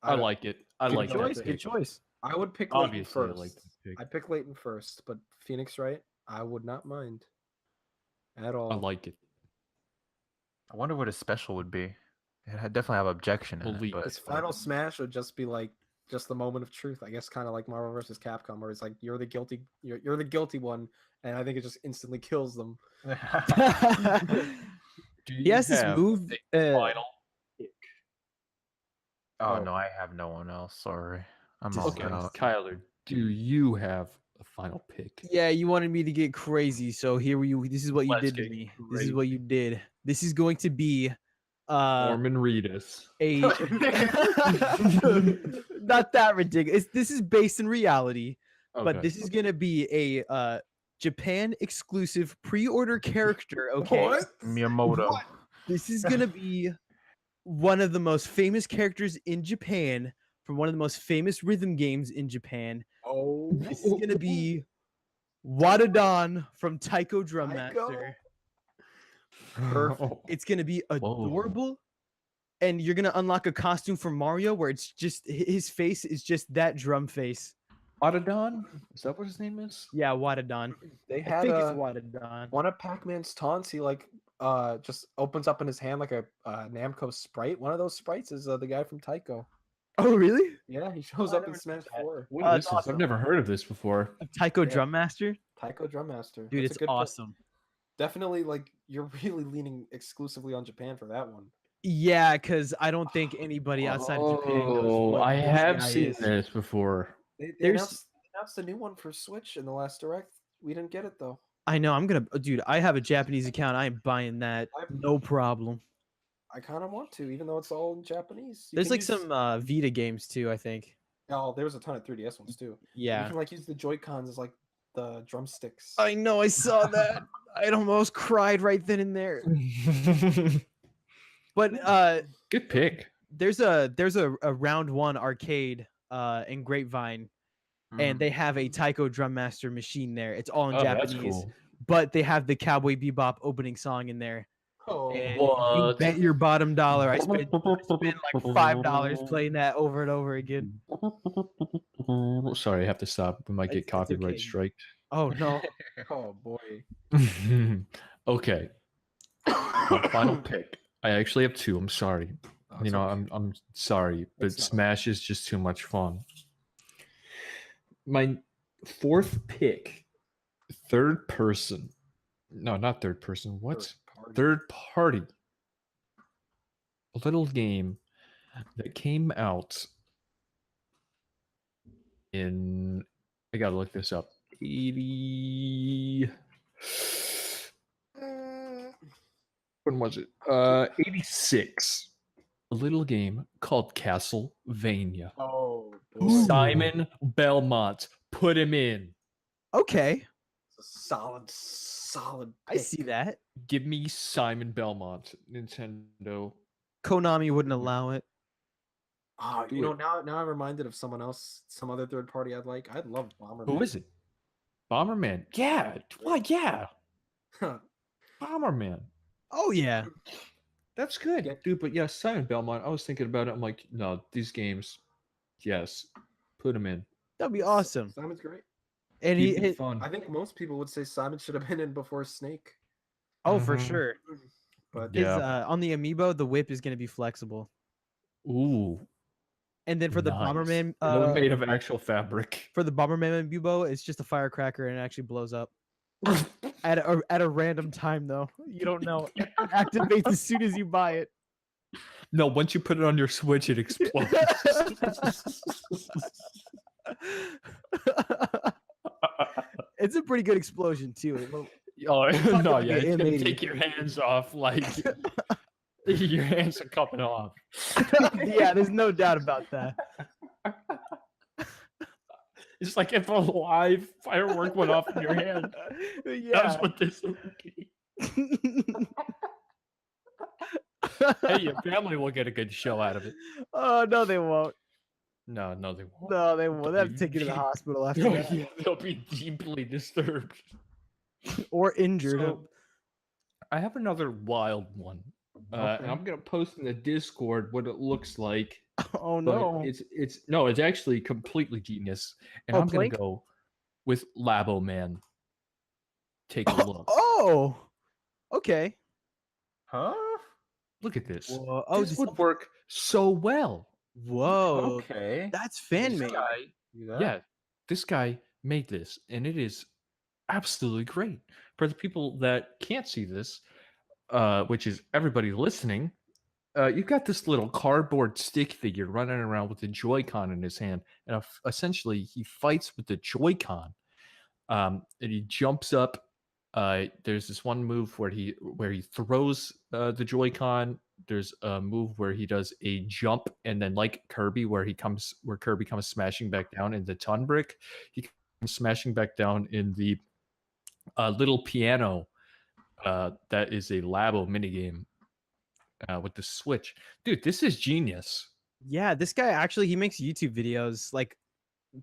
[SPEAKER 1] I like it. I
[SPEAKER 3] Good
[SPEAKER 1] like that
[SPEAKER 3] choice,
[SPEAKER 1] pick.
[SPEAKER 4] Good choice.
[SPEAKER 3] I would pick Leighton
[SPEAKER 1] Obviously, I
[SPEAKER 3] first.
[SPEAKER 1] like that pick.
[SPEAKER 3] I'd pick Leighton first, but Phoenix Wright, I would not mind at all.
[SPEAKER 1] I like it.
[SPEAKER 2] I wonder what his special would be. It definitely have objection in
[SPEAKER 1] Elite.
[SPEAKER 2] it, but
[SPEAKER 3] His final smash would just be like just the moment of truth. I guess kind of like Marvel vs. Capcom, where it's like you're the guilty one, and I think it just instantly kills them.
[SPEAKER 1] Do you
[SPEAKER 4] Yes, this
[SPEAKER 1] have
[SPEAKER 4] move.
[SPEAKER 1] a final pick?
[SPEAKER 2] oh
[SPEAKER 3] Oh.
[SPEAKER 2] no, I have no one else. Sorry, I'm
[SPEAKER 4] Just
[SPEAKER 2] all
[SPEAKER 1] Okay,
[SPEAKER 2] out.
[SPEAKER 1] Kyler, do you have a final pick?
[SPEAKER 4] Yeah, you wanted me to get crazy, so here you. This is what you
[SPEAKER 1] Let's
[SPEAKER 4] did to
[SPEAKER 1] get
[SPEAKER 4] me. This is what you did. This is going to be
[SPEAKER 1] Norman Reedus.
[SPEAKER 4] a not that ridiculous. This is based in reality, but this is gonna be a Japan exclusive pre-order character. Okay,
[SPEAKER 2] Miyamoto.
[SPEAKER 4] this is gonna be one of the most famous characters in Japan from one of the most famous rhythm games in Japan.
[SPEAKER 3] Oh,
[SPEAKER 4] This is gonna be Wadadon from Taiko Drum Master. Perfect. It's gonna be adorable, and you're gonna unlock a costume for Mario where it's just his face is just that drum face.
[SPEAKER 1] Autodon? Is that what his name is?
[SPEAKER 4] Yeah, Wadadon.
[SPEAKER 3] they
[SPEAKER 4] I
[SPEAKER 3] had
[SPEAKER 4] think it's
[SPEAKER 3] a
[SPEAKER 4] Wadadon.
[SPEAKER 3] one of Pac-Man's taunts. He like just opens up in his hand like a Namco sprite. One of those sprites is the guy from Taiko.
[SPEAKER 4] Oh, really?
[SPEAKER 3] Yeah, he shows
[SPEAKER 4] I
[SPEAKER 3] up in
[SPEAKER 4] never
[SPEAKER 3] Smash
[SPEAKER 4] knew that.
[SPEAKER 3] 4.
[SPEAKER 1] What
[SPEAKER 4] Oh,
[SPEAKER 1] is
[SPEAKER 4] that's
[SPEAKER 1] this?
[SPEAKER 4] awesome.
[SPEAKER 1] I've never heard of this before.
[SPEAKER 4] Taiko
[SPEAKER 3] Yeah.
[SPEAKER 4] Drum Master,
[SPEAKER 3] Taiko Drum Master.
[SPEAKER 4] dude,
[SPEAKER 3] That's a
[SPEAKER 4] it's
[SPEAKER 3] good pick.
[SPEAKER 4] awesome.
[SPEAKER 3] Definitely, like you're really leaning exclusively on Japan for that one.
[SPEAKER 4] Yeah, because I don't think anybody outside of Japan knows.
[SPEAKER 1] Oh,
[SPEAKER 4] what
[SPEAKER 1] I
[SPEAKER 4] this
[SPEAKER 1] have
[SPEAKER 4] guy
[SPEAKER 1] seen
[SPEAKER 4] is.
[SPEAKER 1] this before.
[SPEAKER 3] They
[SPEAKER 4] There's-
[SPEAKER 3] announced a new one for Switch in the last direct. We didn't get it though.
[SPEAKER 4] I know. I'm gonna, dude. I have a Japanese account. I am buying that. No problem.
[SPEAKER 3] I kind of want to, even though it's all in Japanese. You
[SPEAKER 4] There's
[SPEAKER 3] can
[SPEAKER 4] like
[SPEAKER 3] use-
[SPEAKER 4] some Vita games too. I think.
[SPEAKER 3] Oh, there was a ton of 3DS ones too. You
[SPEAKER 4] Yeah.
[SPEAKER 3] can like use the Joy Cons as like the drumsticks.
[SPEAKER 4] I know. I saw that. I almost cried right then and there. But
[SPEAKER 1] Good pick.
[SPEAKER 4] there's a round one arcade in Grapevine, and they have a Taiko Drum Master machine there. It's all in
[SPEAKER 1] Oh, that's
[SPEAKER 4] Japanese,
[SPEAKER 1] cool.
[SPEAKER 4] but they have the Cowboy Bebop opening song in there.
[SPEAKER 3] Oh,
[SPEAKER 4] And you
[SPEAKER 1] What?
[SPEAKER 4] bet your bottom dollar I spent like $5 playing that over and over again.
[SPEAKER 1] Sorry, I have to stop. We might get
[SPEAKER 4] It's
[SPEAKER 1] copyright
[SPEAKER 4] okay.
[SPEAKER 1] striked.
[SPEAKER 4] Oh no.
[SPEAKER 3] oh boy.
[SPEAKER 1] Okay. My final pick. I actually have two. I'm sorry.
[SPEAKER 3] Oh,
[SPEAKER 1] You
[SPEAKER 3] it's
[SPEAKER 1] know,
[SPEAKER 3] okay.
[SPEAKER 1] I'm sorry, but
[SPEAKER 3] It's not-
[SPEAKER 1] Smash is just too much fun. My fourth pick, third person. No, not third person. What? Third party. A little game that came out in, I gotta look this up. 80. When was it? 86. A little game called Castlevania.
[SPEAKER 3] Oh,
[SPEAKER 4] Ooh.
[SPEAKER 1] Simon Belmont. Put him in.
[SPEAKER 4] Okay.
[SPEAKER 3] It's a solid.
[SPEAKER 4] I see that.
[SPEAKER 1] Give me Simon Belmont, Nintendo.
[SPEAKER 4] Konami wouldn't allow it.
[SPEAKER 3] Oh,
[SPEAKER 1] Do
[SPEAKER 3] you know,
[SPEAKER 1] it.
[SPEAKER 3] now I'm reminded of someone else, some other third party I'd like. I'd love Bomberman.
[SPEAKER 1] Who is it? Bomberman. Yeah. What? Yeah.
[SPEAKER 3] it?
[SPEAKER 1] Bomberman.
[SPEAKER 4] Oh yeah.
[SPEAKER 1] That's good,
[SPEAKER 3] Yeah.
[SPEAKER 1] dude. But yes, Simon Belmont. I was thinking about it. I'm like, no, these games. Yes, put them in.
[SPEAKER 4] That'd be awesome.
[SPEAKER 3] Simon's great.
[SPEAKER 4] And
[SPEAKER 1] Keep
[SPEAKER 4] he
[SPEAKER 1] it fun.
[SPEAKER 3] I think most people would say Simon should have been in before Snake.
[SPEAKER 4] oh for
[SPEAKER 1] Mhm.
[SPEAKER 4] sure.
[SPEAKER 3] But
[SPEAKER 4] His,
[SPEAKER 1] Yeah.
[SPEAKER 4] on the amiibo, the whip is gonna be flexible.
[SPEAKER 1] Ooh.
[SPEAKER 4] And then for the
[SPEAKER 1] nice.
[SPEAKER 4] Bomberman
[SPEAKER 1] Made of actual fabric.
[SPEAKER 4] for the Bomberman amiibo, it's just a firecracker and it actually blows up. At a random time though. You don't know. It activates as soon as you buy it.
[SPEAKER 1] No, once you put it on your Switch, it explodes.
[SPEAKER 4] It's a pretty good explosion too. It will-
[SPEAKER 1] Oh no,
[SPEAKER 4] like
[SPEAKER 1] yeah,
[SPEAKER 4] an
[SPEAKER 1] it's gonna
[SPEAKER 4] M80.
[SPEAKER 1] take your hands off. Like your hands are coming off.
[SPEAKER 4] yeah, there's no doubt about that.
[SPEAKER 1] It's like if a live firework went off in your hand. That's
[SPEAKER 4] Yeah.
[SPEAKER 1] what this would be. Hey, your family will get a good show out of it.
[SPEAKER 4] Oh no, they won't.
[SPEAKER 1] No, they won't.
[SPEAKER 4] No, they won't. They have to take you to the hospital after
[SPEAKER 1] Oh,
[SPEAKER 4] that.
[SPEAKER 1] yeah, they'll be deeply disturbed.
[SPEAKER 4] Or injured.
[SPEAKER 1] So, I have another wild one. And I'm gonna post in the Discord what it looks like.
[SPEAKER 4] Oh
[SPEAKER 1] But
[SPEAKER 4] no.
[SPEAKER 1] it's actually completely genius. And
[SPEAKER 4] Oh,
[SPEAKER 1] I'm gonna
[SPEAKER 4] Plank?
[SPEAKER 1] go with Labo Man. Take a look.
[SPEAKER 4] Oh. Okay.
[SPEAKER 2] Huh?
[SPEAKER 1] Look at this.
[SPEAKER 4] Whoa. Oh,
[SPEAKER 1] This would work so well.
[SPEAKER 4] whoa.
[SPEAKER 2] Okay.
[SPEAKER 4] That's fan
[SPEAKER 1] This
[SPEAKER 4] made.
[SPEAKER 1] guy,
[SPEAKER 2] Do that?
[SPEAKER 1] yeah, this guy made this, and it is absolutely great. For the people that can't see this, which is everybody listening, you've got this little cardboard stick figure running around with a Joy-Con in his hand, and essentially he fights with the Joy-Con. And he jumps up. There's this one move where he throws the Joy-Con. There's a move where he does a jump, and then like Kirby, where Kirby comes smashing back down in the ton brick, he comes smashing back down in the little piano. That is a Labo minigame with the Switch. Dude, this is genius.
[SPEAKER 4] Yeah, this guy actually he makes YouTube videos. Like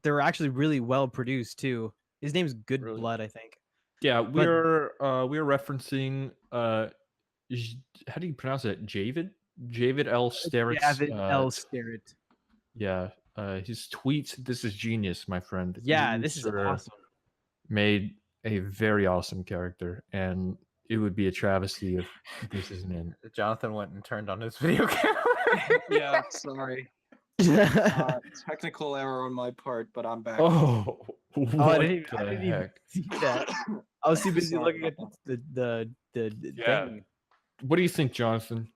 [SPEAKER 4] they're actually really well produced too. His name's Good
[SPEAKER 1] Really?
[SPEAKER 4] Blood, I think.
[SPEAKER 1] Yeah,
[SPEAKER 4] But-
[SPEAKER 1] we're referencing how do you pronounce it? Javid L. Starrett's
[SPEAKER 4] David L. Starrett.
[SPEAKER 1] yeah, his tweets. This is genius, my friend.
[SPEAKER 4] Yeah,
[SPEAKER 1] You,
[SPEAKER 4] this is
[SPEAKER 1] sir,
[SPEAKER 4] awesome.
[SPEAKER 1] Made a very awesome character, and it would be a travesty if this isn't in.
[SPEAKER 2] Jonathan went and turned on his video camera.
[SPEAKER 3] Yeah, sorry. Technical error on my part, but I'm back.
[SPEAKER 1] Oh,
[SPEAKER 4] Oh,
[SPEAKER 1] what
[SPEAKER 4] I didn't
[SPEAKER 1] the
[SPEAKER 4] even
[SPEAKER 1] heck?
[SPEAKER 4] see that. I was too busy
[SPEAKER 3] Sorry
[SPEAKER 4] looking at
[SPEAKER 3] about
[SPEAKER 4] the
[SPEAKER 1] Yeah.
[SPEAKER 4] thing.
[SPEAKER 1] What do you think, Jonathan?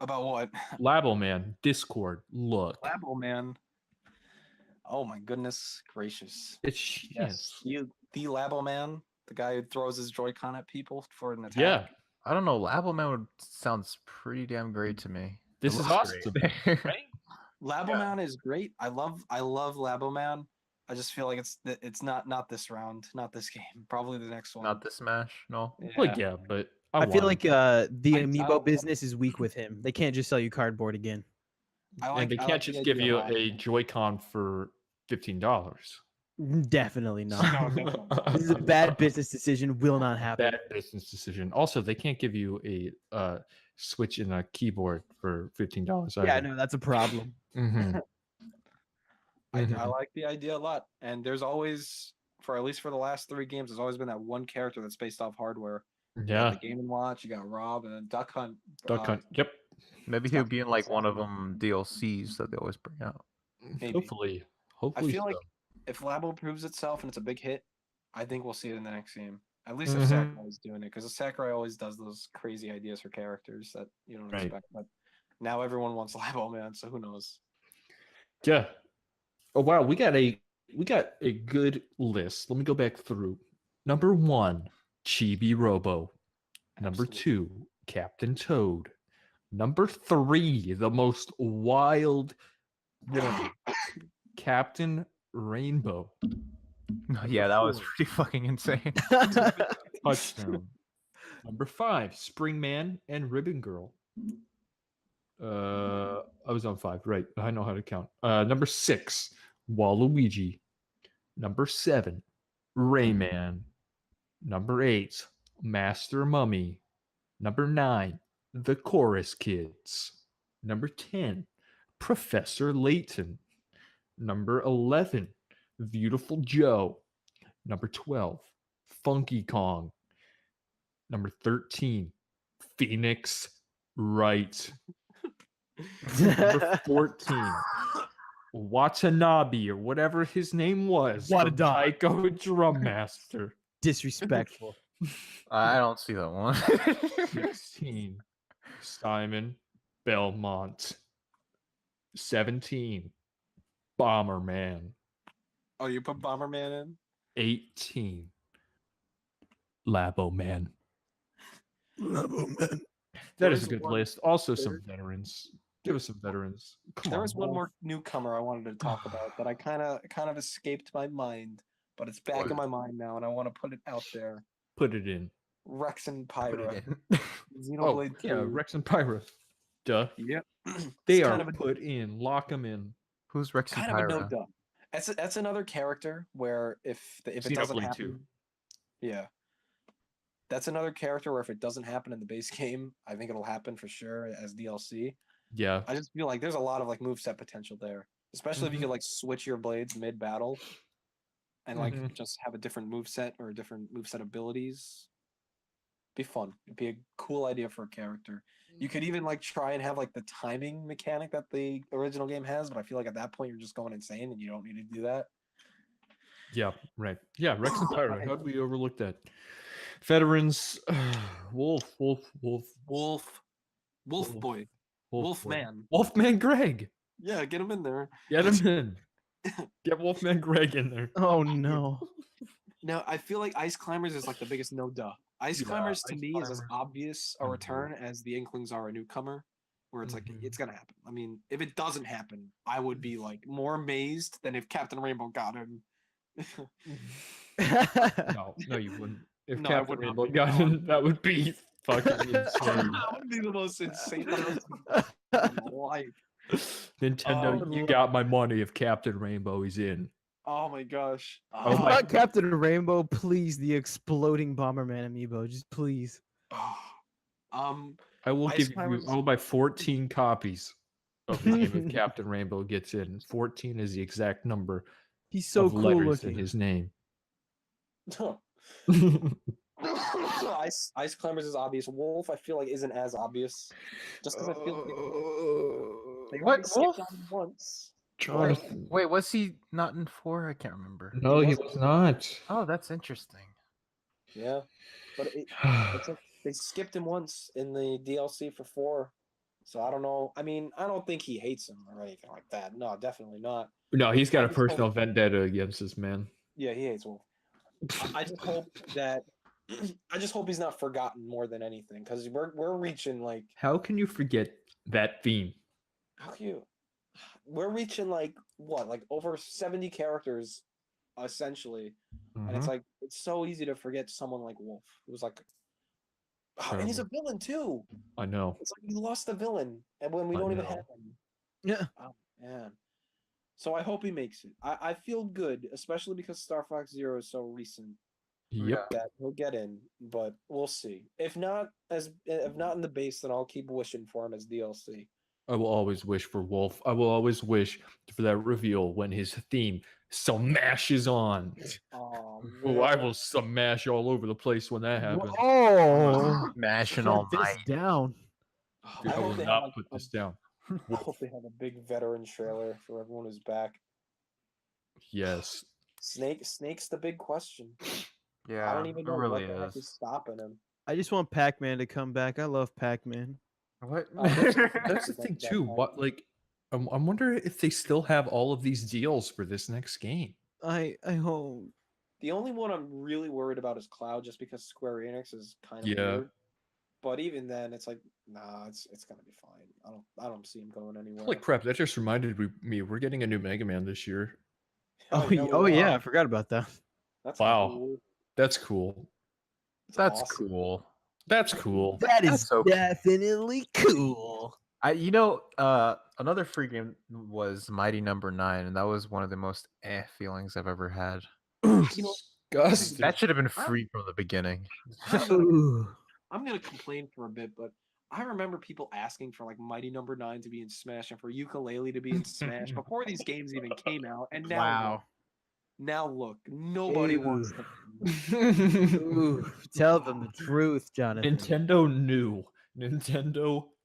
[SPEAKER 3] About what?
[SPEAKER 1] Labo Man, Discord. Look,
[SPEAKER 3] Labo Man. Oh my goodness gracious.
[SPEAKER 1] it's
[SPEAKER 3] Yes. The Labo Man, the guy who throws his Joy-Con at people for an attack.
[SPEAKER 1] yeah.
[SPEAKER 2] I don't know. Labo Man sounds pretty damn great to me.
[SPEAKER 1] This
[SPEAKER 2] It
[SPEAKER 1] is
[SPEAKER 2] looks
[SPEAKER 1] awesome,
[SPEAKER 2] great.
[SPEAKER 1] right?
[SPEAKER 3] Labo
[SPEAKER 1] Yeah.
[SPEAKER 3] Man is great. I love Labo Man. I just feel like it's not this round, not this game. Probably the next one.
[SPEAKER 2] Not the Smash, no.
[SPEAKER 1] Well, yeah, but
[SPEAKER 4] I feel
[SPEAKER 1] want
[SPEAKER 4] like
[SPEAKER 1] him.
[SPEAKER 4] the
[SPEAKER 3] I
[SPEAKER 4] amiibo
[SPEAKER 3] don't-
[SPEAKER 4] business is weak with him. They can't just sell you cardboard again.
[SPEAKER 1] And they
[SPEAKER 3] I
[SPEAKER 1] can't
[SPEAKER 3] like the
[SPEAKER 1] just give
[SPEAKER 3] idea
[SPEAKER 1] you
[SPEAKER 3] lot.
[SPEAKER 1] a Joy-Con for $15.
[SPEAKER 4] Definitely not.
[SPEAKER 3] No, definitely.
[SPEAKER 4] This is a bad business decision. Will not happen.
[SPEAKER 1] Bad business decision. Also, they can't give you a Switch and a keyboard for $15.
[SPEAKER 4] Yeah, no, that's a problem.
[SPEAKER 1] Mm-hmm.
[SPEAKER 3] I like the idea a lot. And there's always, for at least for the last 3 games, there's always been that one character that's based off hardware. You got
[SPEAKER 1] Yeah,
[SPEAKER 3] the Game and Watch, you got Rob, and then Duck Hunt.
[SPEAKER 1] Duck Hunt. Yep.
[SPEAKER 2] Maybe he'll be in like one of them DLCs that they always bring out.
[SPEAKER 3] Maybe.
[SPEAKER 1] Hopefully,
[SPEAKER 3] I
[SPEAKER 1] hopefully.
[SPEAKER 3] feel like
[SPEAKER 1] so.
[SPEAKER 3] if Labo proves itself and it's a big hit, I think we'll see it in the next game. At least if
[SPEAKER 1] Mhm.
[SPEAKER 3] Sakurai's doing it, because Sakurai always does those crazy ideas for characters that you don't
[SPEAKER 1] Right.
[SPEAKER 3] expect. But now everyone wants Labo Man, so who knows?
[SPEAKER 1] Yeah. Oh wow, we got a good list. Let me go back through. Number 1, Chibi-Robo. Number
[SPEAKER 3] Absolutely.
[SPEAKER 1] 2, Captain Toad. Number 3, the most wild villain, Captain Rainbow.
[SPEAKER 2] Yeah, that was
[SPEAKER 1] 4,
[SPEAKER 2] pretty fucking insane.
[SPEAKER 1] Touchdown. Number 5, Springman and Ribbon Girl. I was on 5, right? I know how to count. Number 6, Waluigi. Number 7, Rayman. Number 8, Master Mummy. Number 9, The Chorus Kids. Number 10, Professor Layton. Number 11, Beautiful Joe. Number 12, Funky Kong. Number 13, Phoenix Wright. Number 14, Watanabe, or whatever his name was.
[SPEAKER 4] What a
[SPEAKER 1] from
[SPEAKER 4] dog.
[SPEAKER 1] Taiko Drum Master.
[SPEAKER 4] Disrespectful.
[SPEAKER 2] I don't see that one.
[SPEAKER 1] 16, Simon Belmont. 17, Bomberman.
[SPEAKER 3] Oh, you put Bomberman in?
[SPEAKER 1] 18, Labo Man.
[SPEAKER 4] Labo Man.
[SPEAKER 1] That is a
[SPEAKER 3] There's
[SPEAKER 1] good
[SPEAKER 3] one-
[SPEAKER 1] list. Also, some veterans. Give us some veterans. Come
[SPEAKER 3] There
[SPEAKER 1] on,
[SPEAKER 3] was one
[SPEAKER 1] Wolf.
[SPEAKER 3] more newcomer I wanted to talk about that I kind of escaped my mind, but it's back
[SPEAKER 1] What?
[SPEAKER 3] in my mind now, and I want to put it out there.
[SPEAKER 1] Put it in.
[SPEAKER 3] Rex and
[SPEAKER 2] Put it
[SPEAKER 3] Pyra.
[SPEAKER 2] in.
[SPEAKER 3] Xenoblade 2.
[SPEAKER 1] yeah, Rex and Pyra. Duh.
[SPEAKER 3] Yep.
[SPEAKER 1] They
[SPEAKER 3] It's
[SPEAKER 1] are
[SPEAKER 3] kind of a-
[SPEAKER 1] put in. Lock them in.
[SPEAKER 2] Who's Rex and
[SPEAKER 3] kind of a no
[SPEAKER 2] Pyra?
[SPEAKER 3] duh. That's another character where if it doesn't
[SPEAKER 1] Xenoblade
[SPEAKER 3] happen,
[SPEAKER 1] 2.
[SPEAKER 3] yeah.
[SPEAKER 6] that's another character where if it doesn't happen in the base game, I think it'll happen for sure as DLC.
[SPEAKER 1] Yeah.
[SPEAKER 6] I just feel like there's a lot of like moveset potential there, especially if you could like switch your blades mid battle and like just have a different moveset or different moveset abilities. Be fun. It'd be a cool idea for a character. You could even like try and have like the timing mechanic that the original game has, but I feel like at that point you're just going insane and you don't need to do that.
[SPEAKER 1] Yeah, right. Yeah, Rex and Tyra. How did we overlook that? Veterans, Wolf,
[SPEAKER 6] Wolf
[SPEAKER 1] Wolf.
[SPEAKER 6] boy.
[SPEAKER 1] Wolf boy.
[SPEAKER 6] Man.
[SPEAKER 1] Wolfman Greg.
[SPEAKER 6] Yeah, get him in there.
[SPEAKER 1] Get him in. Get Wolfman Greg in there.
[SPEAKER 4] Oh no.
[SPEAKER 6] Now, I feel like Ice Climbers is like the biggest no duh. Ice
[SPEAKER 1] Yeah,
[SPEAKER 6] Climbers to
[SPEAKER 1] Ice
[SPEAKER 6] me is as
[SPEAKER 1] Climber.
[SPEAKER 6] obvious a return as the Inklings are a newcomer, where it's like, it's going to happen. I mean, if it doesn't happen, I would be like more amazed than if Captain Rainbow got him.
[SPEAKER 1] No, you wouldn't. If
[SPEAKER 6] No, I
[SPEAKER 1] Captain
[SPEAKER 6] would not
[SPEAKER 1] Rainbow
[SPEAKER 6] be.
[SPEAKER 1] got him, that would be fucking insane.
[SPEAKER 6] That would be the most insane thing in my life.
[SPEAKER 1] Nintendo, you got my money if Captain Rainbow is in.
[SPEAKER 6] Oh my gosh.
[SPEAKER 1] Oh
[SPEAKER 4] If
[SPEAKER 1] my-
[SPEAKER 4] not Captain Rainbow, please, the exploding Bomberman amiibo. Just please.
[SPEAKER 1] I will
[SPEAKER 6] Ice
[SPEAKER 1] give you
[SPEAKER 6] Climbers-
[SPEAKER 1] all my 14 copies of the game if Captain Rainbow gets in. 14 is the exact number
[SPEAKER 4] He's so
[SPEAKER 1] of
[SPEAKER 4] cool
[SPEAKER 1] letters in
[SPEAKER 4] looking.
[SPEAKER 1] his name.
[SPEAKER 6] Ice Climbers is obvious. Wolf, I feel like, isn't as obvious. Just because I feel like they
[SPEAKER 2] What,
[SPEAKER 6] already skipped
[SPEAKER 2] Wolf?
[SPEAKER 6] on him once.
[SPEAKER 1] Jonathan.
[SPEAKER 2] Wait, was he not in 4? I can't remember.
[SPEAKER 1] No,
[SPEAKER 6] He
[SPEAKER 1] he
[SPEAKER 6] wasn't.
[SPEAKER 1] was not.
[SPEAKER 2] Oh, that's interesting.
[SPEAKER 6] Yeah, but it's like they skipped him once in the DLC for 4. So I don't know. I mean, I don't think he hates him or anything like that. No, definitely not.
[SPEAKER 1] No, he's got
[SPEAKER 6] I
[SPEAKER 1] a
[SPEAKER 6] just hope-
[SPEAKER 1] personal vendetta against this man.
[SPEAKER 6] Yeah, he hates Wolf. I just hope that I just hope he's not forgotten more than anything, because we're reaching like
[SPEAKER 1] How can you forget that theme?
[SPEAKER 6] how cute. We're reaching like what, like over 70 characters essentially. And it's like it's so easy to forget someone like Wolf. It was like and he's a villain too.
[SPEAKER 1] I know.
[SPEAKER 6] It's like we lost the villain and when we
[SPEAKER 1] I
[SPEAKER 6] don't even
[SPEAKER 1] know.
[SPEAKER 6] have him.
[SPEAKER 4] Yeah.
[SPEAKER 6] Oh man. So I hope he makes it. I feel good, especially because Star Fox Zero is so recent
[SPEAKER 1] Yep.
[SPEAKER 6] that he'll get in, but we'll see. If not in the base, then I'll keep wishing for him as DLC.
[SPEAKER 1] I will always wish for Wolf. I will always wish for that reveal when his theme smashes on.
[SPEAKER 6] Oh,
[SPEAKER 1] Oh, I will smash all over the place when that happens.
[SPEAKER 4] Oh.
[SPEAKER 2] Mashing all
[SPEAKER 4] Shut this
[SPEAKER 2] night.
[SPEAKER 4] down.
[SPEAKER 1] Dude, I will
[SPEAKER 6] they have,
[SPEAKER 1] not
[SPEAKER 6] like,
[SPEAKER 1] put this down.
[SPEAKER 6] I hope they have a big veteran trailer for everyone who's back.
[SPEAKER 1] Yes.
[SPEAKER 6] Snake's the big question.
[SPEAKER 2] Yeah,
[SPEAKER 6] I don't even know
[SPEAKER 2] it really
[SPEAKER 6] what the heck is
[SPEAKER 2] is.
[SPEAKER 6] stopping him.
[SPEAKER 4] I just want Pac-Man to come back. I love Pac-Man.
[SPEAKER 2] What?
[SPEAKER 1] That's the thing
[SPEAKER 6] That
[SPEAKER 1] too.
[SPEAKER 6] part.
[SPEAKER 1] What like I'm wondering if they still have all of these deals for this next game.
[SPEAKER 4] I hope.
[SPEAKER 6] The only one I'm really worried about is Cloud, just because Square Enix is kind of
[SPEAKER 1] Yeah.
[SPEAKER 6] weird. But even then, it's like, nah, it's gonna be fine. I don't see him going anywhere.
[SPEAKER 1] Holy crap! That just reminded me we're getting a new Mega Man this year.
[SPEAKER 4] Oh,
[SPEAKER 6] yeah,
[SPEAKER 4] oh
[SPEAKER 6] we
[SPEAKER 4] yeah, I
[SPEAKER 6] are.
[SPEAKER 4] forgot about that.
[SPEAKER 6] That's
[SPEAKER 1] Wow.
[SPEAKER 6] cool.
[SPEAKER 1] That's cool.
[SPEAKER 2] That's
[SPEAKER 6] awesome.
[SPEAKER 2] cool.
[SPEAKER 1] That's cool.
[SPEAKER 4] That is
[SPEAKER 2] That's okay.
[SPEAKER 4] definitely cool.
[SPEAKER 2] Another free game was Mighty Number 9, and that was one of the most feelings I've ever had.
[SPEAKER 1] Disgusting.
[SPEAKER 2] That should have been free from the beginning.
[SPEAKER 4] Ooh.
[SPEAKER 6] I'm gonna complain for a bit, but I remember people asking for like Mighty Number 9 to be in Smash and for Ukulele to be in Smash before these games even came out, and now
[SPEAKER 4] Wow.
[SPEAKER 6] look, nobody wants them.
[SPEAKER 4] Ooh. Tell them the truth, Jonathan.
[SPEAKER 1] Nintendo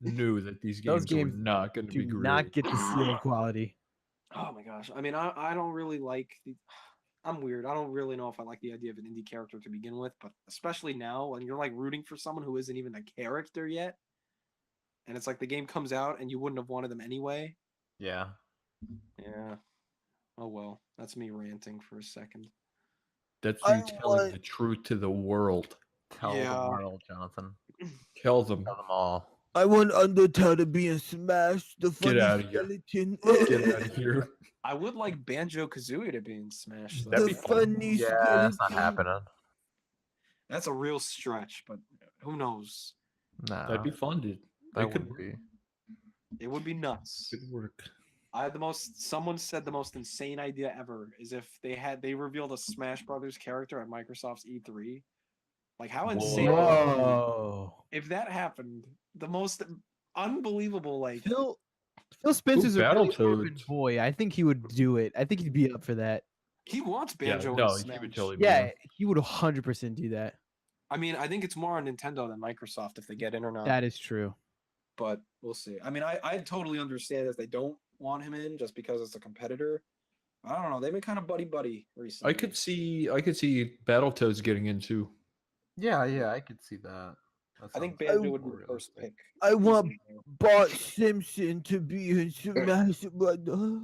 [SPEAKER 1] knew that these
[SPEAKER 4] Those
[SPEAKER 1] games,
[SPEAKER 4] games
[SPEAKER 1] were not going to be
[SPEAKER 4] Do
[SPEAKER 1] great.
[SPEAKER 4] not get the seal of quality.
[SPEAKER 6] Oh my gosh. I mean, I don't really like I'm weird. I don't really know if I like the idea of an indie character to begin with, but especially now when you're like rooting for someone who isn't even a character yet. And it's like the game comes out and you wouldn't have wanted them anyway.
[SPEAKER 2] Yeah.
[SPEAKER 6] Yeah. Oh well. That's me ranting for a second.
[SPEAKER 1] That's
[SPEAKER 4] I
[SPEAKER 1] you telling
[SPEAKER 4] want-
[SPEAKER 1] the truth to the world.
[SPEAKER 2] Tell
[SPEAKER 6] Yeah.
[SPEAKER 2] the world, Jonathan.
[SPEAKER 1] Tell them.
[SPEAKER 2] Tell them all.
[SPEAKER 4] I want Undertale to be in Smash. The funny
[SPEAKER 1] outta here.
[SPEAKER 4] skeleton.
[SPEAKER 1] Get out of here.
[SPEAKER 6] I would like Banjo Kazooie to be in Smash. Though.
[SPEAKER 1] That'd
[SPEAKER 4] The
[SPEAKER 1] be fun.
[SPEAKER 4] funny
[SPEAKER 2] Yeah,
[SPEAKER 4] skeleton.
[SPEAKER 2] that's not happening.
[SPEAKER 6] That's a real stretch, but who knows?
[SPEAKER 2] Nah,
[SPEAKER 1] That'd be fun, dude.
[SPEAKER 2] that
[SPEAKER 1] That could
[SPEAKER 2] would be.
[SPEAKER 6] It would be nuts.
[SPEAKER 1] Good work.
[SPEAKER 6] I had someone said the most insane idea ever is if they revealed a Smash Brothers character at Microsoft's E3, Like how insane would that be?
[SPEAKER 4] Whoa.
[SPEAKER 6] If that happened, the most unbelievable like
[SPEAKER 4] Phil Spencer's a really fervent
[SPEAKER 1] Battletoads.
[SPEAKER 4] boy. I think he would do it. I think he'd be up for that.
[SPEAKER 6] he wants
[SPEAKER 1] Yeah,
[SPEAKER 6] Banjo
[SPEAKER 1] no,
[SPEAKER 6] and
[SPEAKER 1] he
[SPEAKER 6] Smash.
[SPEAKER 1] would totally be
[SPEAKER 4] Yeah,
[SPEAKER 1] in.
[SPEAKER 4] he would 100% do that.
[SPEAKER 6] I mean, I think it's more on Nintendo than Microsoft if they get in or not.
[SPEAKER 4] That is true.
[SPEAKER 6] But we'll see. I mean, I totally understand if they don't want him in just because it's a competitor. I don't know. They've been kind of buddy recently.
[SPEAKER 1] I could see Battletoads getting into.
[SPEAKER 2] Yeah, I could see that.
[SPEAKER 6] I think
[SPEAKER 2] sounds
[SPEAKER 6] Banjo would be
[SPEAKER 2] more
[SPEAKER 6] the first
[SPEAKER 2] realistic.
[SPEAKER 6] pick.
[SPEAKER 4] I want
[SPEAKER 6] Easily.
[SPEAKER 4] Bart Simpson to be in Smash Bros.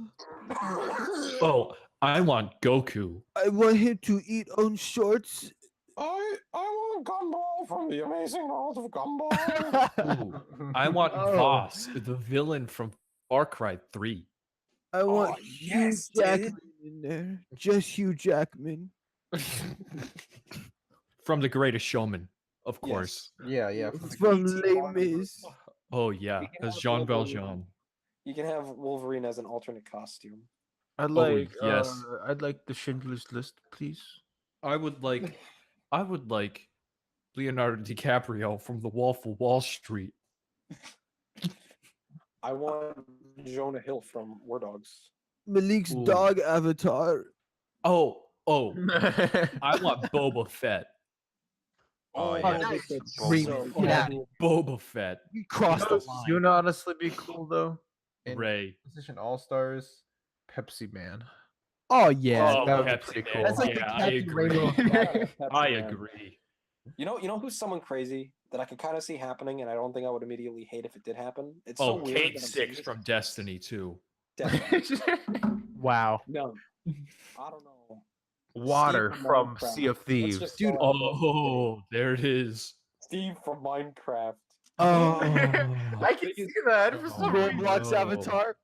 [SPEAKER 1] Oh, I want Goku.
[SPEAKER 4] I want him to eat on shorts.
[SPEAKER 6] I want Gumball from the Amazing World of Gumball.
[SPEAKER 1] Ooh, I want
[SPEAKER 4] Oh.
[SPEAKER 1] Voss, the villain from Far Cry 3.
[SPEAKER 4] I want
[SPEAKER 6] yes,
[SPEAKER 4] Hugh
[SPEAKER 6] dude.
[SPEAKER 4] Jackman in there. Just Hugh Jackman.
[SPEAKER 1] From The Greatest Showman, of course.
[SPEAKER 2] Yeah.
[SPEAKER 4] It's from Les Mis.
[SPEAKER 1] Oh yeah,
[SPEAKER 6] We can
[SPEAKER 1] as
[SPEAKER 6] have
[SPEAKER 1] Jean
[SPEAKER 6] Wolverine.
[SPEAKER 1] Valjean.
[SPEAKER 6] You can have Wolverine as an alternate costume.
[SPEAKER 2] I'd
[SPEAKER 1] like, yes.
[SPEAKER 2] I'd like the Schindler's List, please.
[SPEAKER 1] I would like Leonardo DiCaprio from The Wolf of Wall Street.
[SPEAKER 6] I want Jonah Hill from War Dogs.
[SPEAKER 4] Malik's
[SPEAKER 1] Ooh.
[SPEAKER 4] dog avatar.
[SPEAKER 1] Oh, I want Boba Fett.
[SPEAKER 2] Oh,
[SPEAKER 6] yeah.
[SPEAKER 2] yeah.
[SPEAKER 6] Nice.
[SPEAKER 2] That's
[SPEAKER 4] Dream.
[SPEAKER 6] so
[SPEAKER 4] Get out.
[SPEAKER 6] cool.
[SPEAKER 1] Boba Fett.
[SPEAKER 4] You crossed the
[SPEAKER 2] You
[SPEAKER 4] line.
[SPEAKER 2] would honestly be cool though. In
[SPEAKER 1] Ray.
[SPEAKER 2] PlayStation All Stars, Pepsi Man.
[SPEAKER 4] Oh yeah.
[SPEAKER 1] Oh,
[SPEAKER 2] that would be
[SPEAKER 1] Pepsi
[SPEAKER 2] pretty
[SPEAKER 1] Man.
[SPEAKER 2] cool.
[SPEAKER 4] That's like the
[SPEAKER 1] Yeah, I
[SPEAKER 4] Captain
[SPEAKER 1] agree.
[SPEAKER 4] Rainbow.
[SPEAKER 6] Pepsi
[SPEAKER 1] I
[SPEAKER 6] Man.
[SPEAKER 1] agree.
[SPEAKER 6] You know who's someone crazy that I could kind of see happening, and I don't think I would immediately hate if it did happen. It's so
[SPEAKER 1] Oh,
[SPEAKER 6] weird.
[SPEAKER 1] Kate
[SPEAKER 6] that I'm saying
[SPEAKER 1] Six
[SPEAKER 6] this.
[SPEAKER 1] from Destiny too.
[SPEAKER 6] Definitely.
[SPEAKER 4] Wow.
[SPEAKER 6] No, I don't know.
[SPEAKER 2] Water
[SPEAKER 6] Steve
[SPEAKER 2] from
[SPEAKER 6] Minecraft.
[SPEAKER 2] Sea of
[SPEAKER 6] Let's
[SPEAKER 2] Thieves.
[SPEAKER 6] just
[SPEAKER 4] Dude,
[SPEAKER 6] go out and
[SPEAKER 1] Oh, there it is.
[SPEAKER 6] Steve from Minecraft.
[SPEAKER 4] Oh.
[SPEAKER 2] I can see that for some reason.
[SPEAKER 4] Roblox
[SPEAKER 1] no.
[SPEAKER 4] avatar.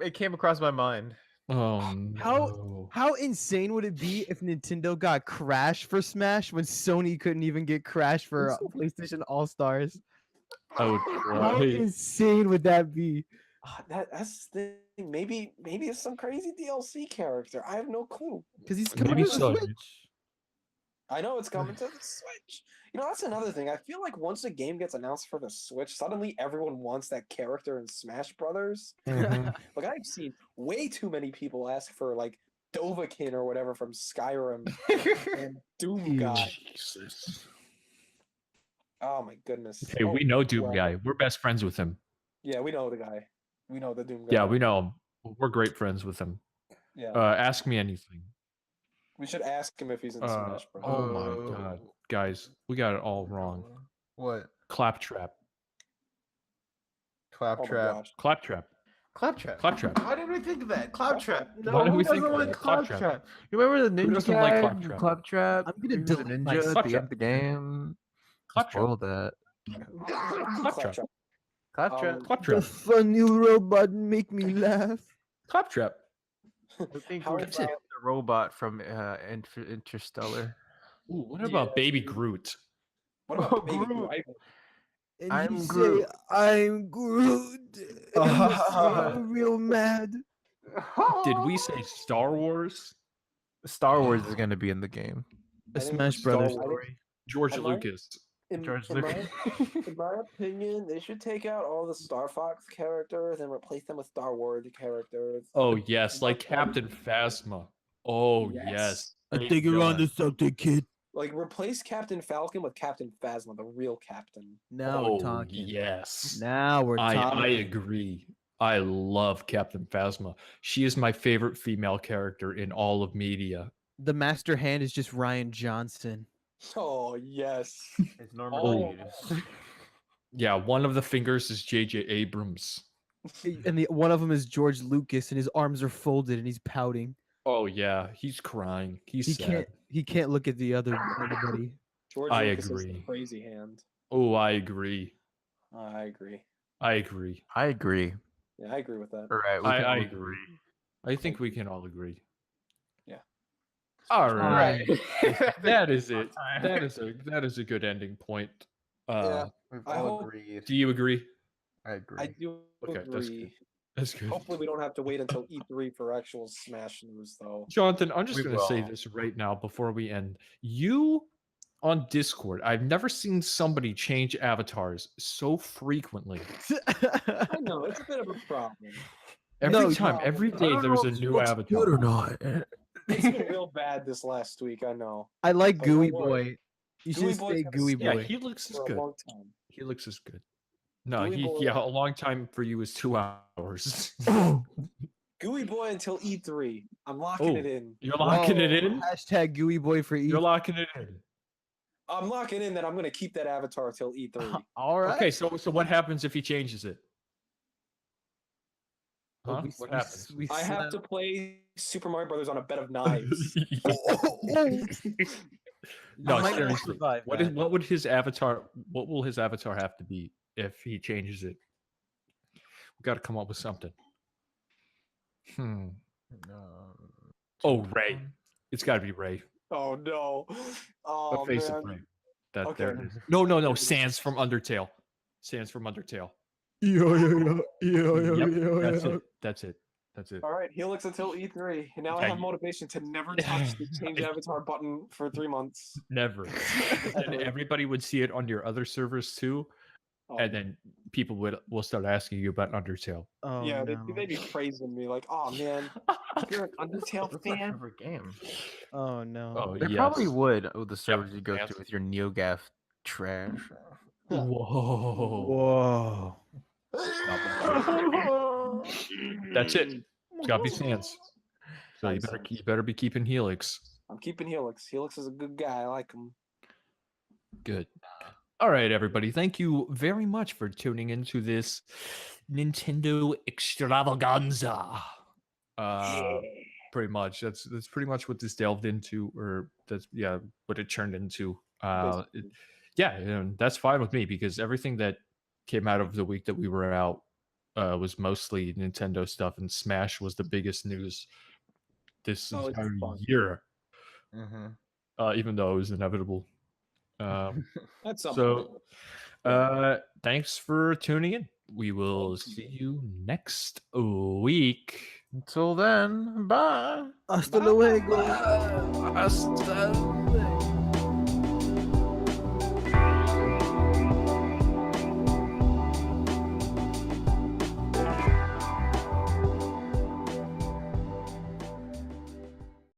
[SPEAKER 2] It came across my mind.
[SPEAKER 1] Oh no.
[SPEAKER 4] How insane would it be if Nintendo got Crash for Smash when Sony couldn't even get Crash for PlayStation All Stars?
[SPEAKER 1] I would
[SPEAKER 4] How
[SPEAKER 1] cry.
[SPEAKER 4] insane would that be?
[SPEAKER 6] That's the thing. Maybe it's some crazy DLC character. I have no clue.
[SPEAKER 4] Because he's coming
[SPEAKER 1] Maybe
[SPEAKER 4] to the
[SPEAKER 1] so.
[SPEAKER 4] Switch.
[SPEAKER 6] I know it's coming to the Switch. You know, that's another thing. I feel like once a game gets announced for the Switch, suddenly everyone wants that character in Smash Brothers. Like I've seen way too many people ask for like Dovahkiin or whatever from Skyrim and Doom Guy.
[SPEAKER 1] Jesus.
[SPEAKER 6] Oh my goodness.
[SPEAKER 1] Hey, we know Doom
[SPEAKER 6] well,
[SPEAKER 1] Guy. We're best friends with him.
[SPEAKER 6] Yeah, we know the guy. We know the Doom Guy.
[SPEAKER 1] Yeah, we know him. We're great friends with him.
[SPEAKER 6] Yeah.
[SPEAKER 1] Ask me anything.
[SPEAKER 6] We should ask him if he's in Smash Bros.
[SPEAKER 1] Oh my god. Guys, we got it all wrong.
[SPEAKER 2] What?
[SPEAKER 1] Claptrap.
[SPEAKER 6] Oh my
[SPEAKER 2] Claptrap.
[SPEAKER 6] gosh.
[SPEAKER 1] Claptrap.
[SPEAKER 2] Claptrap.
[SPEAKER 1] Claptrap.
[SPEAKER 2] Why didn't we think of that? Claptrap. No,
[SPEAKER 1] Why didn't
[SPEAKER 2] who
[SPEAKER 1] we think
[SPEAKER 2] doesn't
[SPEAKER 1] of
[SPEAKER 2] like
[SPEAKER 1] that? Claptrap.
[SPEAKER 2] Claptrap? You remember the ninja
[SPEAKER 1] doesn't like
[SPEAKER 2] guy?
[SPEAKER 1] Claptrap?
[SPEAKER 2] Claptrap.
[SPEAKER 4] I'm gonna
[SPEAKER 2] He was a
[SPEAKER 4] delete my
[SPEAKER 2] ninja at the end
[SPEAKER 1] Claptrap.
[SPEAKER 2] of the game.
[SPEAKER 1] Claptrap.
[SPEAKER 2] Spoiled that.
[SPEAKER 1] Claptrap.
[SPEAKER 2] Claptrap.
[SPEAKER 4] The
[SPEAKER 1] Claptrap.
[SPEAKER 4] funny robot make me laugh.
[SPEAKER 1] Claptrap.
[SPEAKER 2] I think
[SPEAKER 6] How
[SPEAKER 2] we're
[SPEAKER 6] about-
[SPEAKER 2] the robot from Interstellar.
[SPEAKER 1] Ooh, what about
[SPEAKER 6] Yeah.
[SPEAKER 1] Baby Groot?
[SPEAKER 6] What about Baby
[SPEAKER 2] Groot.
[SPEAKER 6] Groot?
[SPEAKER 4] And
[SPEAKER 2] I'm
[SPEAKER 4] he
[SPEAKER 2] Groot.
[SPEAKER 4] say, I'm Groot. And he say, real mad.
[SPEAKER 1] Did we say Star Wars?
[SPEAKER 2] Star Wars is going to be in the game.
[SPEAKER 4] A
[SPEAKER 6] I think
[SPEAKER 4] Smash
[SPEAKER 6] Star
[SPEAKER 4] Brothers
[SPEAKER 6] Wars-
[SPEAKER 4] story.
[SPEAKER 1] George
[SPEAKER 6] Am I-
[SPEAKER 1] Lucas.
[SPEAKER 2] George
[SPEAKER 6] in
[SPEAKER 2] Lucas.
[SPEAKER 6] my opinion, they should take out all the Star Fox characters and replace them with Star Wars characters.
[SPEAKER 1] Oh yes, like Captain Phasma. Oh
[SPEAKER 6] Yes.
[SPEAKER 1] yes.
[SPEAKER 4] I
[SPEAKER 1] Great
[SPEAKER 4] think you're on
[SPEAKER 1] villain.
[SPEAKER 4] to something, kid.
[SPEAKER 6] Like replace Captain Falcon with Captain Phasma, the real Captain.
[SPEAKER 4] Now
[SPEAKER 1] Oh
[SPEAKER 4] we're talking.
[SPEAKER 1] yes.
[SPEAKER 4] Now we're
[SPEAKER 1] I
[SPEAKER 4] talking.
[SPEAKER 1] agree. I love Captain Phasma. She is my favorite female character in all of media.
[SPEAKER 4] The master hand is just Ryan Johnson.
[SPEAKER 6] Oh yes.
[SPEAKER 2] It's Norman
[SPEAKER 6] Oh.
[SPEAKER 2] Reedus.
[SPEAKER 1] Yeah, one of the fingers is J.J. Abrams.
[SPEAKER 4] And the one of them is George Lucas, and his arms are folded, and he's pouting.
[SPEAKER 1] Oh yeah, he's crying. He's
[SPEAKER 4] He
[SPEAKER 1] sad.
[SPEAKER 4] can't look at the other anybody.
[SPEAKER 6] George
[SPEAKER 1] I
[SPEAKER 6] Lucas is the
[SPEAKER 1] agree.
[SPEAKER 6] crazy hand.
[SPEAKER 1] Oh, I agree.
[SPEAKER 6] I agree.
[SPEAKER 1] I agree.
[SPEAKER 2] I agree.
[SPEAKER 6] Yeah, I agree with that.
[SPEAKER 2] All right. we can
[SPEAKER 1] I
[SPEAKER 2] all
[SPEAKER 1] agree. I think we can all agree.
[SPEAKER 6] Yeah.
[SPEAKER 1] All right. That is
[SPEAKER 2] About
[SPEAKER 1] it.
[SPEAKER 2] time.
[SPEAKER 1] That is a good ending point.
[SPEAKER 6] Yeah.
[SPEAKER 2] We've
[SPEAKER 6] I
[SPEAKER 2] all
[SPEAKER 6] hope-
[SPEAKER 2] agreed.
[SPEAKER 1] Do you agree?
[SPEAKER 2] I agree.
[SPEAKER 6] I do
[SPEAKER 1] Okay, that's
[SPEAKER 6] agree.
[SPEAKER 1] good. That's good.
[SPEAKER 6] Hopefully we don't have to wait until E3 for actual Smash news though.
[SPEAKER 1] Jonathan, I'm just
[SPEAKER 2] We
[SPEAKER 1] going to say
[SPEAKER 2] will.
[SPEAKER 1] this right now before we end. You on Discord, I've never seen somebody change avatars so frequently.
[SPEAKER 6] I know it's a bit of a problem.
[SPEAKER 1] Every time, every
[SPEAKER 6] I
[SPEAKER 1] day,
[SPEAKER 6] don't
[SPEAKER 1] there's
[SPEAKER 6] know
[SPEAKER 1] a
[SPEAKER 6] if
[SPEAKER 1] new avatar.
[SPEAKER 2] not.
[SPEAKER 6] It's been real bad this last week. I know.
[SPEAKER 4] I like
[SPEAKER 6] But don't
[SPEAKER 4] Gooey
[SPEAKER 6] worry.
[SPEAKER 4] Boy. You
[SPEAKER 6] Gooey
[SPEAKER 4] should
[SPEAKER 6] Boy's
[SPEAKER 4] say
[SPEAKER 6] gonna
[SPEAKER 4] Gooey
[SPEAKER 6] stay
[SPEAKER 1] Yeah,
[SPEAKER 4] Boy.
[SPEAKER 1] Helix is
[SPEAKER 6] for a
[SPEAKER 1] good.
[SPEAKER 6] long time.
[SPEAKER 1] Helix is good. No,
[SPEAKER 6] Gooey Boy-
[SPEAKER 1] yeah, a long time for you is 2 hours.
[SPEAKER 6] Gooey Boy until E3. I'm locking it in.
[SPEAKER 1] You're locking it
[SPEAKER 4] Whoa,
[SPEAKER 1] in?
[SPEAKER 4] Hashtag Gooey Boy for E.
[SPEAKER 1] You're locking it in.
[SPEAKER 6] I'm locking in that I'm gonna keep that avatar till E3.
[SPEAKER 4] All right.
[SPEAKER 1] Okay, so what happens if he changes it?
[SPEAKER 4] Oh,
[SPEAKER 1] Huh? What happens?
[SPEAKER 6] I have to play Super Mario Brothers on a bed of knives.
[SPEAKER 1] No,
[SPEAKER 4] might not
[SPEAKER 1] seriously.
[SPEAKER 4] survive
[SPEAKER 1] What
[SPEAKER 4] that.
[SPEAKER 1] will his avatar have to be if he changes it? We got to come up with something. Oh, Ray. It's got to be Ray.
[SPEAKER 6] Oh no. Oh
[SPEAKER 1] The face
[SPEAKER 6] man.
[SPEAKER 1] of Ray. There it
[SPEAKER 6] Okay.
[SPEAKER 1] is. No. Sans from Undertale. Sans from Undertale. Yep, that's it.
[SPEAKER 6] All right, Helix until E3. And now I
[SPEAKER 1] Okay.
[SPEAKER 6] have motivation to never touch the change avatar button for 3 months.
[SPEAKER 1] Never. And
[SPEAKER 6] Ever.
[SPEAKER 1] everybody would see it on your other servers too,
[SPEAKER 6] Oh,
[SPEAKER 1] and then people will start asking you about Undertale.
[SPEAKER 4] Oh,
[SPEAKER 6] yeah,
[SPEAKER 4] no.
[SPEAKER 6] they'd be praising me like, "Oh man, you're an Undertale
[SPEAKER 2] That's my
[SPEAKER 6] fan."
[SPEAKER 2] favorite game.
[SPEAKER 4] Oh no.
[SPEAKER 1] Oh,
[SPEAKER 2] They
[SPEAKER 1] yes.
[SPEAKER 2] probably would with the servers you go
[SPEAKER 1] yes.
[SPEAKER 2] to with your NeoGaf trash.
[SPEAKER 1] Whoa.
[SPEAKER 4] Whoa.
[SPEAKER 1] That's it. It's got to be Sans. So
[SPEAKER 6] Nice.
[SPEAKER 1] you better be keeping Helix.
[SPEAKER 6] I'm keeping Helix. Helix is a good guy. I like him.
[SPEAKER 1] Good. All right, everybody. Thank you very much for tuning into this Nintendo extravaganza. Pretty much. That's pretty much what this delved into, or that's what it turned into. And that's fine with me because everything that came out of the week that we were out was mostly Nintendo stuff, and Smash was the biggest news this
[SPEAKER 6] Oh, it's
[SPEAKER 1] entire
[SPEAKER 6] fun.
[SPEAKER 1] year.
[SPEAKER 2] Mm-hmm.
[SPEAKER 1] Even though it was inevitable.
[SPEAKER 6] That's something.
[SPEAKER 1] So, thanks for tuning in. We will see you next week.
[SPEAKER 2] Until then, bye.
[SPEAKER 4] Hasta luego.
[SPEAKER 1] Hasta luego.